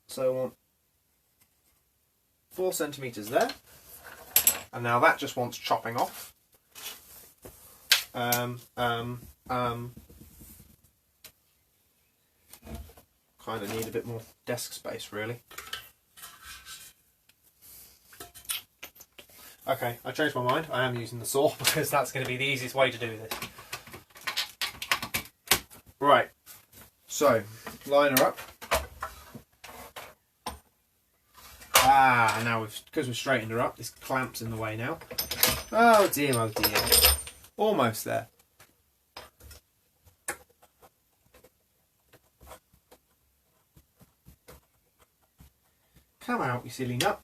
So I want 4 centimetres there. And now that just wants chopping off. Kind of need a bit more desk space really. Okay, I changed my mind. I am using the saw because that's going to be the easiest way to do this. Right, so line her up. Now because we've straightened her up, this clamp's in the way now. Oh dear, oh dear. Almost there. Come out, you silly nut.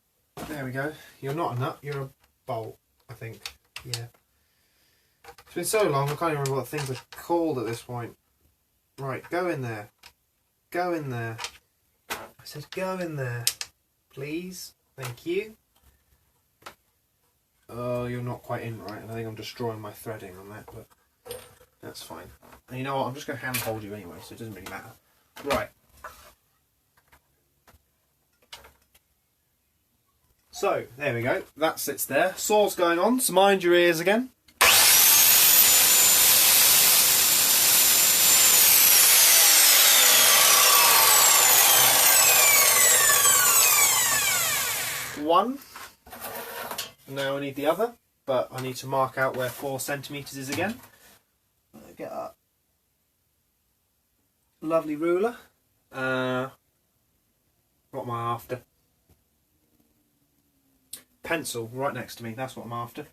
There we go. You're not a nut, you're a bolt, I think. Yeah. It's been so long, I can't even remember what things are called at this point. Right, go in there. Go in there. I said go in there. Please. Thank you. Oh, you're not quite in right, and I think I'm destroying my threading on that, but that's fine. And you know what, I'm just going to hand hold you anyway, so it doesn't really matter. Right. So, there we go, that sits there. Saw's going on, so mind your ears again. One. Now I need the other, but I need to mark out where 4 centimetres is again. Get a lovely ruler. What am I after? Pencil right next to me, that's what I'm after.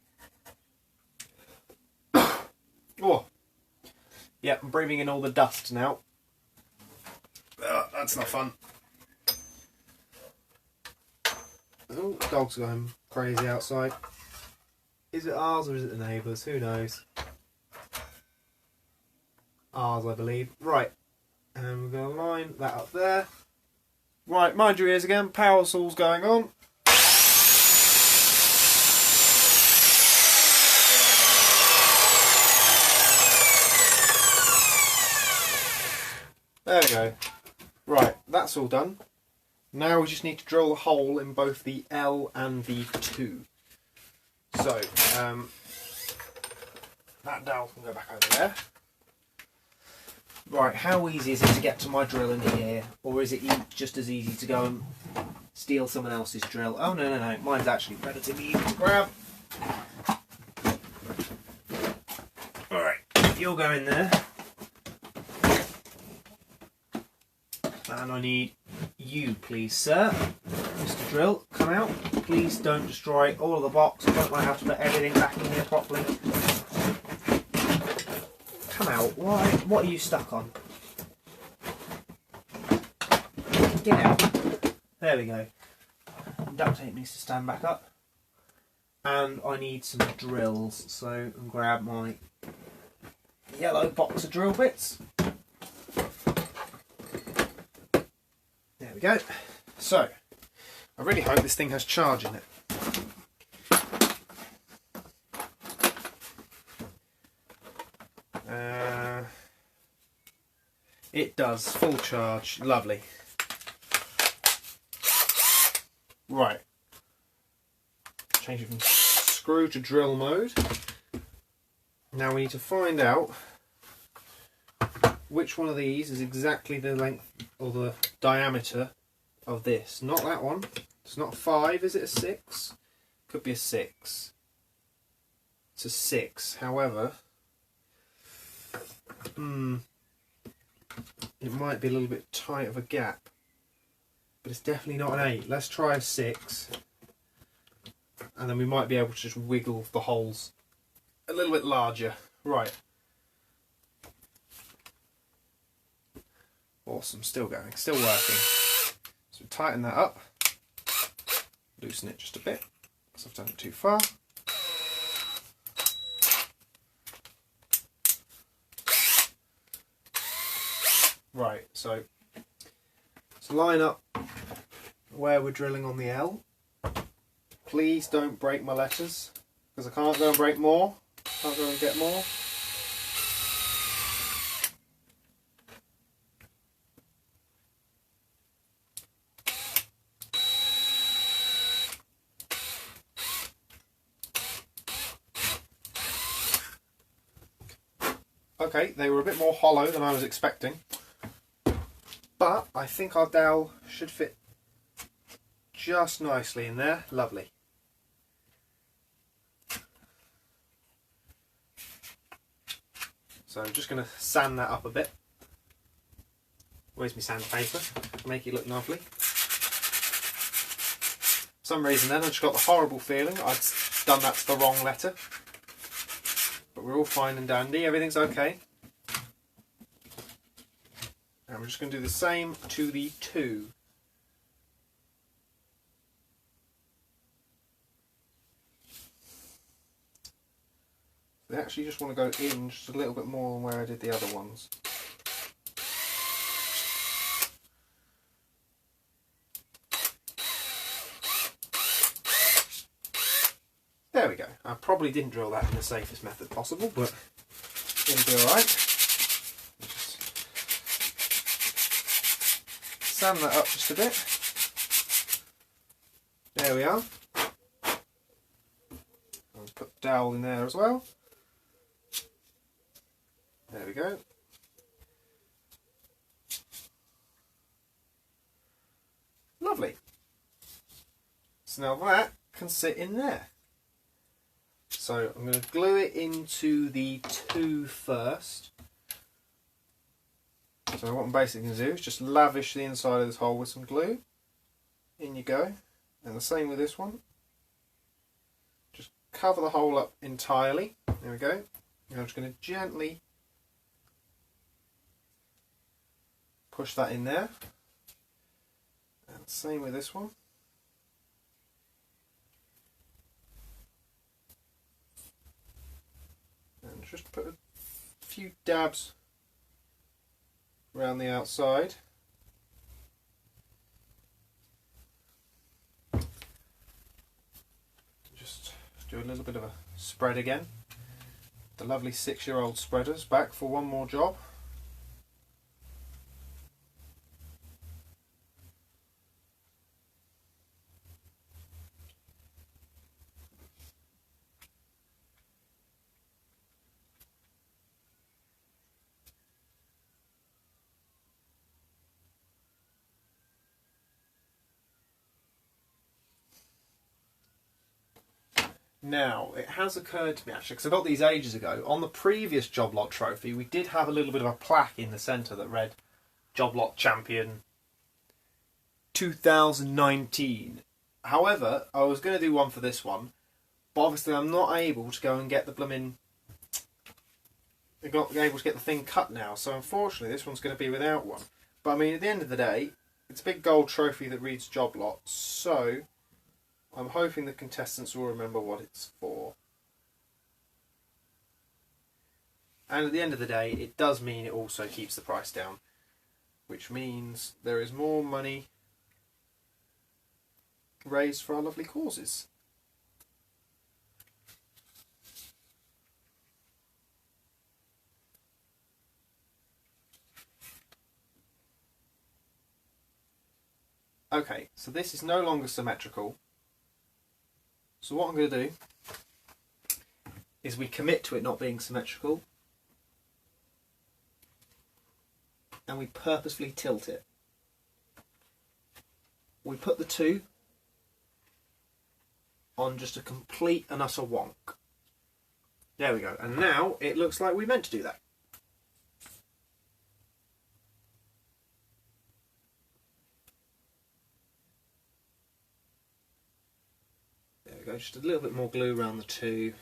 Oh, yeah, I'm breathing in all the dust now. That's not fun. Oh, dogs are going crazy outside. Is it ours or is it the neighbours? Who knows? Ours, I believe. Right, and we're going to line that up there. Right, mind your ears again, power saw's going on. There we go. Right, that's all done. Now we just need to drill a hole in both the L and the 2. So that dowel can go back over there. Right, how easy is it to get to my drill in here, or is it just as easy to go and steal someone else's drill? Oh no, mine's actually relatively easy to grab. Alright, you'll go in there. And I need you, please, sir. Mr. Drill, come out. Please don't destroy all of the box. I don't want to have to put everything back in here properly. Come out. Why? What are you stuck on? Get out. There we go. Duct tape needs to stand back up. And I need some drills. So I'll grab my yellow box of drill bits. There we go. So, I really hope this thing has charge in it. It does, full charge, lovely. Right. Change it from screw to drill mode. Now we need to find out which one of these is exactly the length or the diameter of this. Not that one. It's not a 5, is it a 6? Could be a 6. It's a 6. However, it might be a little bit tight of a gap. But it's definitely not an 8. Let's try a 6. And then we might be able to just wiggle the holes a little bit larger. Right. Awesome, still going, still working. So tighten that up, loosen it just a bit, because I've done it too far. Right, so let's line up where we're drilling on the L. Please don't break my letters, because I can't go and break more, can't go and get more. Okay, they were a bit more hollow than I was expecting, but I think our dowel should fit just nicely in there. Lovely. So I'm just going to sand that up a bit. Where's my sandpaper? Make it look lovely. For some reason then I just got the horrible feeling I'd done that to the wrong letter. But we're all fine and dandy, everything's okay. And we're just going to do the same to the 2. They actually just want to go in just a little bit more than where I did the other ones. There we go. I probably didn't drill that in the safest method possible, but it'll be alright. Sand that up just a bit. There we are. I'll put the dowel in there as well. There we go. Lovely. So now that can sit in there. So I'm going to glue it into the 2 first. So what I'm basically going to do is just lavish the inside of this hole with some glue. In you go. And the same with this one. Just cover the hole up entirely. There we go. And I'm just going to gently push that in there. And same with this one. And just put a few dabs around the outside. Just do a little bit of a spread again. The lovely 6-year-old spreader's back for one more job. Now, it has occurred to me actually, because I got these ages ago, on the previous Job Lot trophy, we did have a little bit of a plaque in the centre that read Job Lot Champion 2019. However, I was going to do one for this one, but obviously I'm not able to go and get the blooming... I'm not able to get the thing cut now, so unfortunately this one's going to be without one. But I mean, at the end of the day, it's a big gold trophy that reads Job Lot, so I'm hoping the contestants will remember what it's for. And at the end of the day, it does mean it also keeps the price down, which means there is more money raised for our lovely causes. Okay, so this is no longer symmetrical. So what I'm going to do is we commit to it not being symmetrical and we purposefully tilt it. We put the two on just a complete and utter wonk. There we go. And now it looks like we meant to do that. There we go. Just a little bit more glue around the two.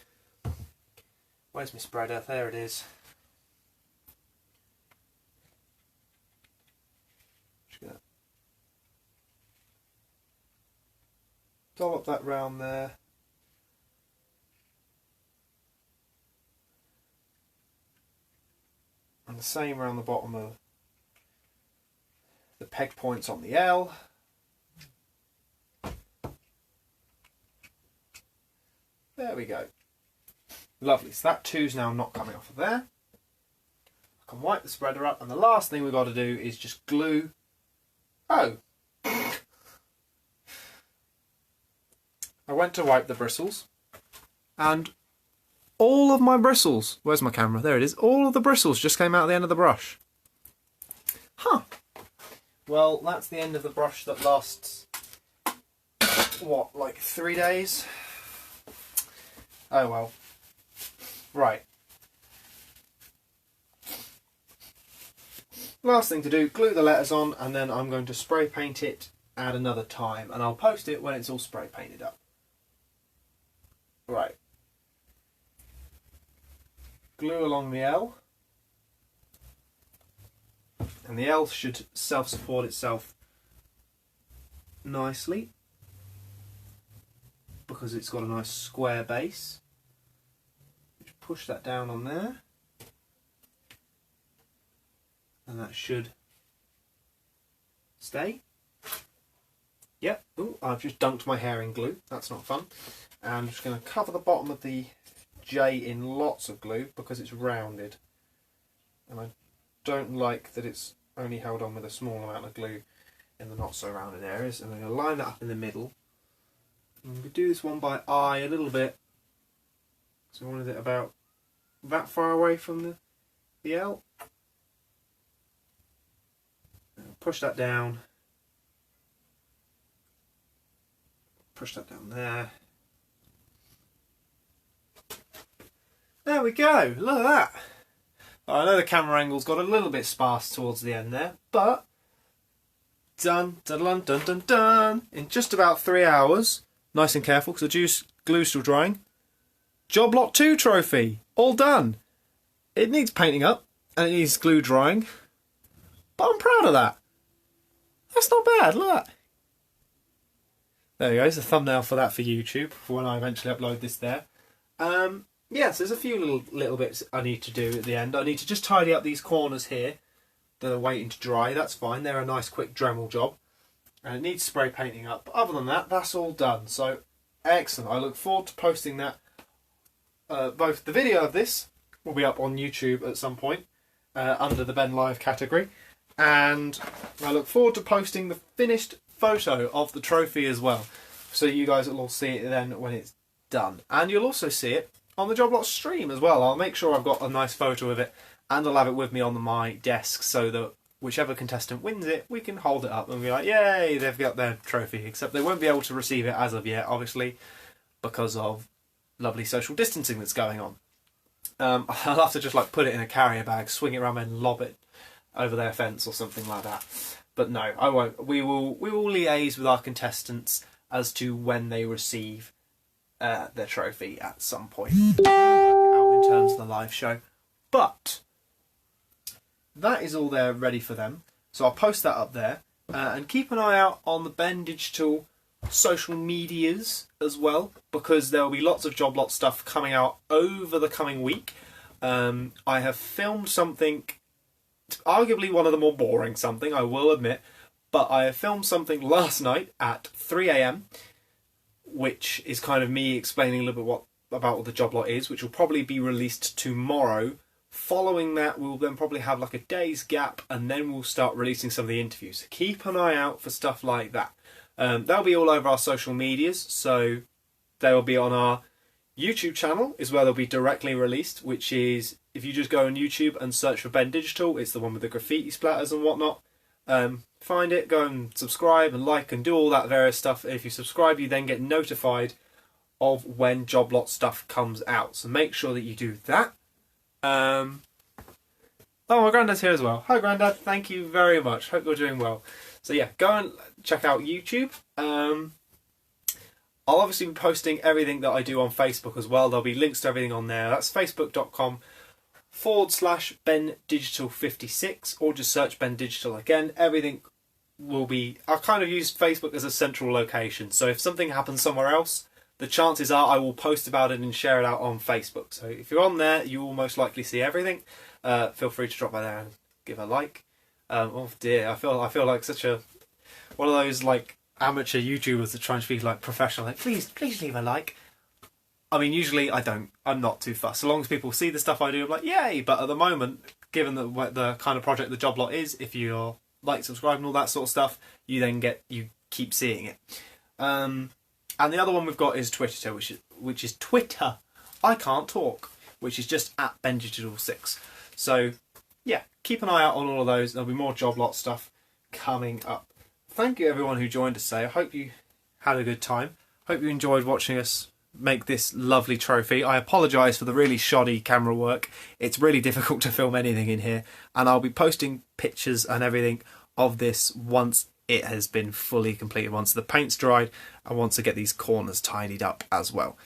Where's my spreader? There it is. Just gonna dollop that round there. And the same around the bottom of the peg points on the L. There we go. Lovely. So that two's now not coming off of there. I can wipe the spreader up, and the last thing we've got to do is just glue. Oh! I went to wipe the bristles, and all of my bristles, where's my camera? There it is. All of the bristles just came out the end of the brush. Huh. Well, that's the end of the brush that lasts, what, like 3 days? Oh well. Right. Last thing to do, glue the letters on, and then I'm going to spray paint it at another time, and I'll post it when it's all spray painted up. Right. Glue along the L, and the L should self-support itself nicely because it's got a nice square base. Just push that down on there, and that should stay. Yep. Ooh, I've just dunked my hair in glue. That's not fun. And I'm just going to cover the bottom of the J in lots of glue because it's rounded, and I don't like that it's only held on with a small amount of glue in the not so rounded areas. And I'm going to line that up in the middle. And we do this one by eye a little bit, so I wanted it about that far away from the L. Push that down, push that down there. There we go, look at that. I know the camera angle's got a little bit sparse towards the end there, but done, dun dun dun dun dun. In just about 3 hours, nice and careful because the glue's still drying. Job Lot 2 trophy, all done. It needs painting up and it needs glue drying, but I'm proud of that. That's not bad, look at that. There we go, there's a thumbnail for that for YouTube for when I eventually upload this there. Yes, there's a few little bits I need to do at the end. I need to just tidy up these corners here that are waiting to dry. That's fine, they're a nice quick Dremel job. And it needs spray painting up. But other than that, that's all done. So, excellent. I look forward to posting that. Both the video of this will be up on YouTube at some point under the Ben Live category. And I look forward to posting the finished photo of the trophy as well. So you guys will all see it then when it's done. And you'll also see it on the Job Lot stream as well. I'll make sure I've got a nice photo of it and I'll have it with me on my desk so that whichever contestant wins it, we can hold it up and be like, yay, they've got their trophy. Except they won't be able to receive it as of yet, obviously, because of lovely social distancing that's going on. I'll have to just like put it in a carrier bag, swing it around and lob it over their fence or something like that. But no, I won't. We will liaise with our contestants as to when they receive their trophy at some point. Work it out in terms of the live show. But that is all there ready for them. So I'll post that up there. And keep an eye out on the Ben Digital social medias as well, because there will be lots of Job Lot stuff coming out over the coming week. I have filmed something, arguably one of the more boring something, I will admit, but I have filmed something last night at 3 AM, which is kind of me explaining a little bit about what the Job Lot is, which will probably be released tomorrow. Following that, we'll then probably have like a day's gap, and then we'll start releasing some of the interviews. So keep an eye out for stuff like that. That'll be all over our social medias, so they'll be on our YouTube channel, is where they'll be directly released, which is, if you just go on YouTube and search for Ben Digital, it's the one with the graffiti splatters and whatnot. Find it, go and subscribe and like and do all that various stuff. If you subscribe, you then get notified of when Job Lot stuff comes out, so make sure that you do that. Oh, my granddad's here as well. Hi, Grandad. Thank you very much. Hope you're doing well. So yeah, go and check out YouTube. I'll obviously be posting everything that I do on Facebook as well. There'll be links to everything on there. That's facebook.com/BenDigital56, or just search Ben Digital again. Everything will be... I kind of use Facebook as a central location. So if something happens somewhere else, the chances are I will post about it and share it out on Facebook. So if you're on there, you will most likely see everything. Feel free to drop by there and give a like. Oh dear, I feel like such a one of those like amateur YouTubers that try and be like professional. Like, please leave a like. I mean, usually I don't. I'm not too fussed. So long as people see the stuff I do, I'm like, yay. But at the moment, given the kind of project the Job Lot is, if you're like, subscribe and all that sort of stuff, you keep seeing it. And the other one we've got is Twitter, which is Twitter. I can't talk, which is just at BenDigital6. So yeah, keep an eye out on all of those. There'll be more Job Lot stuff coming up. Thank you everyone who joined us today. I hope you had a good time. Hope you enjoyed watching us make this lovely trophy. I apologise for the really shoddy camera work. It's really difficult to film anything in here, and I'll be posting pictures and everything of this once it has been fully completed, once the paint's dried and once I get these corners tidied up as well.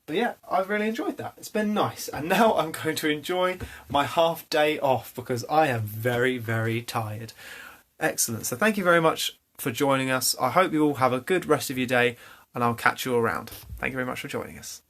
But yeah, I've really enjoyed that. It's been nice. And now I'm going to enjoy my half day off because I am very, very tired. Excellent. So thank you very much for joining us. I hope you all have a good rest of your day, and I'll catch you around. Thank you very much for joining us.